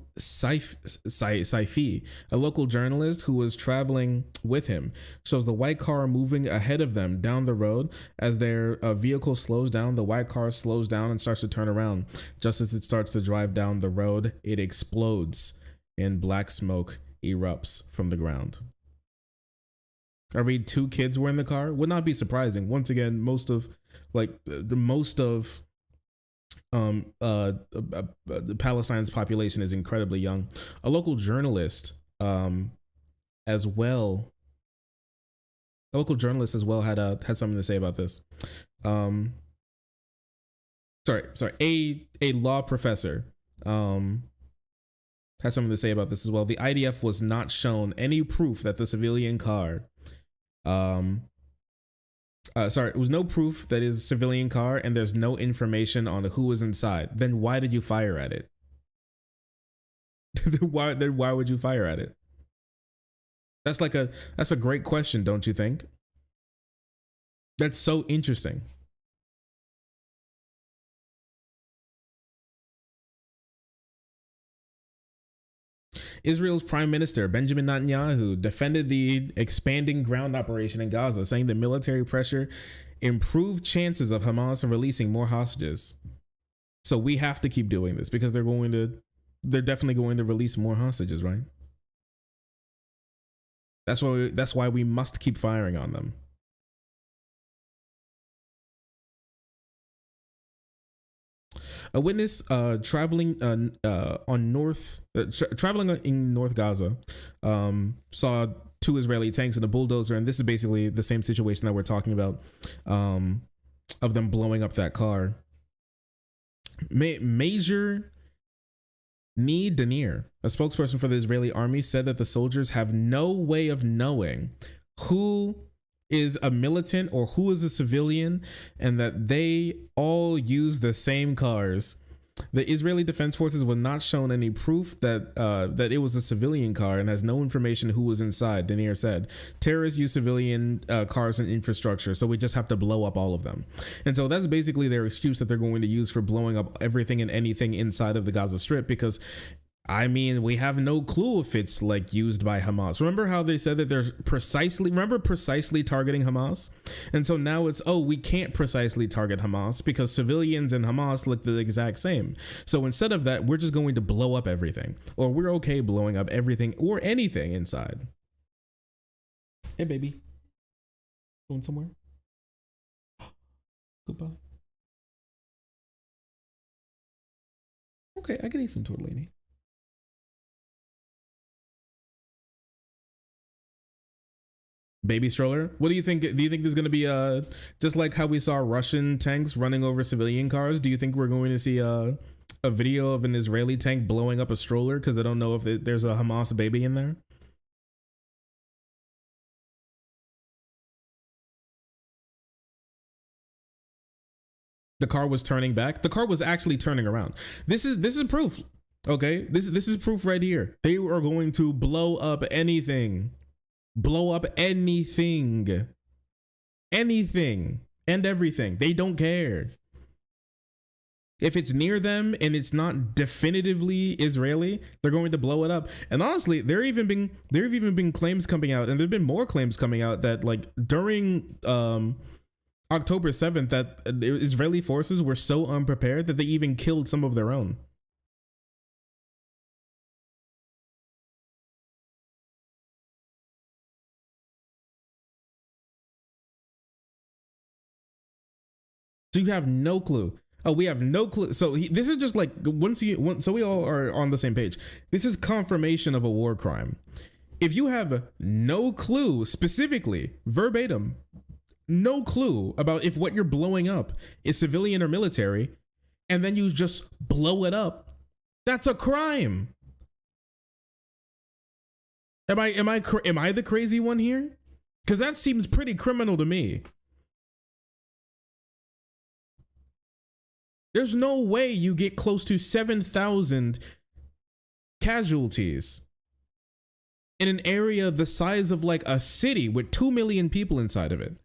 a local journalist who was traveling with him. Shows the white car moving ahead of them down the road. As their vehicle slows down, the white car slows down and starts to turn around. Just as it starts to drive down the road, it explodes and black smoke erupts from the ground. I read 2 kids were in the car. Would not be surprising. Once again, most of the Palestine's population is incredibly young. A local journalist as well had something to say about this. A law professor had something to say about this as well. The IDF was not shown any proof that the civilian car it was no proof that is a civilian car, and there's no information on who was inside. Then why did you fire at it? Why would you fire at it? That's a great question, don't you think? That's so interesting. Israel's Prime Minister Benjamin Netanyahu defended the expanding ground operation in Gaza, saying that military pressure improve chances of Hamas releasing more hostages. So we have to keep doing this because they're definitely going to release more hostages, right? That's why we must keep firing on them. A witness traveling in North Gaza saw 2 Israeli tanks and a bulldozer, and this is basically the same situation that we're talking about, of them blowing up that car. Major Danier, a spokesperson for the Israeli army, said that the soldiers have no way of knowing who is a militant or who is a civilian, and that they all use the same cars. The Israeli Defense Forces were not shown any proof that that it was a civilian car and has no information who was inside, Danier said. Terrorists use civilian cars and infrastructure, so we just have to blow up all of them. And so that's basically their excuse that they're going to use for blowing up everything and anything inside of the Gaza Strip, because I mean, we have no clue if it's like used by Hamas. Remember how they said that they're precisely targeting Hamas? And so now it's, oh, we can't precisely target Hamas because civilians and Hamas look the exact same. So instead of that, we're just going to blow up everything, or we're okay blowing up everything or anything inside. Hey, baby. Going somewhere? Goodbye. Okay, I can eat some tortellini. Baby stroller. What do you think? Do you think there's going to be just like how we saw Russian tanks running over civilian cars? Do you think we're going to see a video of an Israeli tank blowing up a stroller because they don't know if there's a Hamas baby in there? The car was turning back. The car was actually turning around. This is proof. Okay, this is proof right here. They are going to blow up anything. Blow up anything and everything. They don't care if it's near them and it's not definitively Israeli. They're going to blow it up. And honestly, there have even been claims coming out, and there've been more claims coming out that like during October 7th that Israeli forces were so unprepared that they even killed some of their own. So you have no clue. Oh, we have no clue. So this is just like so we all are on the same page. This is confirmation of a war crime. If you have no clue, specifically verbatim, no clue about if what you're blowing up is civilian or military, and then you just blow it up, that's a crime. Am I the crazy one here? Because that seems pretty criminal to me. There's no way you get close to 7,000 casualties in an area the size of like a city with 2 million people inside of it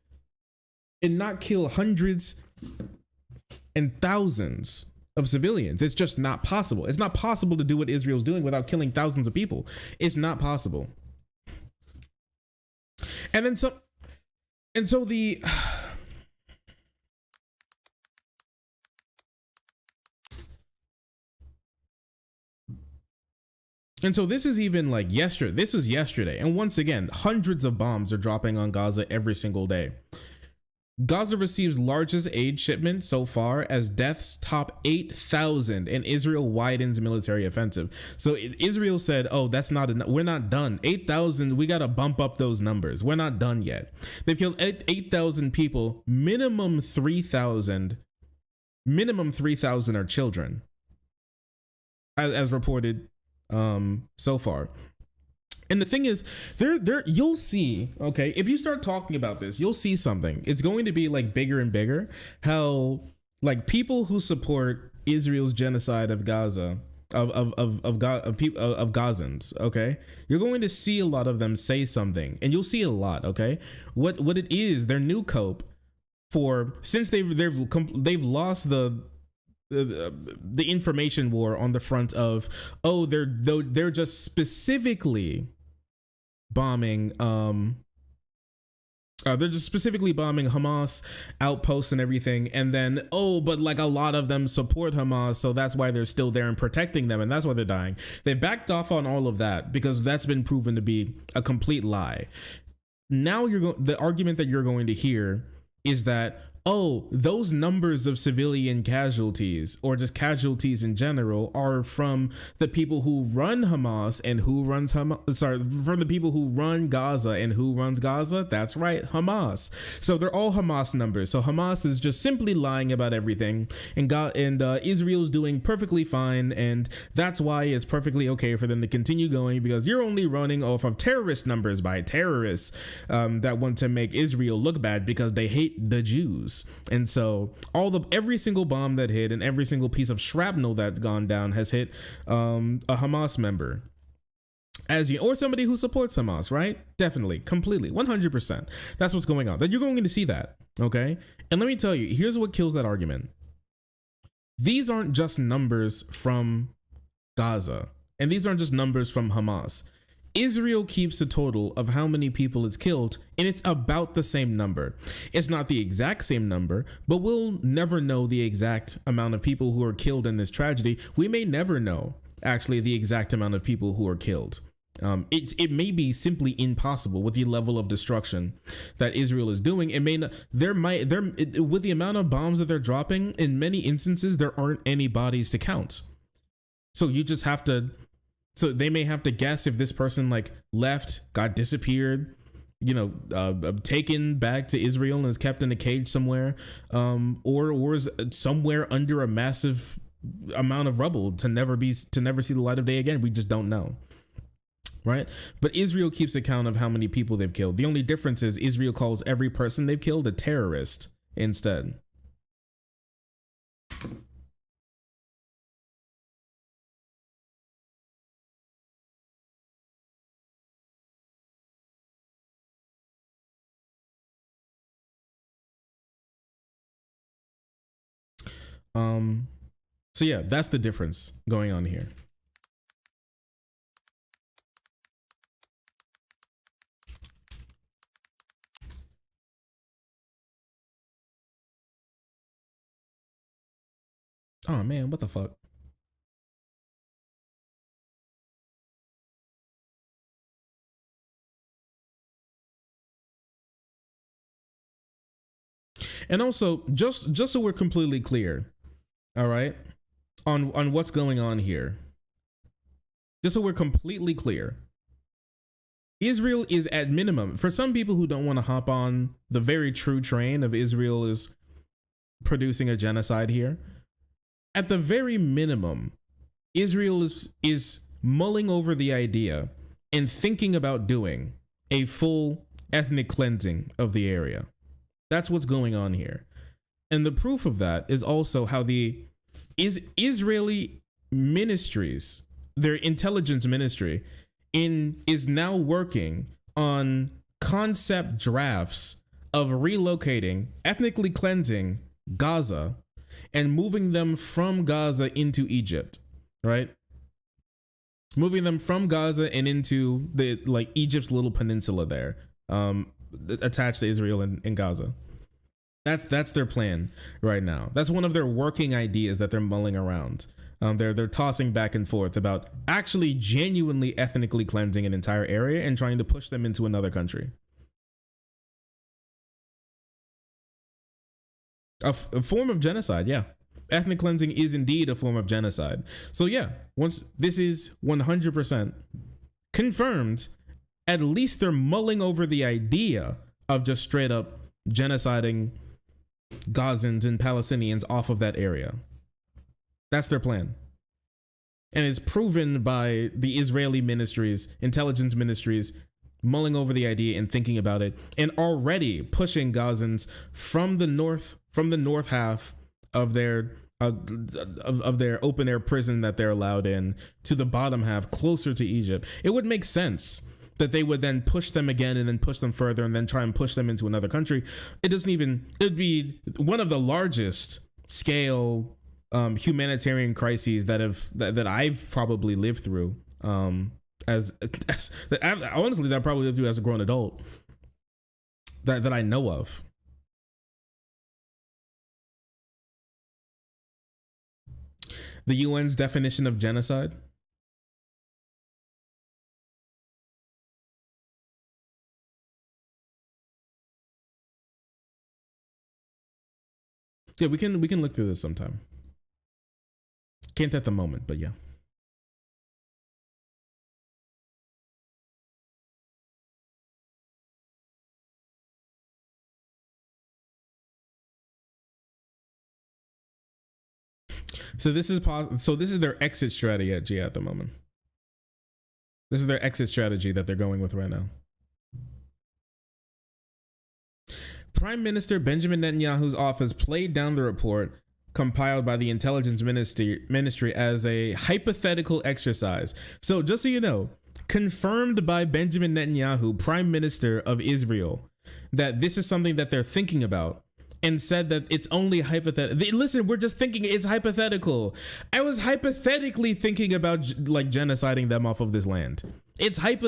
and not kill hundreds and thousands of civilians. It's just not possible. It's not possible to do what Israel's doing without killing thousands of people. It's not possible. And so this is even like yesterday. This was yesterday. And once again, hundreds of bombs are dropping on Gaza every single day. Gaza receives largest aid shipment so far as deaths top 8,000 and Israel widens military offensive. So Israel said, oh, that's not enough. We're not done. 8,000, we got to bump up those numbers. We're not done yet. They've killed 8,000 people. Minimum 3,000 are children, as reported so far. And the thing is, you'll see, okay, if you start talking about this, you'll see something. It's going to be like bigger and bigger, how like people who support Israel's genocide of Gaza, of Gazans, okay, you're going to see a lot of them say something, and you'll see a lot, okay, what it is, their new cope for, since they've lost the information war on the front of, oh, they're just specifically bombing They're just specifically bombing Hamas outposts and everything. And then, but like a lot of them support Hamas. So that's why they're still there and protecting them. And that's why they're dying. They backed off on all of that because that's been proven to be a complete lie. Now the argument that you're going to hear is that, those numbers of civilian casualties or just casualties in general are from the people who run Hamas and who runs Hamas. Sorry, from the people who run Gaza and who runs Gaza. That's right, Hamas. So they're all Hamas numbers. So Hamas is just simply lying about everything, and Israel's doing perfectly fine, and that's why it's perfectly okay for them to continue going, because you're only running off of terrorist numbers by terrorists that want to make Israel look bad because they hate the Jews. And so every single bomb that hit and every single piece of shrapnel that's gone down has hit a Hamas member, or somebody who supports Hamas, right? Definitely, completely, 100%. That's what's going on. That you're going to see that, okay? And let me tell you, here's what kills that argument. These aren't just numbers from Gaza, and these aren't just numbers from Hamas. Israel keeps a total of how many people it's killed, and it's about the same number. It's not the exact same number, but we'll never know the exact amount of people who are killed in this tragedy. We may never know, actually, the exact amount of people who are killed. It may be simply impossible with the level of destruction that Israel is doing. It may not. With the amount of bombs that they're dropping, in many instances, there aren't any bodies to count. So you just have to. So they may have to guess if this person left, got disappeared, taken back to Israel and is kept in a cage somewhere, or is somewhere under a massive amount of rubble to never see the light of day again. We just don't know. Right? But Israel keeps account of how many people they've killed. The only difference is Israel calls every person they've killed a terrorist instead. So yeah, that's the difference going on here. Oh man, what the fuck? And also, just so we're completely clear, all right, on what's going on here, just so we're completely clear, Israel is at minimum, for some people who don't want to hop on the very true train of Israel is producing a genocide here, at the very minimum, Israel is mulling over the idea and thinking about doing a full ethnic cleansing of the area. That's what's going on here. And the proof of that is also how the Israeli ministries, their intelligence ministry, is now working on concept drafts of relocating, ethnically cleansing Gaza and moving them from Gaza into Egypt, right? Moving them from Gaza and into Egypt's little peninsula there, attached to Israel and Gaza. That's their plan right now. That's one of their working ideas that they're mulling around. They're tossing back and forth about actually genuinely ethnically cleansing an entire area and trying to push them into another country. A form of genocide, yeah. Ethnic cleansing is indeed a form of genocide. So yeah, once this is 100% confirmed, at least they're mulling over the idea of just straight up genociding Gazans and Palestinians off of that area. That's their plan. And it's proven by the Israeli ministries, intelligence ministries, mulling over the idea and thinking about it, and already pushing Gazans from the north half of their open air prison that they're allowed in to the bottom half, closer to Egypt. It would make sense that they would then push them again and then push them further and then try and push them into another country. It'd be one of the largest scale humanitarian crises that I've probably lived through. Honestly, that I probably lived through as a grown adult. that I know of. The UN's definition of genocide. Yeah, we can look through this sometime. Can't at the moment, but yeah. So this is their exit strategy at the moment. This is their exit strategy that they're going with right now. Prime Minister Benjamin Netanyahu's office played down the report compiled by the intelligence ministry as a hypothetical exercise. So just so you know, confirmed by Benjamin Netanyahu, Prime Minister of Israel, that this is something that they're thinking about, and said that it's only hypothetical. Listen, we're just thinking it's hypothetical. I was hypothetically thinking about like genociding them off of this land. It's they're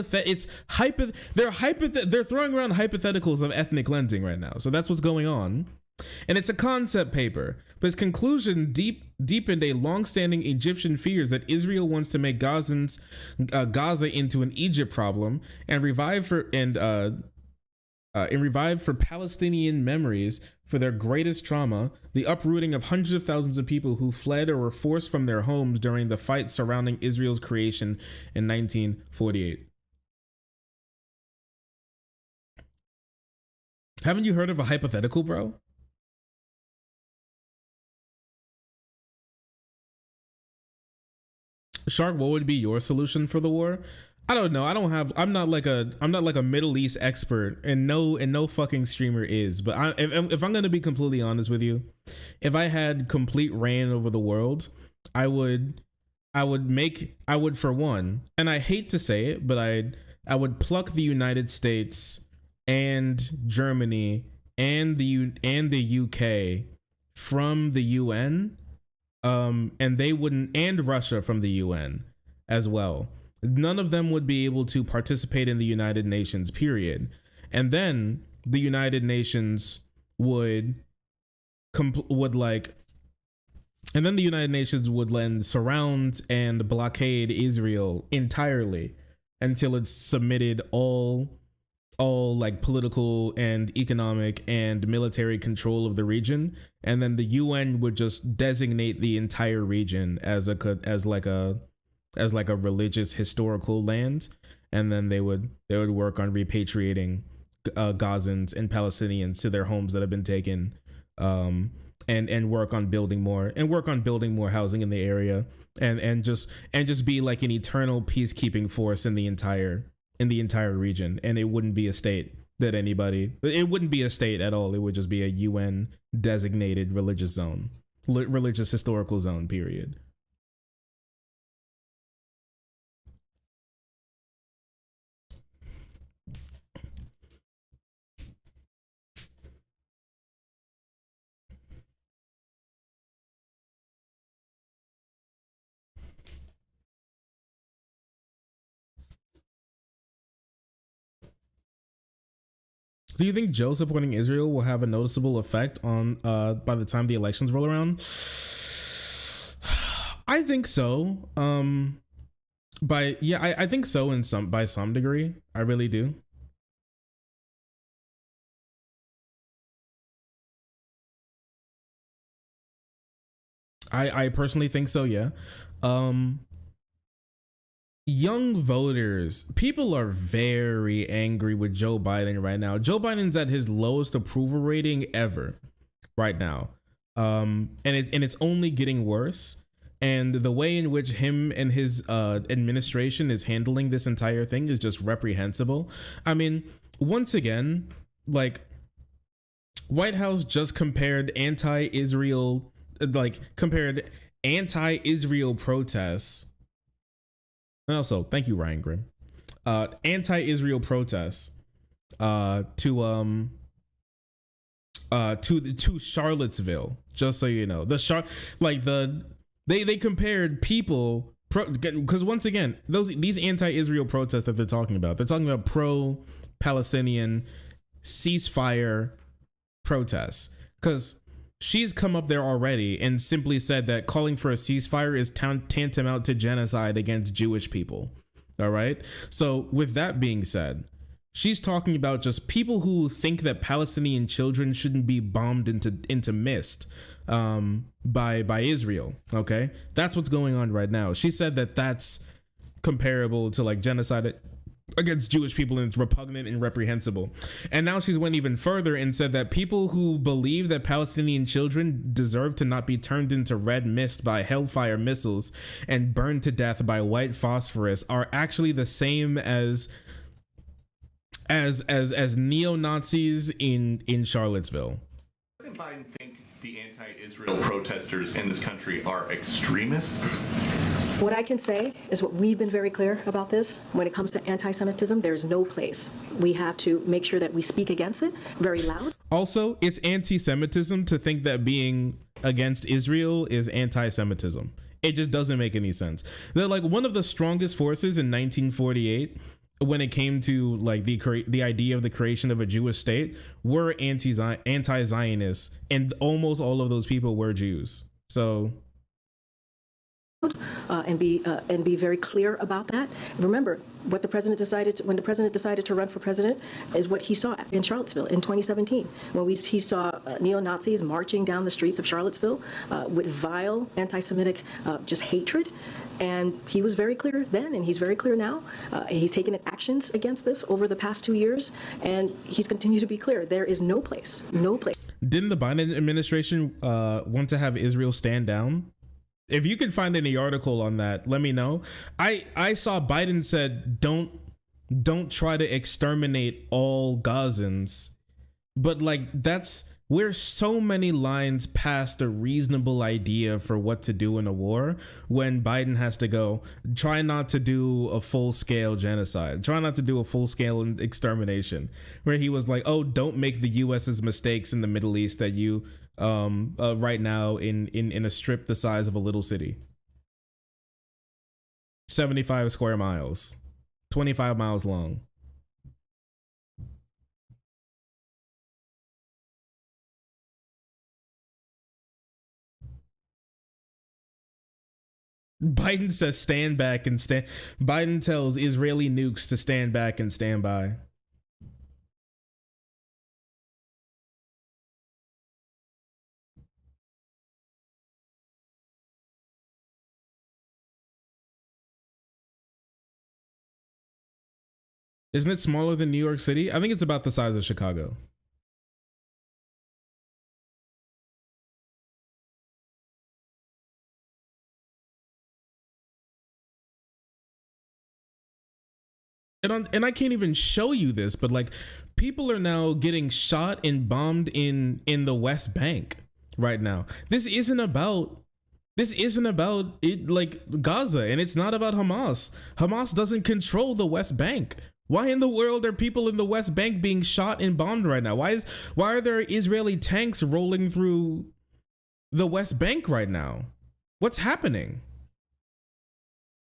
throwing around hypotheticals of ethnic cleansing right now. So that's what's going on. And it's a concept paper, but its conclusion deepened a long-standing Egyptian fears that Israel wants to make Gaza into an Egypt problem and revive for Palestinian memories for their greatest trauma, the uprooting of hundreds of thousands of people who fled or were forced from their homes during the fight surrounding Israel's creation in 1948. Haven't you heard of a hypothetical, bro? Shark, what would be your solution for the war? I don't know. I'm not like a Middle East expert, and no fucking streamer is. But if I'm gonna be completely honest with you, if I had complete reign over the world, I would for one, and I hate to say it, but I would pluck the United States and Germany and the UK from the UN, and they wouldn't, and Russia from the UN as well. None of them would be able to participate in the United Nations, period. And then the United Nations would then surround and blockade Israel entirely until it's submitted all like political and economic and military control of the region, and then the UN would just designate the entire region as like a religious historical land, and then they would work on repatriating Gazans and Palestinians to their homes that have been taken, and work on building more housing in the area, and just be like an eternal peacekeeping force in the entire region. And it wouldn't be a state it wouldn't be a state at all. It would just be a UN designated religious historical zone, period. Do you think Joe supporting Israel will have a noticeable effect on by the time the elections roll around? I think so. I think so by some degree. I really do. I personally think so, yeah. Young voters, people are very angry with Joe Biden right now. Joe Biden's at his lowest approval rating ever right now. And it's only getting worse. And the way in which him and his administration is handling this entire thing is just reprehensible. I mean, once again, like, White House just compared anti-Israel protests. And also, thank you, Ryan Grimm. Anti-Israel protests to Charlottesville. Just so you know, they compared people because once again, these anti-Israel protests that they're talking about pro-Palestinian ceasefire protests, because she's come up there already and simply said that calling for a ceasefire is tantamount to genocide against Jewish people. All right. So with that being said, she's talking about just people who think that Palestinian children shouldn't be bombed into mist by Israel. OK, that's what's going on right now. She said that that's comparable to like genocide against Jewish people, and it's repugnant and reprehensible. And now she's went even further and said that people who believe that Palestinian children deserve to not be turned into red mist by hellfire missiles and burned to death by white phosphorus are actually the same as neo-Nazis in Charlottesville. Doesn't Biden think the anti-Israel protesters in this country are extremists? What I can say is what we've been very clear about this. When it comes to anti-Semitism, there's no place. We have to make sure that we speak against it very loud. Also, it's anti-Semitism to think that being against Israel is anti-Semitism. It just doesn't make any sense. They're like one of the strongest forces in 1948 when it came to like the idea of the creation of a Jewish state were anti-Zionists, and almost all of those people were Jews. So and be very clear about that. Remember, what the president decided when the president decided to run for president is what he saw in Charlottesville in 2017, when he saw neo-Nazis marching down the streets of Charlottesville with vile anti-Semitic just hatred. And he was very clear then, and he's very clear now. He's taken actions against this over the past 2 years, and he's continued to be clear. There is no place. Didn't the Biden administration want to have Israel stand down? If you can find any article on that, let me know. I saw Biden said, don't try to exterminate all Gazans. But like, we're so many lines past a reasonable idea for what to do in a war when Biden has to go, try not to do a full scale genocide, try not to do a full scale extermination, where he was like, oh, don't make the US's mistakes in the Middle East that you right now in a strip the size of a little city. 75 square miles, 25 miles long. Biden says stand back and stand. Biden tells Israeli nukes to stand back and stand by. Isn't it smaller than New York City? I think it's about the size of Chicago. And I can't even show you this, but like, people are now getting shot and bombed in the West Bank right now. This isn't about it, like Gaza, and it's not about Hamas. Hamas doesn't control the West Bank. Why in the world are people in the West Bank being shot and bombed right now? Why are there Israeli tanks rolling through the West Bank right now? What's happening?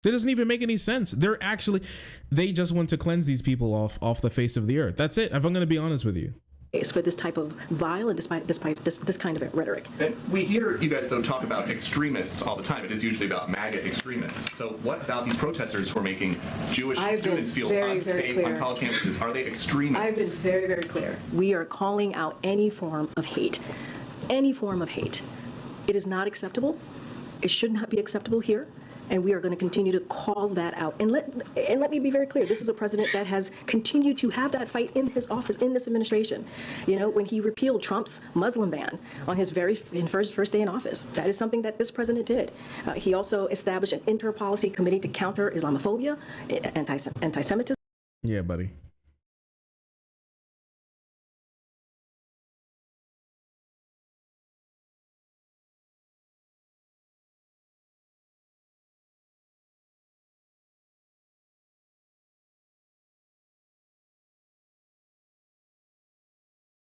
That doesn't even make any sense. They just want to cleanse these people off the face of the earth. That's it. If I'm going to be honest with you. It's for this type of vile and despite this kind of rhetoric. And we hear you guys, though, talk about extremists all the time. It is usually about MAGA extremists. So what about these protesters who are making Jewish students feel unsafe on college campuses? Are they extremists? I've been very, very clear. We are calling out any form of hate. Any form of hate. It is not acceptable. It should not be acceptable here. And we are going to continue to call that out. And let me be very clear. This is a president that has continued to have that fight in his office, in this administration. You know, when he repealed Trump's Muslim ban on his first day in office, that is something that this president did. He also established an inter-policy committee to counter Islamophobia, anti-Semitism. Yeah, buddy.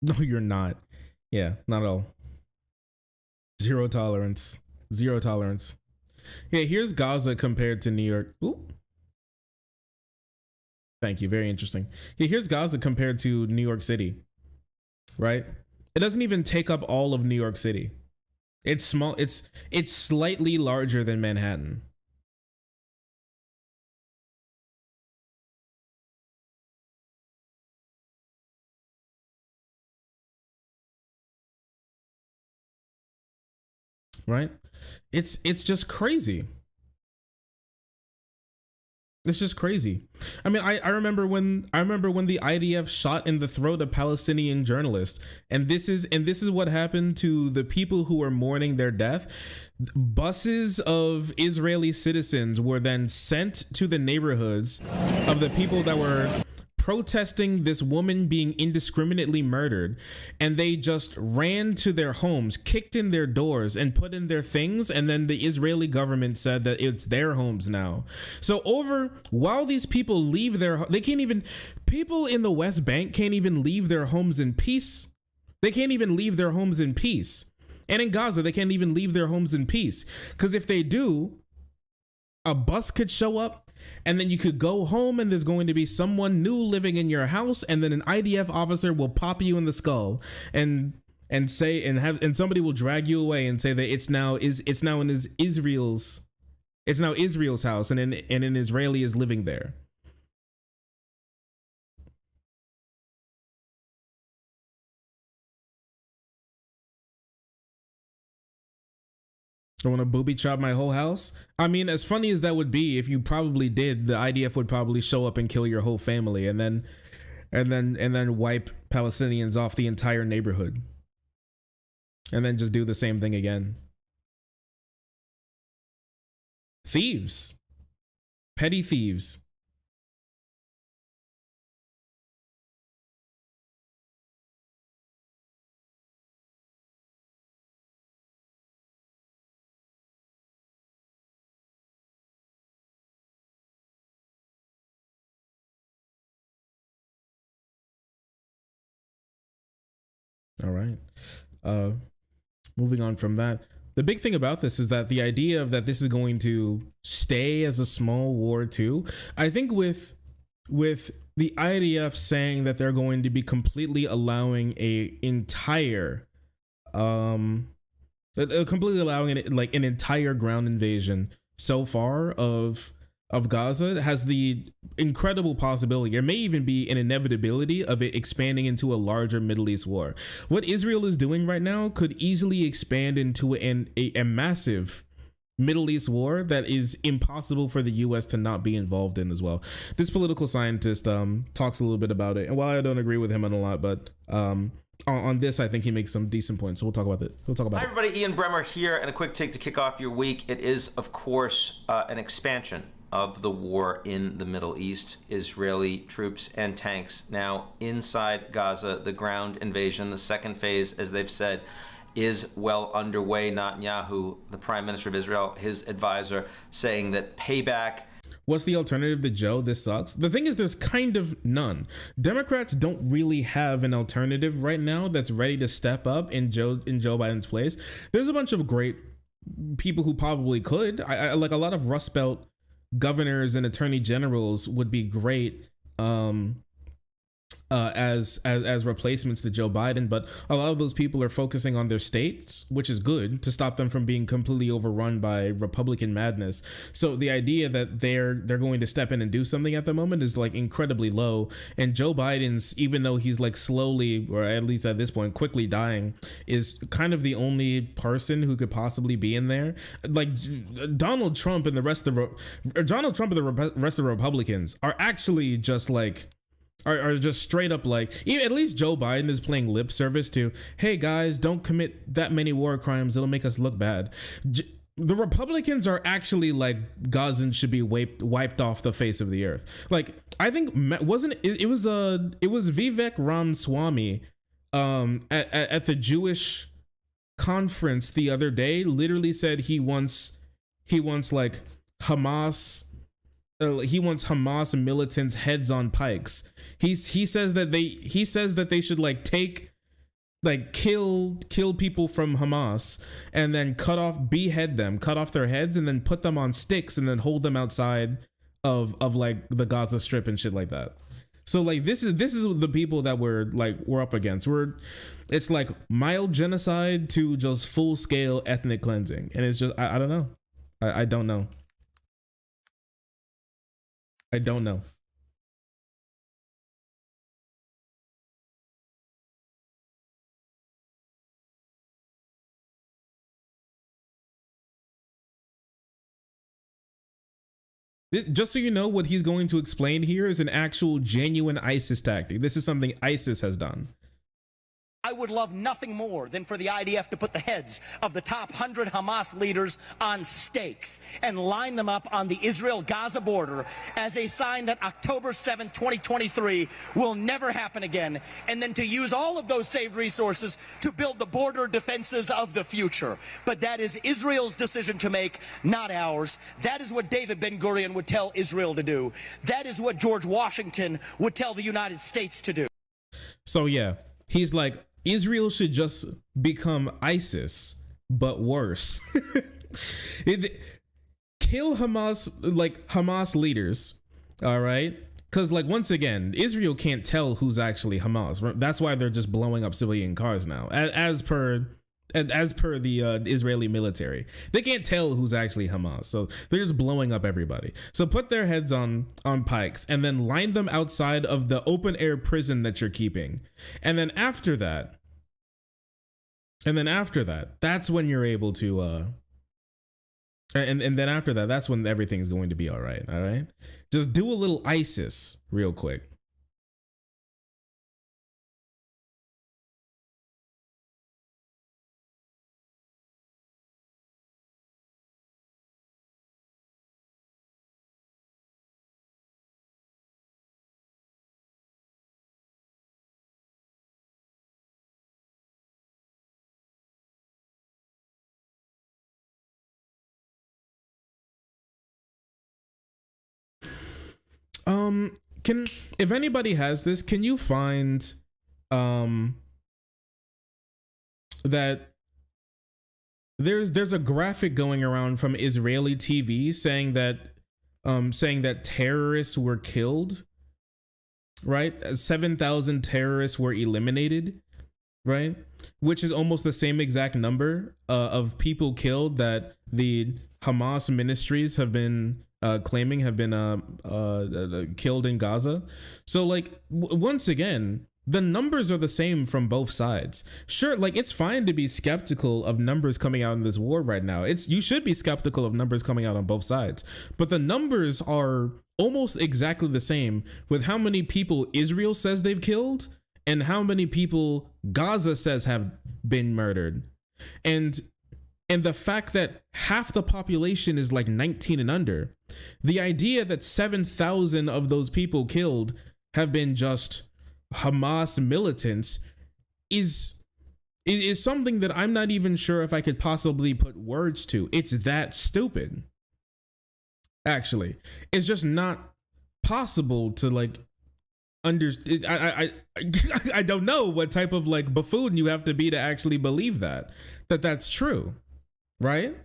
No, you're not. Yeah, not at all. Zero tolerance. Zero tolerance. Yeah, here's Gaza compared to New York. Ooh. Thank you. Very interesting. Yeah, here's Gaza compared to New York City. right? It doesn't even take up all of New York City. It's small. It's slightly larger than Manhattan. Right? It's just crazy. It's just crazy. I mean, I remember when the IDF shot in the throat a Palestinian journalist, and this is what happened to the people who were mourning their death. Buses of Israeli citizens were then sent to the neighborhoods of the people that were protesting this woman being indiscriminately murdered, and they just ran to their homes, kicked in their doors, and put in their things, and then the Israeli government said that it's their homes now. So while these people leave people in the West Bank can't even leave their homes in peace. They can't even leave their homes in peace. And in Gaza, they can't even leave their homes in peace, because if they do, a bus could show up, and then you could go home and there's going to be someone new living in your house, and then an IDF officer will pop you in the skull and say and somebody will drag you away and say that it's now Israel's house, and an Israeli is living there. I want to booby chop my whole house. I mean, as funny as that would be, if you probably did, the IDF would probably show up and kill your whole family, and then wipe Palestinians off the entire neighborhood, and then just do the same thing again. Thieves, petty thieves. All right. Moving on from that, the big thing about this is that the idea of that this is going to stay as a small war too, I think with the IDF saying that they're going to be completely allowing an entire ground invasion so far of Gaza, has the incredible possibility, or may even be an inevitability, of it expanding into a larger Middle East war. What Israel is doing right now could easily expand into a massive Middle East war that is impossible for the US to not be involved in as well. This political scientist talks a little bit about it, and while I don't agree with him on a lot, but on this, I think he makes some decent points. So we'll talk about it. Hi everybody, Ian Bremmer here, and a quick take to kick off your week. It is, of course, an expansion of the war in the Middle East. Israeli troops and tanks now inside Gaza. The ground invasion, the second phase, as they've said, is well underway. Netanyahu, the Prime Minister of Israel, his advisor, saying that payback. What's the alternative to Joe? This sucks. The thing is, there's kind of none. Democrats don't really have an alternative right now that's ready to step up in Joe Biden's place. There's a bunch of great people who probably could. I like a lot of Rust Belt governors and attorney generals would be great as replacements to Joe Biden, but a lot of those people are focusing on their states, which is good, to stop them from being completely overrun by Republican madness. So the idea that they're going to step in and do something at the moment is like incredibly low. And Joe Biden's, even though he's like slowly, or at least at this point quickly dying, is kind of the only person who could possibly be in there. Like Donald Trump and the rest of the Republicans are actually just like are just straight up like, at least Joe Biden is playing lip service to, hey guys, don't commit that many war crimes, it'll make us look bad. The Republicans are actually like, Gazans should be wiped off the face of the earth. Like, I think it was Vivek Ramaswamy at the Jewish conference the other day literally said he wants like Hamas. He wants Hamas militants' heads on pikes. He says that they should kill people from Hamas and then behead them, cut off their heads, and then put them on sticks and then hold them outside of like the Gaza Strip and shit like that. So like this is the people that we're up against. It's like mild genocide to just full scale ethnic cleansing, and it's just I don't know. I don't know. I don't know. Just so you know, what he's going to explain here is an actual genuine ISIS tactic. This is something ISIS has done. I would love nothing more than for the IDF to put the heads of the top 100 Hamas leaders on stakes and line them up on the Israel-Gaza border as a sign that October 7, 2023 will never happen again, and then to use all of those saved resources to build the border defenses of the future. But that is Israel's decision to make, not ours. That is what David Ben-Gurion would tell Israel to do. That is what George Washington would tell the United States to do. So yeah, he's like, Israel should just become ISIS, but worse. Kill Hamas, like Hamas leaders, all right? Because like, once again, Israel can't tell who's actually Hamas. That's why they're just blowing up civilian cars now, as per the Israeli military. They can't tell who's actually Hamas, so they're just blowing up everybody. So put their heads on pikes and then line them outside of the open air prison that you're keeping. And then after that, that's when you're able to and then after that, that's when everything's going to be all right. All right, just do a little ISIS real quick. If anybody has this, can you find that there's a graphic going around from Israeli TV saying that terrorists were killed, right? 7,000 terrorists were eliminated, right? Which is almost the same exact number of people killed that the Hamas ministries have been claiming have been killed in Gaza. So like, once again, the numbers are the same from both sides. Sure, like, it's fine to be skeptical of numbers coming out in this war right now. You should be skeptical of numbers coming out on both sides, but the numbers are almost exactly the same with how many people Israel says they've killed and how many people Gaza says have been murdered. And the fact that half the population is like 19 and under, the idea that 7,000 of those people killed have been just Hamas militants is something that I'm not even sure if I could possibly put words to. It's that stupid. Actually, it's just not possible to like I don't know what type of like buffoon you have to be to actually believe that's true. Right?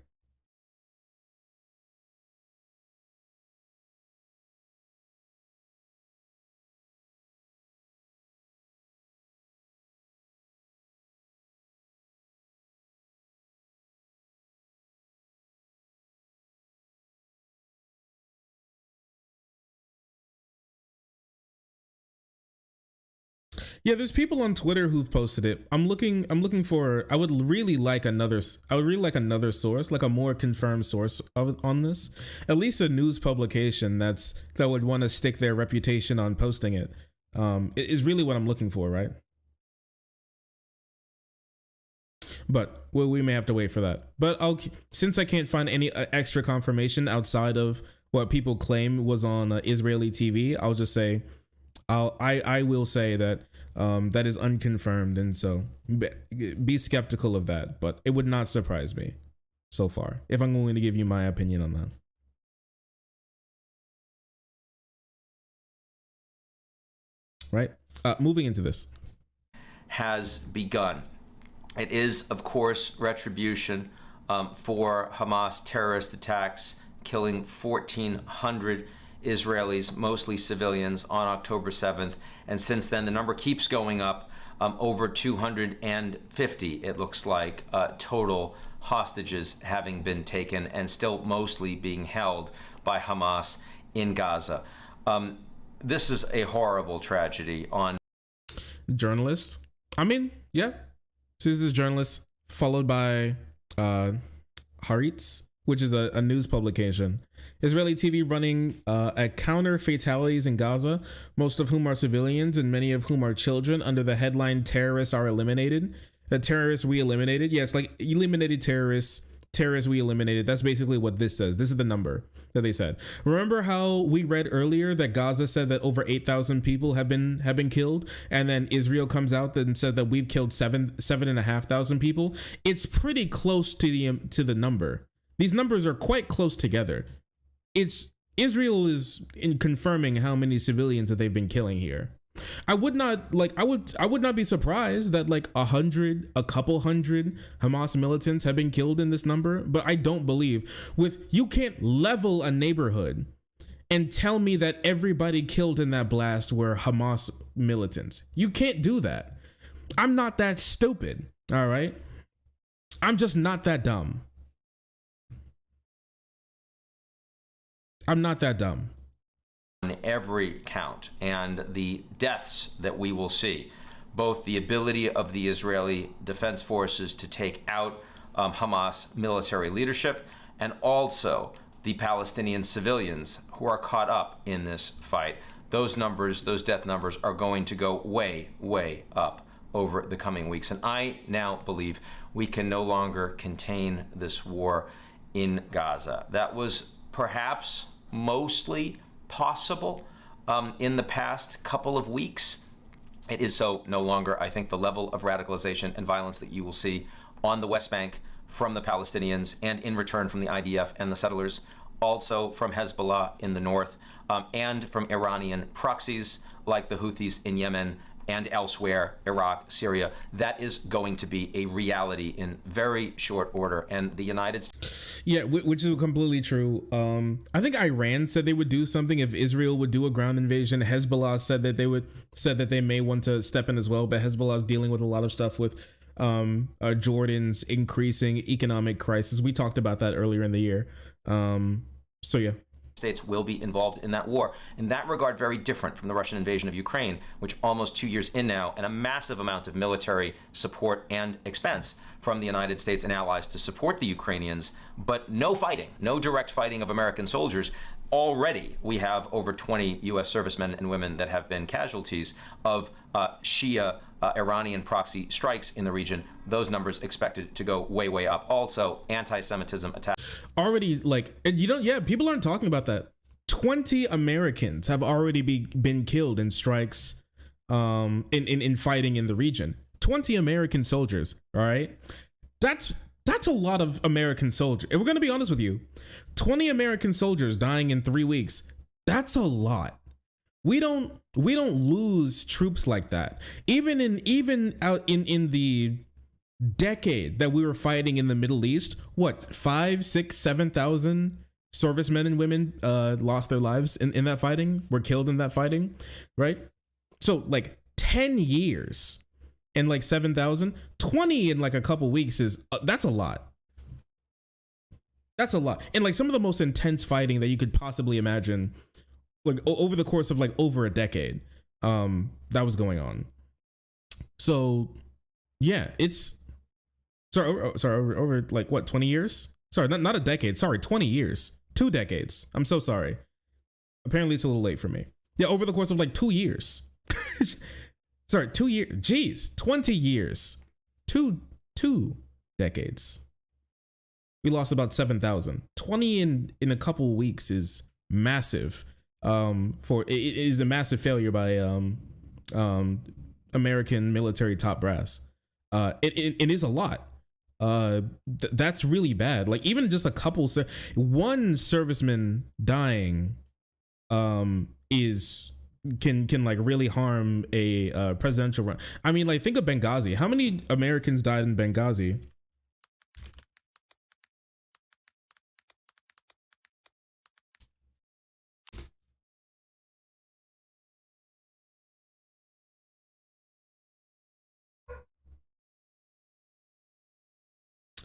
Yeah, there's people on Twitter who've posted it. I would really like another source, like a more confirmed source on this. At least a news publication that would want to stick their reputation on posting it. Is really what I'm looking for, right? But we may have to wait for that. But since I can't find any extra confirmation outside of what people claim was on Israeli TV, I'll just say I will say that that is unconfirmed, and so be skeptical of that, but it would not surprise me so far if I'm going to give you my opinion on that. Right? Moving into this. Has begun. It is, of course, retribution for Hamas terrorist attacks, killing 1,400 Israelis, mostly civilians, on October 7th. And since then, the number keeps going up. Over 250, it looks like, total hostages having been taken and still mostly being held by Hamas in Gaza. This is a horrible tragedy on journalists. I mean, yeah. So this is journalists, followed by Haaretz, which is a news publication. Israeli TV running at counter fatalities in Gaza, most of whom are civilians and many of whom are children, under the headline "Terrorists are eliminated." The terrorists we eliminated. Yeah, it's like eliminated terrorists. Terrorists we eliminated. That's basically what this says. This is the number that they said. Remember how we read earlier that Gaza said that over 8,000 people have been killed, and then Israel comes out and said that we've killed 7,500 people. It's pretty close to the number. These numbers are quite close together. Israel is in confirming how many civilians that they've been killing here. I would not be surprised that like a couple hundred Hamas militants have been killed in this number, but I don't believe you can't level a neighborhood and tell me that everybody killed in that blast were Hamas militants. You can't do that. I'm not that stupid. All right. I'm just not that dumb. I'm not that dumb. On every count, and the deaths that we will see, both the ability of the Israeli Defense Forces to take out Hamas military leadership, and also the Palestinian civilians who are caught up in this fight. Those numbers, those death numbers, are going to go way, way up over the coming weeks. And I now believe we can no longer contain this war in Gaza. That was perhaps mostly possible in the past couple of weeks. It is so no longer. I think the level of radicalization and violence that you will see on the West Bank from the Palestinians, and in return from the IDF and the settlers, also from Hezbollah in the north, and from Iranian proxies like the Houthis in Yemen and elsewhere, Iraq, Syria, that is going to be a reality in very short order. And the United States... Yeah, which is completely true. I think Iran said they would do something if Israel would do a ground invasion. Hezbollah said that they may want to step in as well, but Hezbollah is dealing with a lot of stuff with Jordan's increasing economic crisis. We talked about that earlier in the year. So yeah. States will be involved in that war. In that regard, very different from the Russian invasion of Ukraine, which almost 2 years in now, and a massive amount of military support and expense from the United States and allies to support the Ukrainians, but no fighting, no direct fighting of American soldiers. Already, we have over 20 U.S. servicemen and women that have been casualties of Shia Iranian proxy strikes in the region. Those numbers expected to go way, way up. Also, anti-Semitism attacks. Already, people aren't talking about that. 20 Americans have already been killed in strikes, in fighting in the region. 20 American soldiers, all right? That's a lot of American soldiers. If we're going to be honest with you, 20 American soldiers dying in 3 weeks, that's a lot. We don't lose troops like that. Even out in the decade that we were fighting in the Middle East, what, 5, 6, 7,000 servicemen and women lost their lives in that fighting, were killed in that fighting, right? So like 10 years and like 7,000, 20 in like a couple weeks that's a lot. That's a lot. And like some of the most intense fighting that you could possibly imagine, like over the course of like over a decade, that was going on. So yeah, it's over like what, 20 years? Sorry, not a decade. Sorry, 20 years, 2 decades. I'm so sorry. Apparently it's a little late for me. Yeah, over the course of like 2 years. Sorry, 2 years. Jeez, 20 years. Two decades. We lost about 7,000. 20 in a couple weeks is massive. It is a massive failure by American military top brass. It is a lot. That's really bad. Like even just a couple, one serviceman dying can like really harm a presidential run. I mean, like think of Benghazi. How many Americans died in Benghazi?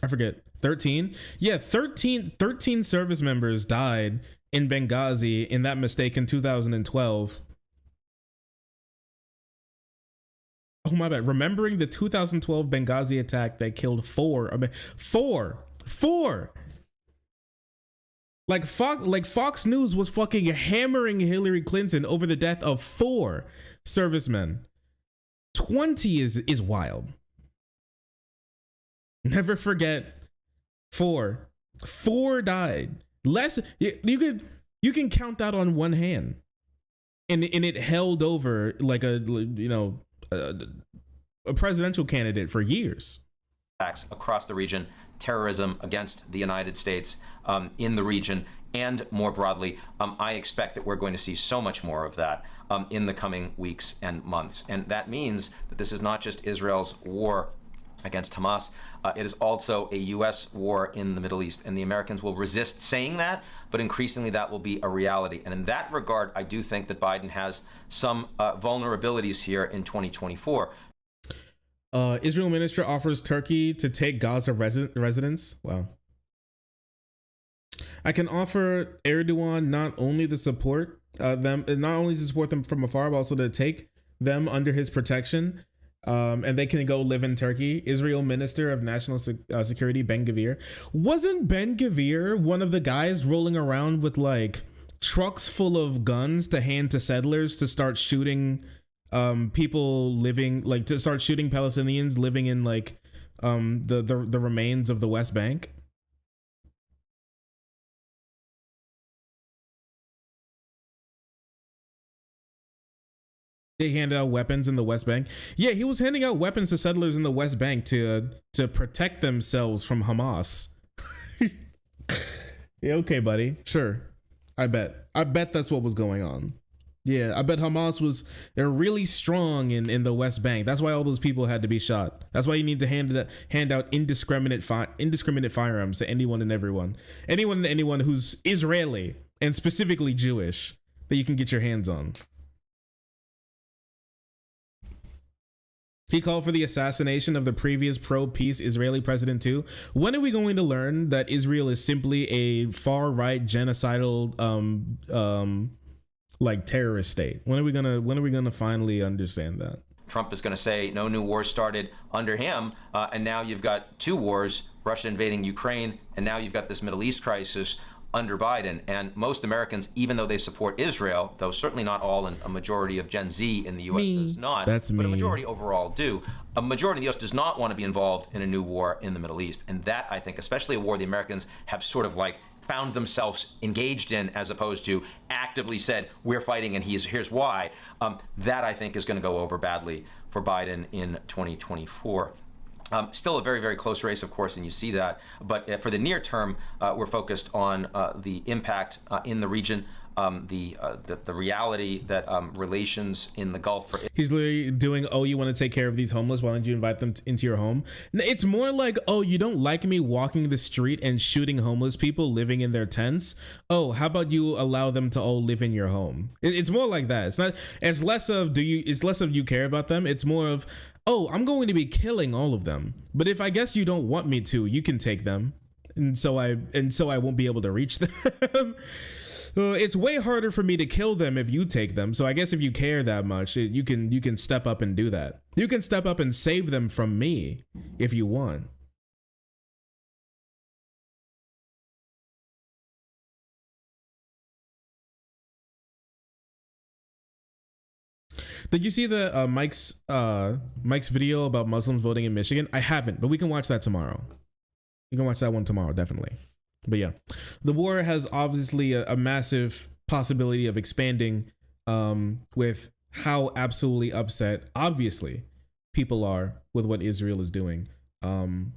I forget, 13. Yeah, 13 service members died in Benghazi in that mistake in 2012. Oh my bad. Remembering the 2012 Benghazi attack that killed four. Like Fox News was fucking hammering Hillary Clinton over the death of 4 servicemen. 20 is wild. Never forget 4. 4 died. Less you can count that on one hand. And it held over like a presidential candidate for years. Across the region, terrorism against the United States in the region, and more broadly, I expect that we're going to see so much more of that in the coming weeks and months. And that means that this is not just Israel's war against Hamas, it is also a U.S. war in the Middle East. And the Americans will resist saying that, but increasingly that will be a reality. And in that regard, I do think that Biden has some vulnerabilities here in 2024. Israel minister offers Turkey to take Gaza residents. Wow. I can offer Erdogan not only to support them from afar, but also to take them under his protection. And they can go live in Turkey. Israel Minister of National Security Ben-Gvir. Wasn't Ben-Gvir one of the guys rolling around with like trucks full of guns to hand to settlers to start shooting people living, like to start shooting Palestinians living in like the remains of the West Bank? They handed out weapons in the West Bank. Yeah, he was handing out weapons to settlers in the West Bank to protect themselves from Hamas. Yeah, okay, buddy. Sure. I bet that's what was going on. Yeah, I bet Hamas they're really strong in the West Bank. That's why all those people had to be shot. That's why you need to hand out indiscriminate firearms to anyone and everyone. Anyone who's Israeli and specifically Jewish that you can get your hands on. He called for the assassination of the previous pro-peace Israeli president too. When are we going to learn that Israel is simply a far-right genocidal like terrorist state? When are we gonna finally understand that? Trump is going to say no new wars started under him, and now you've got 2 wars, Russia invading Ukraine, and now you've got this Middle East crisis under Biden. And most Americans, even though they support Israel, though certainly not all, and a majority of Gen Z in the U.S. does not, but a majority overall do, a majority of the U.S. does not want to be involved in a new war in the Middle East. And that, I think, especially a war the Americans have sort of like found themselves engaged in, as opposed to actively said, we're fighting and here's why, that I think is going to go over badly for Biden in 2024. Still a very, very close race, of course, and you see that. But for the near term, we're focused on the impact in the region, the reality that relations in the Gulf. He's literally doing, oh, you want to take care of these homeless? Why don't you invite them into your home? It's more like, oh, you don't like me walking the street and shooting homeless people living in their tents? Oh, how about you allow them to all live in your home? It's more like that. It's not. It's less of you care about them. It's more of, oh, I'm going to be killing all of them. But if I guess you don't want me to, you can take them. And so I won't be able to reach them. It's way harder for me to kill them if you take them. So I guess if you care that much, you can step up and do that. You can step up and save them from me if you want. Did you see the Mike's video about Muslims voting in Michigan? I haven't, but we can watch that tomorrow. You can watch that one tomorrow, definitely. But yeah, the war has obviously a massive possibility of expanding with how absolutely upset, obviously, people are with what Israel is doing. And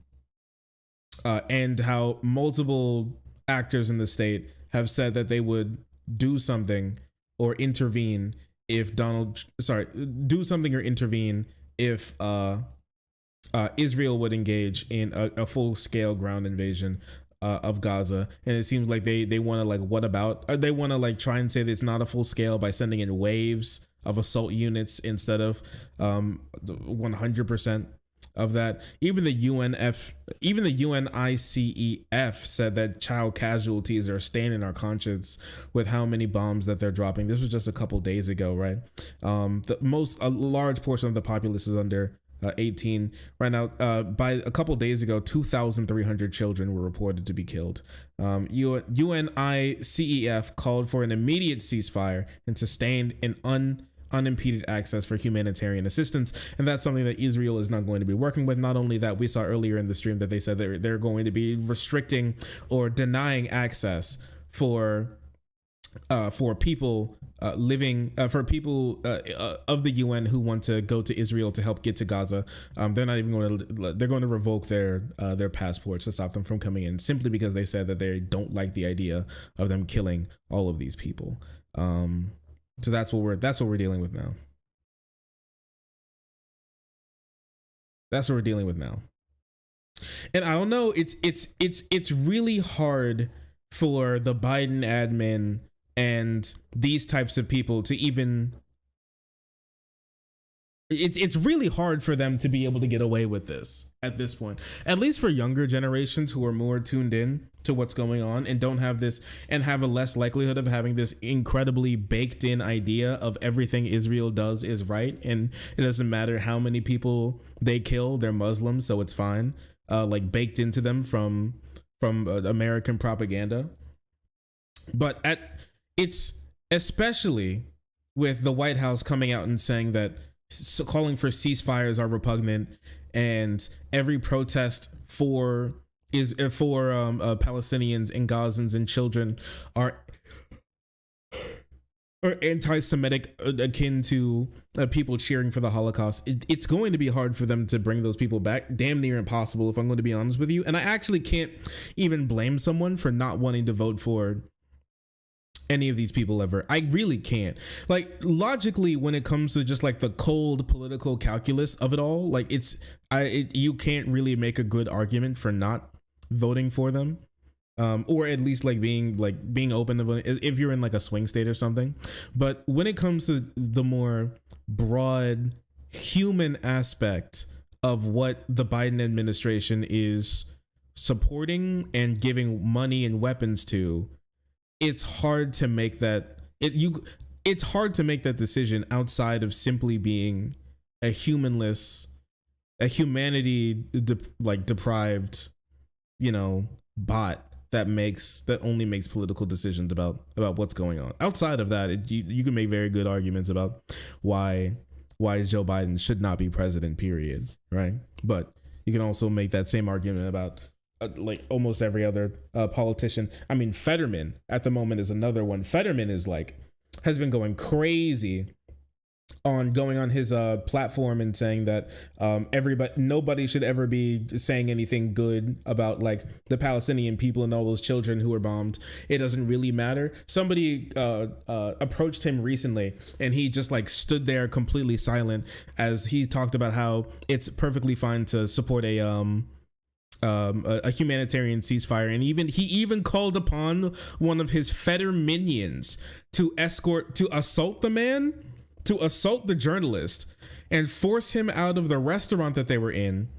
how multiple actors in the state have said that they would do something or intervene if do something or intervene if Israel would engage in a full-scale ground invasion of Gaza. And it seems like they want to they want to try and say that it's not a full scale by sending in waves of assault units instead of 100%. of that. Even the UNICEF said that child casualties are staying in our conscience with how many bombs that they're dropping. This was just a couple days ago, right? A large portion of the populace is under 18 right now. By a couple days ago, 2,300 children were reported to be killed. UNICEF called for an immediate ceasefire and sustained an unimpeded access for humanitarian assistance, and that's something that Israel is not going to be working with. Not only that, we saw earlier in the stream that they said they're going to be restricting or denying access for people living for people of the UN who want to go to Israel to help get to Gaza. They're not even they're going to revoke their passports to stop them from coming in, simply because they said that they don't like the idea of them killing all of these people. So that's what we're dealing with now. That's what we're dealing with now. And I don't know, it's really hard for the Biden admin and these types of people to even, it's really hard for them to be able to get away with this at this point, at least for younger generations who are more tuned in to what's going on and don't have this, and have a less likelihood of having this incredibly baked in idea of everything Israel does is right, and it doesn't matter how many people they kill, they're Muslims, so it's fine, like baked into them from American propaganda. But it's especially with the White House coming out and saying that calling for ceasefires are repugnant, and every protest for Palestinians and Gazans and children are anti-Semitic, akin to people cheering for the Holocaust. It's going to be hard for them to bring those people back. Damn near impossible, if I'm going to be honest with you. And I actually can't even blame someone for not wanting to vote for any of these people ever. I really can't. Like, logically, when it comes to just like the cold political calculus of it all, like you can't really make a good argument for not voting for them, or at least being open to, if you're in like a swing state or something. But when it comes to the more broad human aspect of what the Biden administration is supporting and giving money and weapons to, it's hard to make that it's hard to make that decision outside of simply being a deprived, bot that only makes political decisions about what's going on. Outside of that, you can make very good arguments about why Joe Biden should not be president, period, right? But you can also make that same argument about like almost every other politician. I mean, Fetterman at the moment is another one. Fetterman has been going crazy on his platform and saying that nobody should ever be saying anything good about like the Palestinian people and all those children who were bombed. It doesn't really matter. Somebody approached him recently and he just like stood there completely silent as he talked about how it's perfectly fine to support a humanitarian ceasefire, and he even called upon one of his Fetter minions to assault the journalist and force him out of the restaurant that they were in,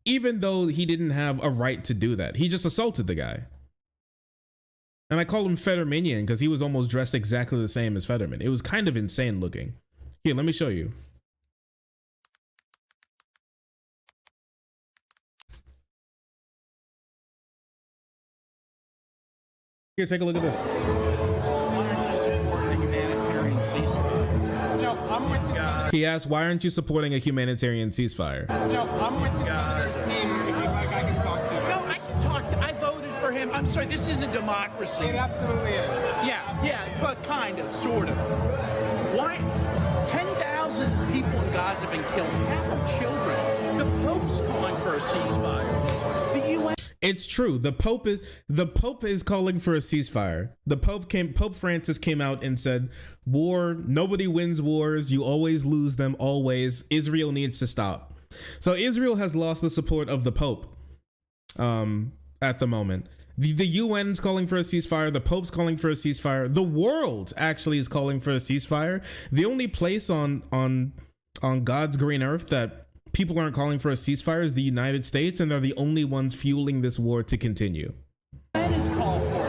even though he didn't have a right to do that. He just assaulted the guy. And I call him Fetter minion because he was almost dressed exactly the same as Fetterman. It was kind of insane looking. Here, let me show you. Here, take a look at this. He asked, why aren't you supporting a humanitarian ceasefire? I'm with the team. I can talk to. No, I can talk to. I voted for him. I'm sorry, this is a democracy. It absolutely is. Yeah, but kind of, sort of. Why? 10,000 people in Gaza have been killed, half of children. The Pope's calling for a ceasefire. The UN. It's true. The Pope is calling for a ceasefire. Pope Francis came out and said, war, nobody wins wars. You always lose them, always. Israel needs to stop. So Israel has lost the support of the Pope at the moment. The UN's calling for a ceasefire. The Pope's calling for a ceasefire. The world actually is calling for a ceasefire. The only place on God's green earth that people aren't calling for a ceasefire is the United States, and they're the only ones fueling this war to continue. That is called for.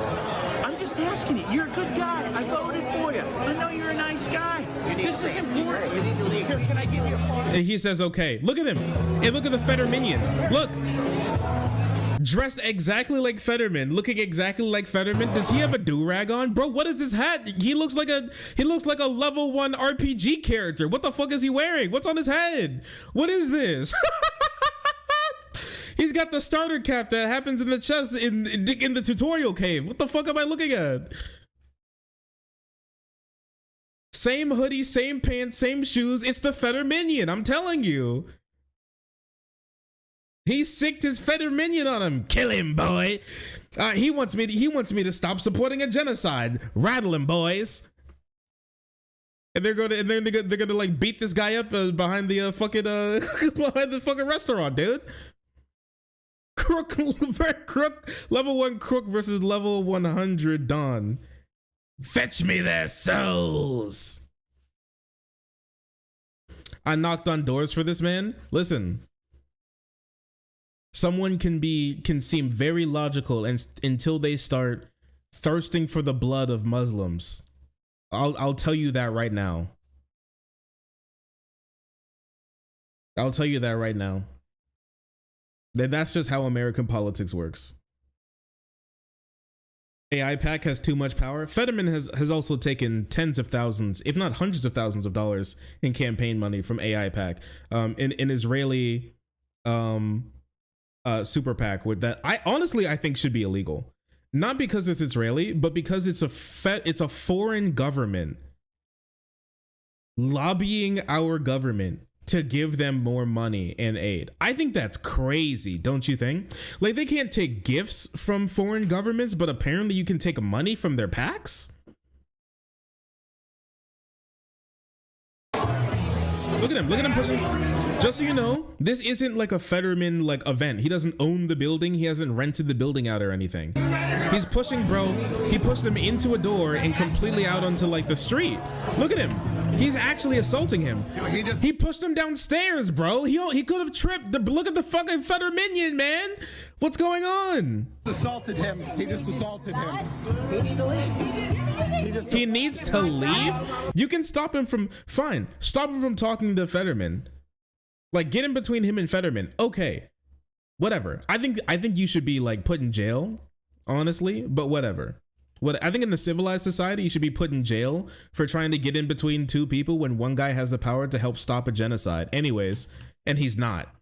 I'm just asking you. You're a good guy. I voted for you. I know you're a nice guy. This is important. You need to leave. Here, can I give you a phone? And he says, okay. Look at him. And look at the Fetterminion. Look. Dressed exactly like Fetterman, looking exactly like Fetterman. Does he have a do-rag on? Bro, what is his hat? He looks like a level 1 RPG character. What the fuck is he wearing? What's on his head? What is this? He's got the starter cap that happens in the chest in the tutorial cave. What the fuck am I looking at? Same hoodie, same pants, same shoes. It's the Fetterminion, I'm telling you. He sicked his Fetterminion on him. Kill him, boy. He wants me to stop supporting a genocide. Rattle him, boys. And they're gonna like beat this guy up behind the behind the fucking restaurant, dude. Crook, level 1 crook versus level 100 Don. Fetch me their souls. I knocked on doors for this man. Listen. Someone can seem very logical until they start thirsting for the blood of Muslims. I'll tell you that right now. I'll tell you that right now. That's just how American politics works. AI PAC has too much power. Fetterman has also taken tens of thousands, if not hundreds of thousands of dollars in campaign money from AI PAC, in Israeli super PAC with that I think should be illegal, not because it's Israeli, but because it's a foreign government lobbying our government to give them more money and aid. I think that's crazy, don't you think? Like, they can't take gifts from foreign governments, but apparently you can take money from their PACs. Look at him pushing. Just so you know, this isn't like a Fetterman like event. He doesn't own the building. He hasn't rented the building out or anything. He's pushing, bro. He pushed him into a door and completely out onto like the street. Look at him. He's actually assaulting him. He pushed him downstairs, bro. He could have tripped. Look at the fucking Fetterminion, man. What's going on? Assaulted him. He just assaulted him. He needs to leave. He needs to leave? You can stop him from, fine. Stop him from talking to Fetterman. Like, get in between him and Fetterman. Okay. Whatever. I think you should be like put in jail, honestly, but whatever. I think in a civilized society, you should be put in jail for trying to get in between two people when one guy has the power to help stop a genocide. Anyways, and he's not.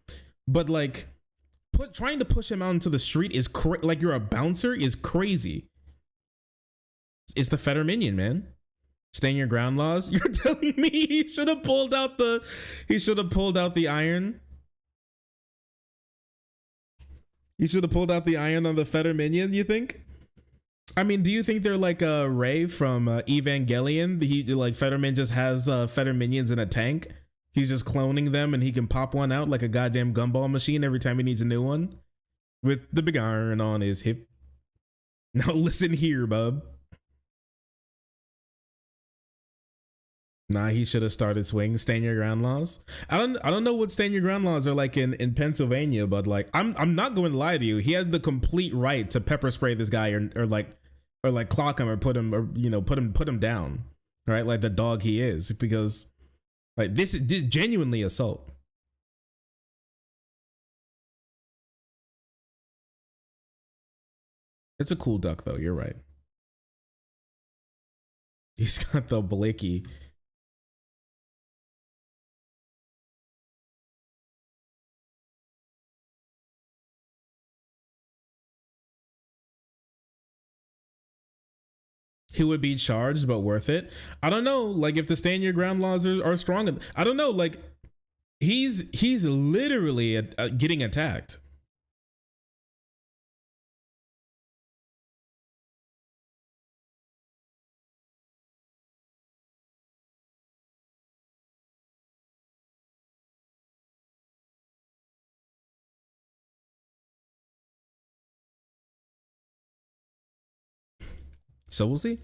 But like, trying to push him out into the street is like you're a bouncer is crazy. It's the Fetterminion, man. Stand your ground laws. You're telling me he should have pulled out the iron? You should have pulled out the iron on the Fetterminion, you think? I mean, do you think they're like Ray from Evangelion? Like Fetterman just has Fetterminions in a tank. He's just cloning them and he can pop one out like a goddamn gumball machine every time he needs a new one. With the big iron on his hip. Now listen here, bub. Nah, he should have started swinging stand your ground laws. I don't know what stand your ground laws are like in Pennsylvania, but like I'm not going to lie to you. He had the complete right to pepper spray this guy or clock him or put him down. Right? Like the dog he is, because like this is genuinely assault. It's a cool duck though, you're right. He's got the blicky. He would be charged, but worth it. I don't know, like if the stand your ground laws are strong. I don't know, like he's literally getting attacked. So we'll see.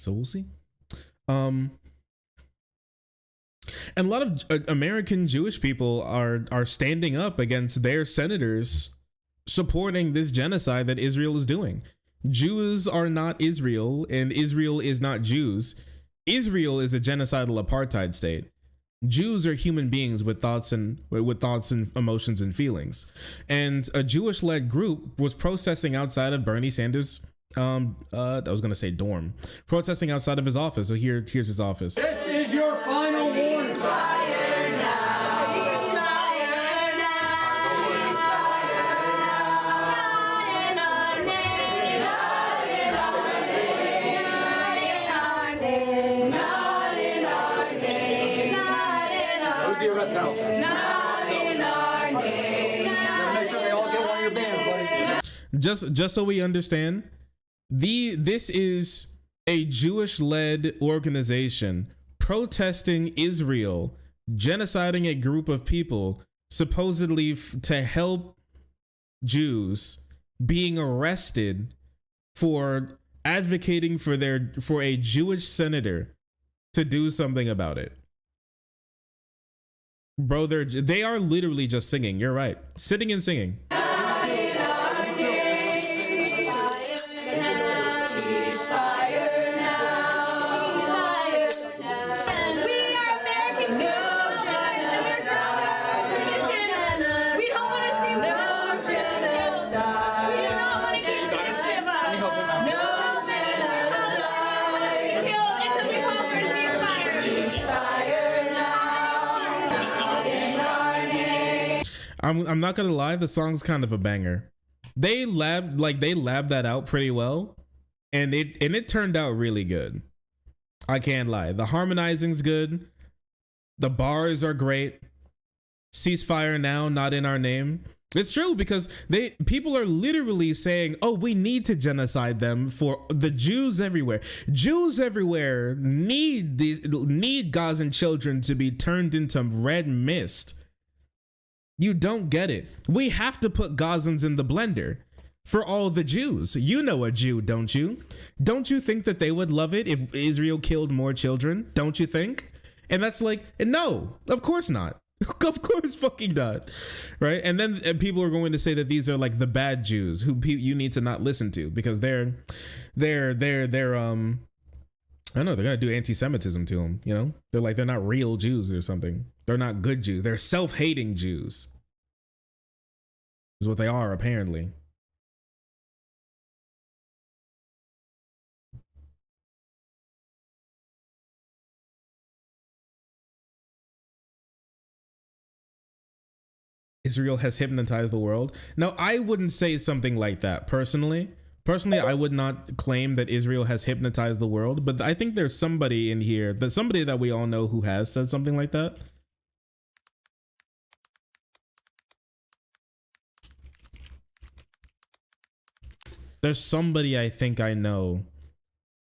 So we'll see. And a lot of American Jewish people are standing up against their senators supporting this genocide that Israel is doing. Jews are not Israel, and Israel is not Jews. Israel is a genocidal apartheid state. Jews are human beings with thoughts and emotions and feelings. And a Jewish-led group was protesting outside of Bernie Sanders' I was gonna say dorm, protesting outside of his office. So here's his office. This is your final warning. Just so we understand, this is a Jewish-led organization protesting Israel genociding a group of people supposedly to help Jews, being arrested for advocating for a Jewish senator to do something about it. Bro, they are literally just singing. You're right. Sitting and singing. I'm not gonna lie, the song's kind of a banger. They labbed that out pretty well, and it turned out really good. I can't lie. The harmonizing's good. The bars are great. Ceasefire now, not in our name. It's true, because people are literally saying, oh, we need to genocide them for the Jews everywhere. Jews everywhere need Gazan children to be turned into red mist. You don't get it. We have to put Gazans in the blender for all the Jews. You know a Jew, don't you? Don't you think that they would love it if Israel killed more children? Don't you think? And that's like, no, of course not. Of course fucking not. Right? And then people are going to say that these are like the bad Jews who you need to not listen to because they're I don't know, they're gonna do anti-Semitism to them, you know? They're not real Jews or something. They're not good Jews. They're self-hating Jews. Is what they are, apparently. Israel has hypnotized the world. Now, I wouldn't say something like that personally. Personally, I would not claim that Israel has hypnotized the world, but I think there's somebody in here, somebody that we all know who has said something like that. There's somebody I think I know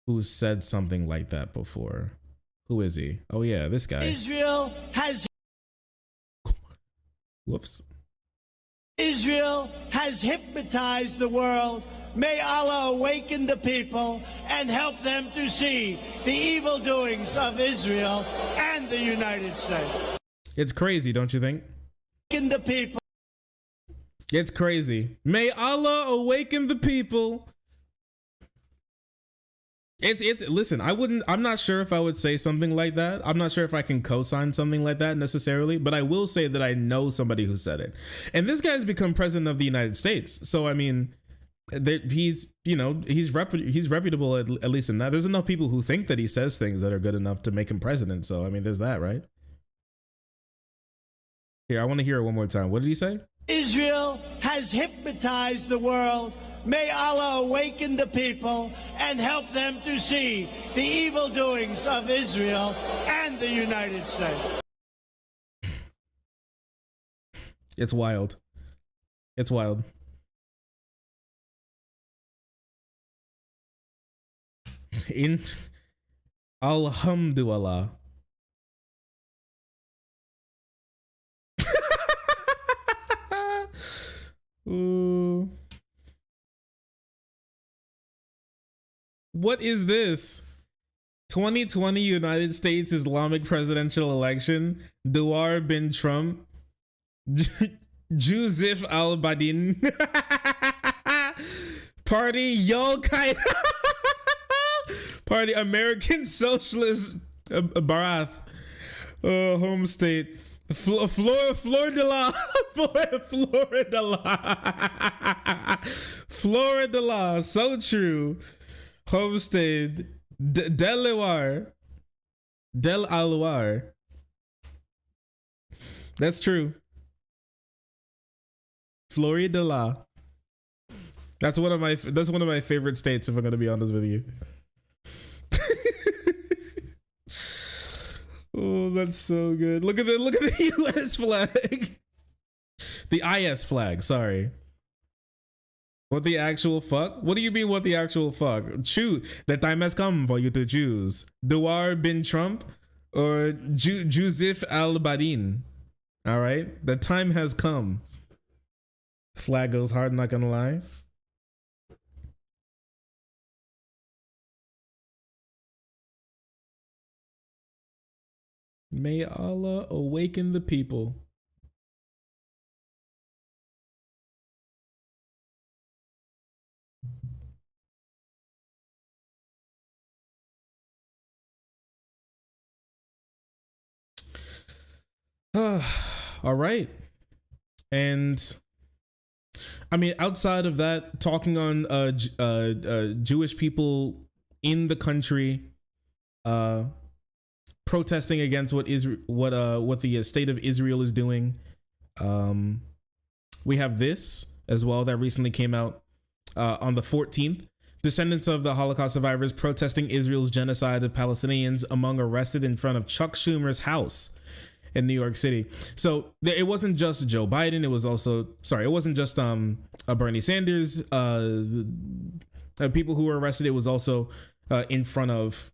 who said something like that before. Who is he? Oh yeah, this guy. Israel has hypnotized the world. May Allah awaken the people and help them to see the evil doings of Israel and the United States. It's crazy, don't you think? Awaken the people. It's crazy. May Allah awaken the people. Listen, I'm not sure if I would say something like that. I'm not sure if I can co-sign something like that necessarily, but I will say that I know somebody who said it. And this guy's become president of the United States. So, I mean, he's reputable at least in that. There's enough people who think that he says things that are good enough to make him president. So, I mean, there's that, right? Here, I want to hear it one more time. What did he say? Israel has hypnotized the world. May Allah awaken the people and help them to see the evil doings of Israel and the United States. It's wild. It's wild. In Alhamdulillah. Ooh. What is this? 2020 United States Islamic presidential election. Duar bin Trump. Joseph al-Badin. Party Yol Kai. Party American Socialist Barath. Home state. Florida law. Florida law. Florida law. So true. Home state. Delaware. Del-Alwar. That's true. Florida law. That's one of my favorite states, if I'm gonna be honest with you. Oh, that's so good. Look at the US flag. The IS flag, sorry. What the actual fuck? What do you mean what the actual fuck? Choose. The time has come for you to choose. Duar bin Trump or Joseph al-Badin. All right? The time has come. Flag goes hard, not gonna lie. May Allah awaken the people. All right. And I mean, outside of that, talking on Jewish people in the country protesting against what the state of Israel is doing. We have this as well that recently came out on the 14th. Descendants of the Holocaust survivors protesting Israel's genocide of Palestinians among arrested in front of Chuck Schumer's house in New York City. So it wasn't just Joe Biden. It wasn't just Bernie Sanders. People who were arrested. It was also in front of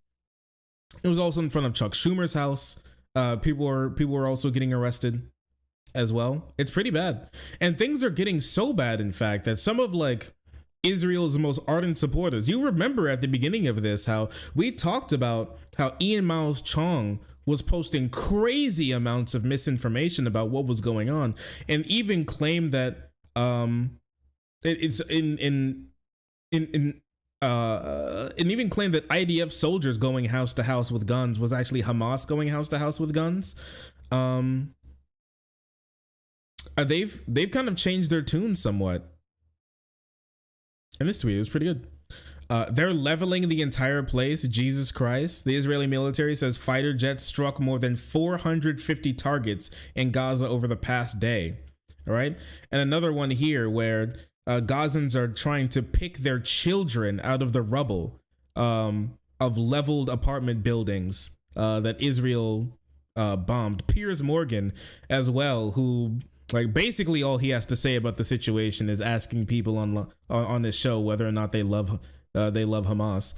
Chuck Schumer's house. People were also getting arrested as well. It's pretty bad. And things are getting so bad, in fact, that some of Israel's most ardent supporters, you remember at the beginning of this, how we talked about how Ian Miles Chong was posting crazy amounts of misinformation about what was going on, and even claimed that and even claimed that IDF soldiers going house to house with guns was actually Hamas going house to house with guns. They've kind of changed their tune somewhat. And this tweet was pretty good. They're leveling the entire place. Jesus Christ. The Israeli military says fighter jets struck more than 450 targets in Gaza over the past day. All right. And another one here where Gazans are trying to pick their children out of the rubble of leveled apartment buildings that Israel bombed. Piers Morgan as well, who basically all he has to say about the situation is asking people on his show whether or not they love Hamas.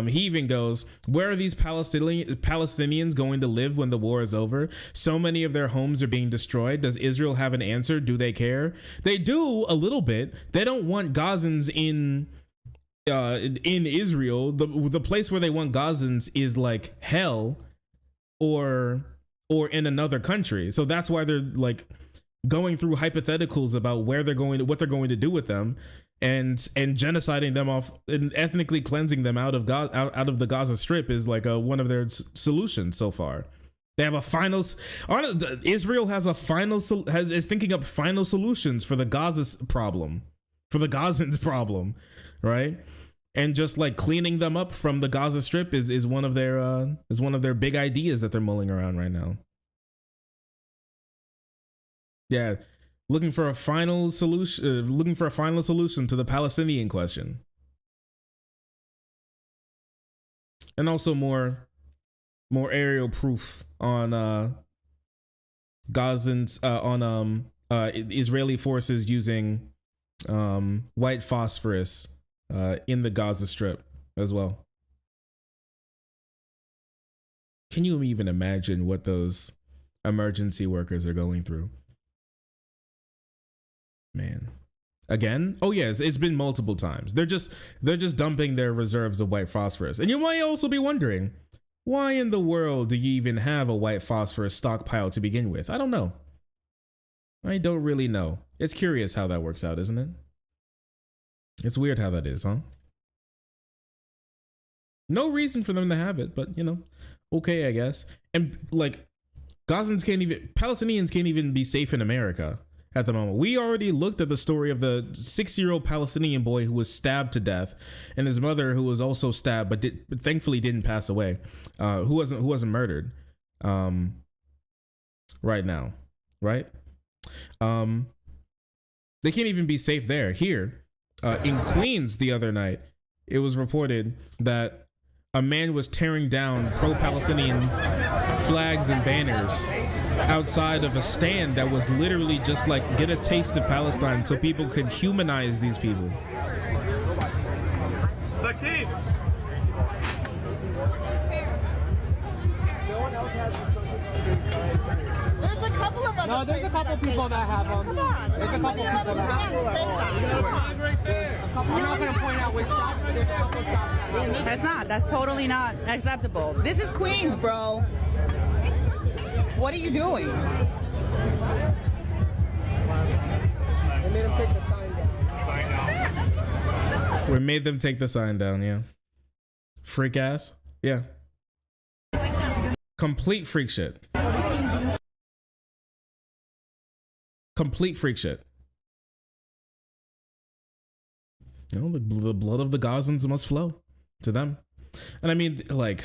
He even goes, where are these Palestinians going to live when the war is over? So many of their homes are being destroyed. Does Israel have an answer? Do they care? They do a little bit. They don't want Gazans in Israel. The place where they want Gazans is like hell or in another country. So that's why they're going through hypotheticals about what they're going to do with them, and genociding them off and ethnically cleansing them out of the Gaza Strip is one of their solutions so far. They have a final. Israel is thinking up final solutions for the Gaza's problem, for the Gazans' problem, right? And just cleaning them up from the Gaza Strip is one of their big ideas that they're mulling around right now. Yeah, looking for a final solution to the Palestinian question, and also more aerial proof on Gazans on Israeli forces using white phosphorus in the Gaza Strip as well. Can you even imagine what those emergency workers are going through? Man, again? Oh yes, it's been multiple times. They're just dumping their reserves of white phosphorus. And you might also be wondering, Why in the world do you even have a white phosphorus stockpile to begin with? I don't know. I don't really know. It's curious how that works out, isn't it? It's weird how that is, huh? No reason for them to have it, but you know, okay, I guess. And like, Palestinians can't even be safe in America at the moment. We already looked at the story of the 6-year-old Palestinian boy who was stabbed to death, and his mother who was also stabbed, but thankfully didn't pass away, who wasn't murdered, right now, right? They can't even be safe there. Here, in Queens the other night, it was reported that a man was tearing down pro-Palestinian flags and banners outside of a stand that was literally just like, get a taste of Palestine, so people could humanize these people. There's a couple of them. No, there's a couple people that have them. Come on. There's a couple people that have them. Right there. I'm not going to point out which shops. There's a couple shops. That's not. That's totally not acceptable. This is Queens, bro. What are you doing? They made him take the sign down. We made them take the sign down, yeah. Freak ass? Yeah. Complete freak shit. Complete freak shit. You know, the blood of the Gazans must flow to them. And I mean, like,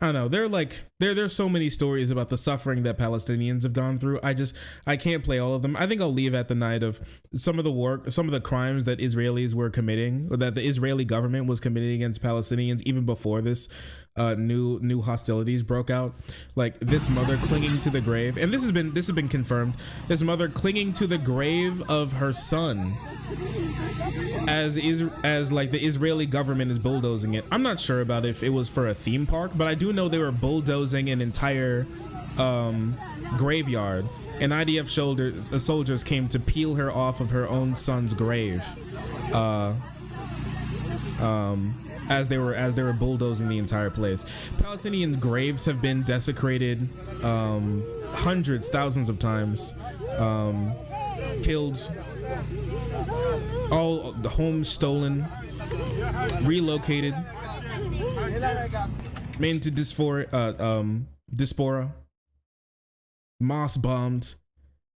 I don't know. There's so many stories about the suffering that Palestinians have gone through. I can't play all of them. I think I'll leave at the night of some of the crimes that Israelis were committing, or that the Israeli government was committing against Palestinians even before this new hostilities broke out. Like this mother clinging to the grave, and this has been confirmed. This mother clinging to the grave of her son as like the Israeli government is bulldozing it. I'm not sure about if it was for a theme park, but I do know they were bulldozing an entire graveyard, and IDF soldiers came to peel her off of her own son's grave as they were bulldozing the entire place. Palestinian graves have been desecrated hundreds, thousands of times, killed, all the homes stolen, relocated, made into diaspora, mosque bombed,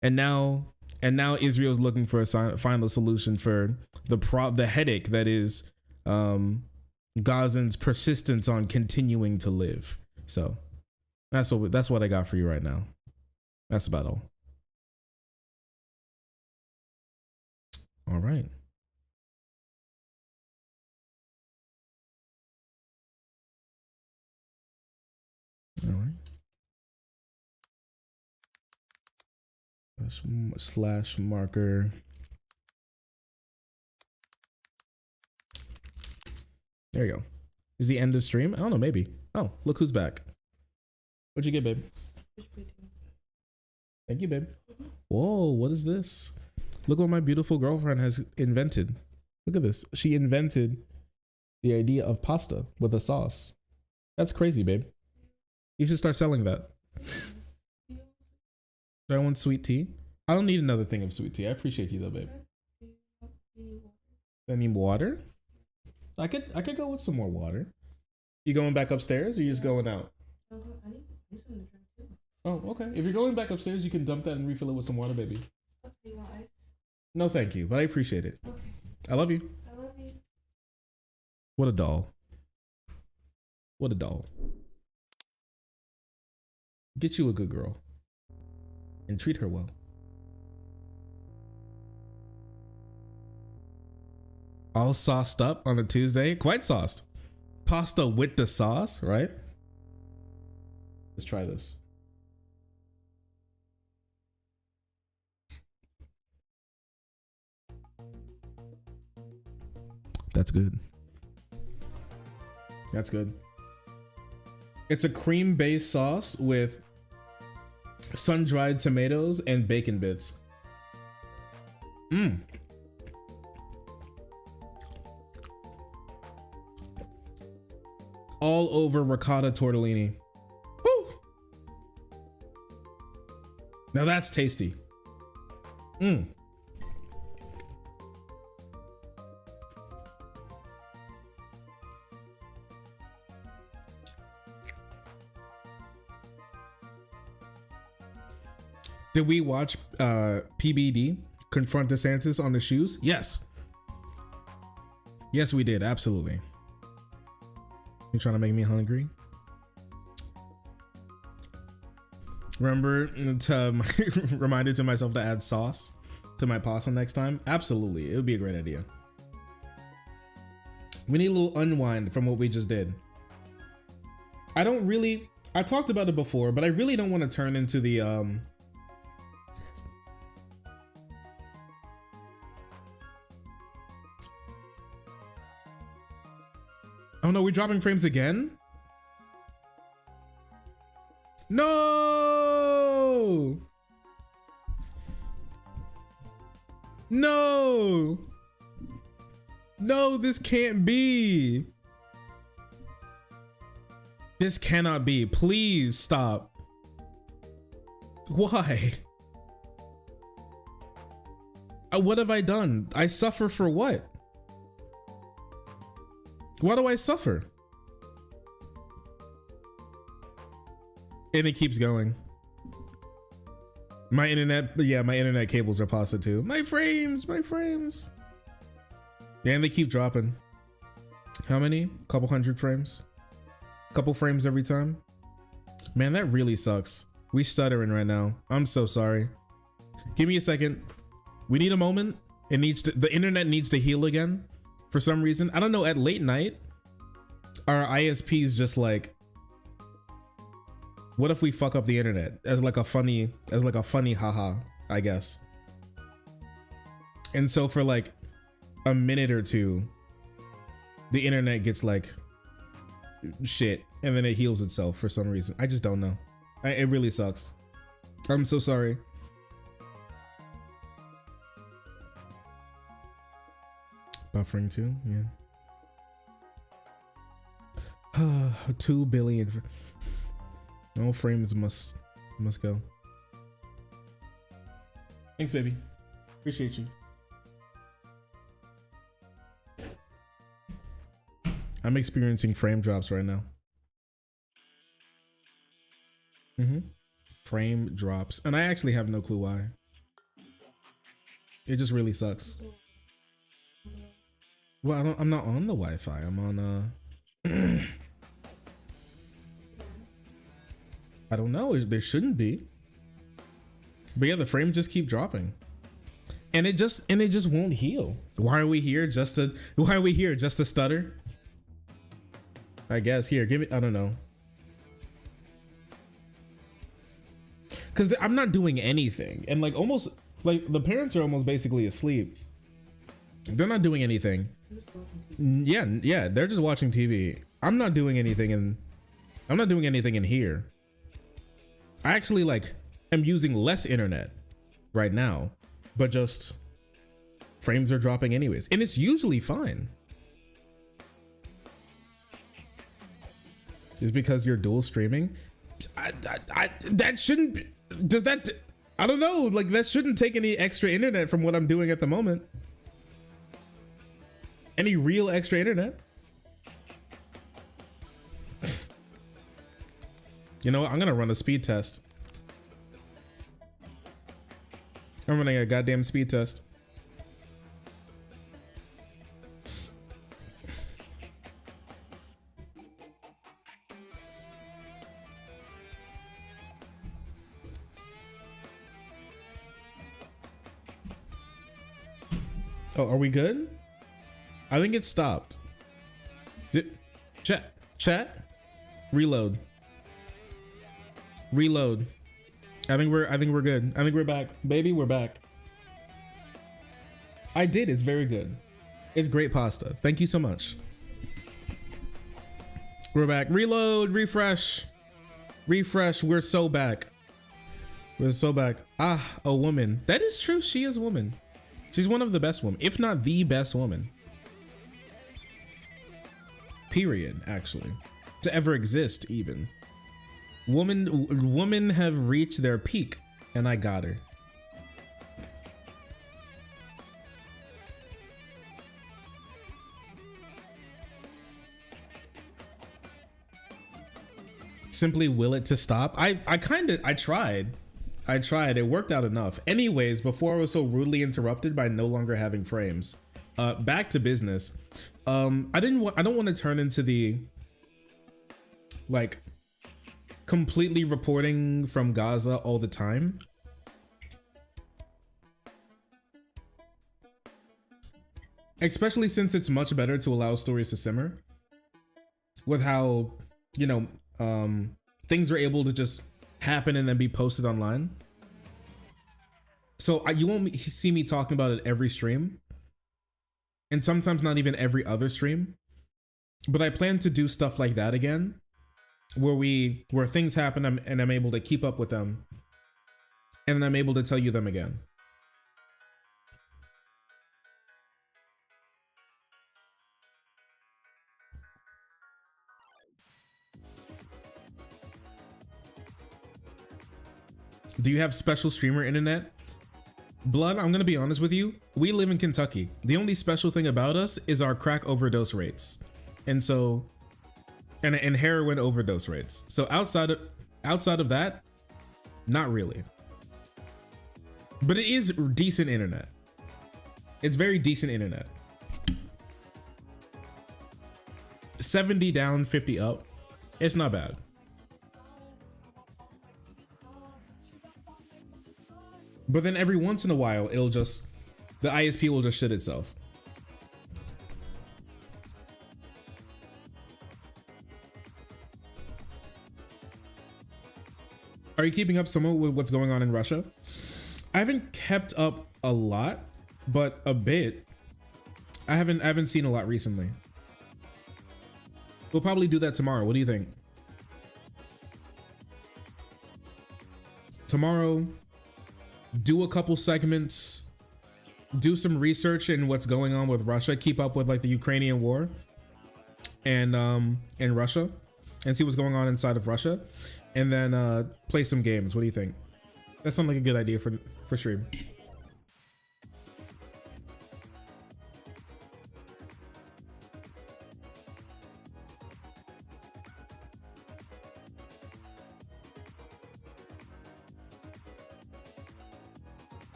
and now Israel's looking for a final solution for the headache that is Gazans' persistence on continuing to live. So that's what I got for you right now. That's about all. All right. All right. Slash marker. There you go. Is the end of stream? I don't know, maybe. Oh, look who's back. What'd you get, babe? Thank you, babe. Whoa, what is this? Look what my beautiful girlfriend has invented. Look at this. She invented the idea of pasta with a sauce. That's crazy, babe. You should start selling that. Do I want sweet tea? I don't need another thing of sweet tea. I appreciate you though, babe. I need water? I could go with some more water. You going back upstairs or you just going out? Oh, okay. If you're going back upstairs, you can dump that and refill it with some water, baby. You want ice? No, thank you, but I appreciate it. Okay. I love you. I love you. What a doll. What a doll. Get you a good girl and treat her well. All sauced up on a Tuesday. Quite sauced. Pasta with the sauce, right? Let's try this. That's good. That's good. It's a cream-based sauce with sun-dried tomatoes and bacon bits. Mmm. All over ricotta tortellini. Woo! Now that's tasty. Mmm. Did we watch PBD confront DeSantis on the shoes? Yes. Yes, we did. Absolutely. You trying to make me hungry? Remember to reminder to myself to add sauce to my pasta next time? Absolutely. It would be a great idea. We need a little unwind from what we just did. I talked about it before, but I really don't want to turn into the oh no, we're dropping frames again? No! No! No, this can't be. This cannot be. Please stop. Why? What have I done? I suffer for what? Why do I suffer? And it keeps going. My internet, yeah, my internet cables are pasta too. My frames. Yeah, and they keep dropping. How many? Couple hundred frames? Couple frames every time? Man, that really sucks. We stuttering right now. I'm so sorry. Give me a second. We need a moment. The internet needs to heal again. For some reason, I don't know, at late night, our ISPs just like, what if we fuck up the internet as like a funny haha, I guess. And so for like a minute or two, the internet gets like shit and then it heals itself for some reason. I just don't know. It really sucks. I'm so sorry. Buffering too, yeah. 2 billion. All frames must go. Thanks, baby. Appreciate you. I'm experiencing frame drops right now. Frame drops, and I actually have no clue why. It just really sucks. Well, I'm not on the Wi-Fi. I'm on I don't know. There shouldn't be. But yeah, the frames just keep dropping, and it just won't heal. Why are we here? Just to stutter? I guess. Here, give me. I don't know. Because I'm not doing anything, and like almost like the parents are almost basically asleep. They're not doing anything. Yeah, they're just watching TV. I'm not doing anything, and I'm not doing anything in here. I actually like am using less internet right now, but just frames are dropping anyways, and it's usually fine. Is because you're dual streaming? That shouldn't be, does that? I don't know. Like that shouldn't take any extra internet from what I'm doing at the moment. Any real extra internet? You know what? I'm gonna run a speed test. I'm running a goddamn speed test. Oh, are we good? I think it stopped. Chat. Reload. I think we're good. I think we're back. Baby, we're back. I did. It's very good. It's great pasta. Thank you so much. We're back. Reload, refresh. Refresh. We're so back. We're so back. Ah, a woman. That is true. She is a woman. She's one of the best women, if not the best woman. Period, actually. To ever exist, even. Women have reached their peak, and I got her. Simply will it to stop. I tried. It worked out enough. Anyways, before I was so rudely interrupted by no longer having frames. Back to business. I don't want to turn into the like completely reporting from Gaza all the time. Especially since it's much better to allow stories to simmer with how, you know, things are able to just happen and then be posted online. So you won't see me talking about it every stream, and sometimes not even every other stream, but I plan to do stuff like that again, where things happen and I'm able to keep up with them, and then I'm able to tell you them again. Do you have special streamer internet? Blood, I'm gonna be honest with you. We live in Kentucky. The only special thing about us is our crack overdose rates. And so, and heroin overdose rates. So outside of that, not really. But it is decent internet. It's very decent internet. 70 down, 50 up. It's not bad. But then every once in a while, the ISP will just shit itself. Are you keeping up somewhat with what's going on in Russia? I haven't kept up a lot, but a bit. I haven't seen a lot recently. We'll probably do that tomorrow. What do you think? Tomorrow, do a couple segments, do some research in what's going on with Russia, keep up with like the Ukrainian war and in Russia, and see what's going on inside of Russia, and then play some games. What do you think? That sounds like a good idea for stream.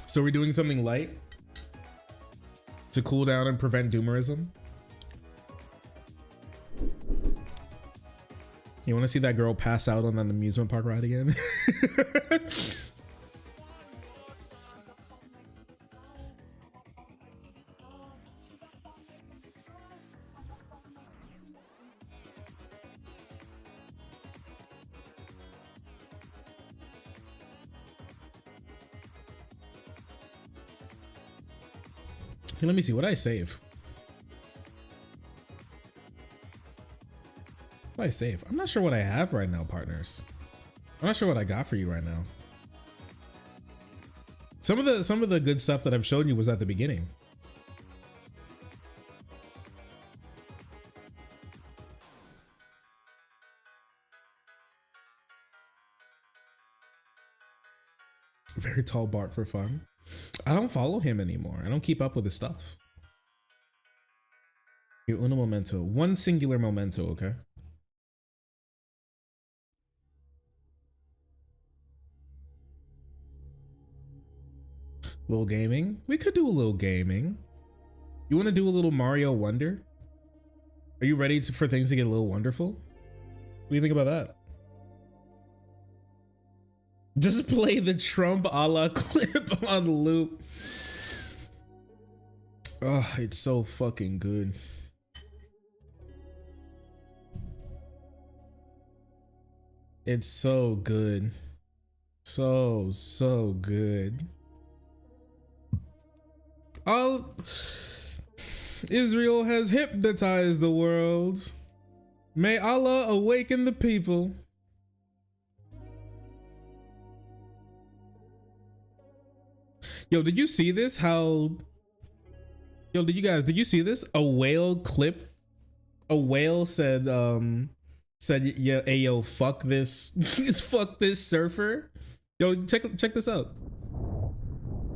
So we're doing something light to cool down and prevent doomerism. You want to see that girl pass out on an amusement park ride again? Hey, let me see what I save. What I save? I'm not sure what I have right now, partners. I'm not sure what I got for you right now. Some of the good stuff that I've shown you was at the beginning. Very tall Bart for fun. I don't follow him anymore. I don't keep up with his stuff. Uno momento. One singular memento, okay? Little gaming? We could do a little gaming. You want to do a little Mario Wonder? Are you ready for things to get a little wonderful? What do you think about that? Just play the Trump a la clip on loop. Oh, it's so fucking good. It's so good. So good. Israel has hypnotized the world. May Allah awaken the people. Yo, did you see this? Yo, did you see this? A whale clip. A whale said, yeah, hey, yo, fuck this, fuck this surfer. Yo, check this out.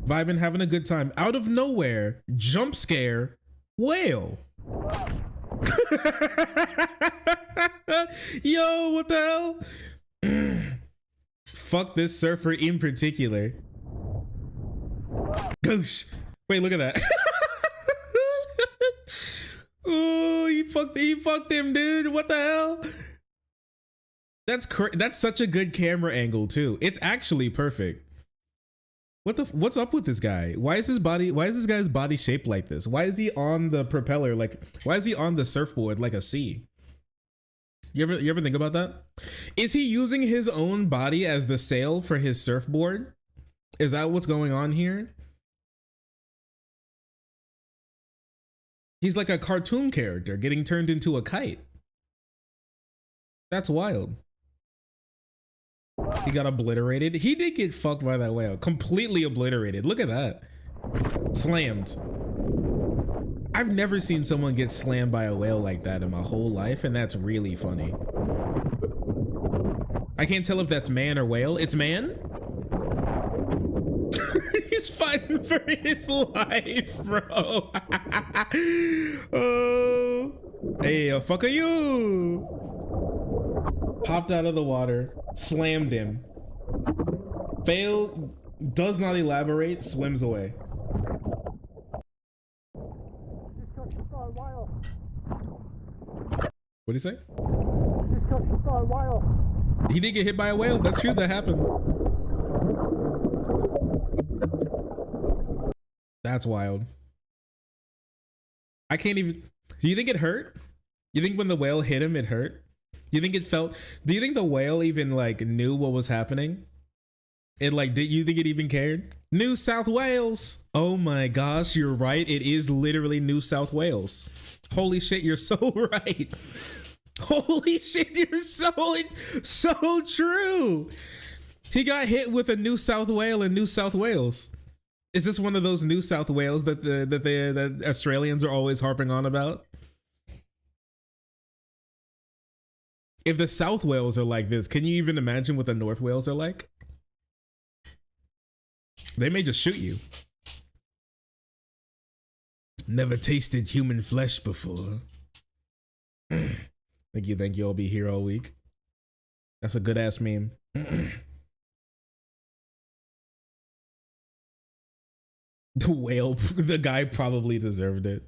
Vibing, having a good time. Out of nowhere, jump scare, whale. Yo, what the hell? Fuck this surfer in particular. Goosh. Wait, look at that. Oh, he fucked him, dude. What the hell? That's such a good camera angle too. It's actually perfect. What's up with this guy? Why is this guy's body shaped like this? Why is he on the propeller? Like, why is he on the surfboard like a C? You ever think about that? Is he using his own body as the sail for his surfboard? Is that what's going on here? He's like a cartoon character getting turned into a kite. That's wild. He got obliterated. He did get fucked by that whale. Completely obliterated. Look at that. Slammed. I've never seen someone get slammed by a whale like that in my whole life, and that's really funny. I can't tell if that's man or whale. It's man? He's fighting for his life, bro. Oh. Hey, fuck are you? Popped out of the water, slammed him. Failed, does not elaborate, swims away. What'd he say? He did get hit by a whale. That's true, that happened. That's wild. I can't even. Do you think it hurt? You think when the whale hit him, it hurt? Do you think it felt? Do you think the whale even like knew what was happening? It like, did you think it even cared? New South Wales. Oh my gosh, you're right. It is literally New South Wales. Holy shit, you're so right. Holy shit, you're so true. He got hit with a New South Whale in New South Wales. Is this one of those New South Wales that Australians are always harping on about? If the South Wales are like this, can you even imagine what the North Wales are like? They may just shoot you. Never tasted human flesh before. Thank you. I'll be here all week. That's a good ass meme. The whale, the guy probably deserved it.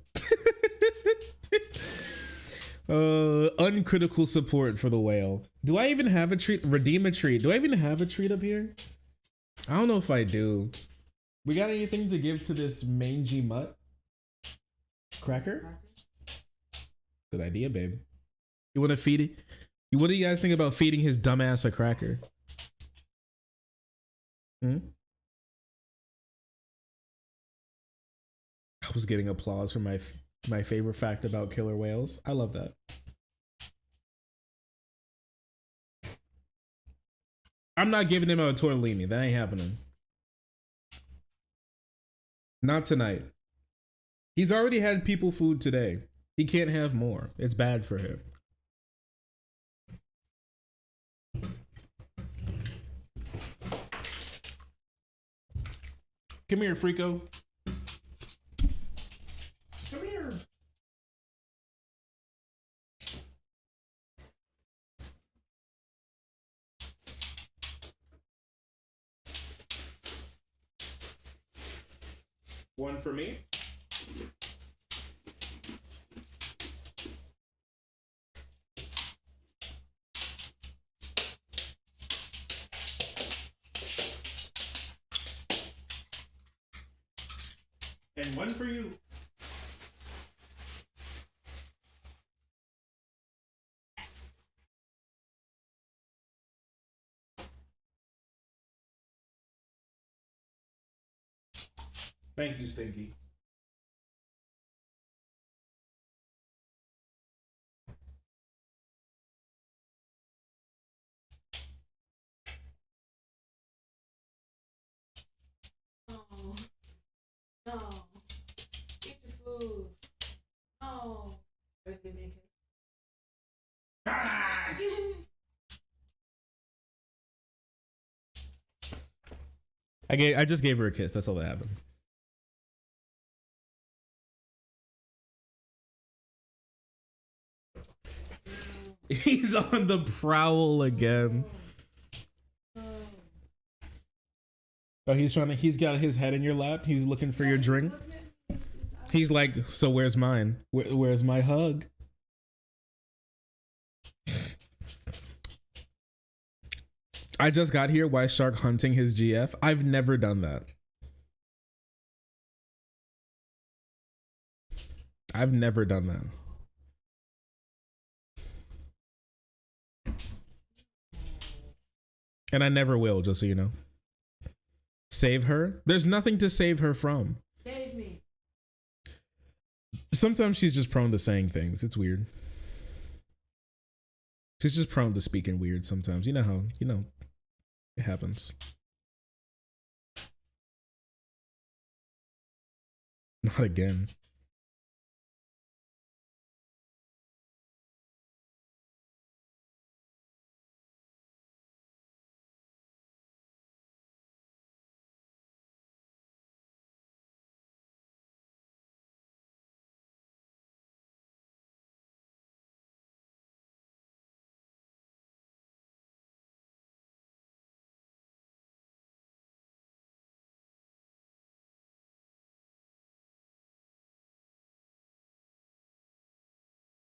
Uncritical support for the whale. Do I even have a treat? Redeem a treat. Do I even have a treat up here? I don't know if I do. We got anything to give to this mangy mutt? Cracker? Good idea, babe. You want to feed it? What do you guys think about feeding his dumbass a cracker? I was getting applause for my favorite fact about killer whales. I love that. I'm not giving him a tortellini. That ain't happening. Not tonight. He's already had people food today. He can't have more. It's bad for him. Come here, Frico. Come here. One for me. And one for you. Thank you, Stinky. I just gave her a kiss. That's all that happened. He's on the prowl again. Oh, he's got his head in your lap. He's looking for your drink. He's like, so where's mine? Where's my hug? I just got here. Why is Shark hunting his GF? I've never done that. I've never done that. And I never will, just so you know. Save her? There's nothing to save her from. Save me. Sometimes she's just prone to saying things. It's weird. She's just prone to speaking weird sometimes. You know how, it happens. Not again.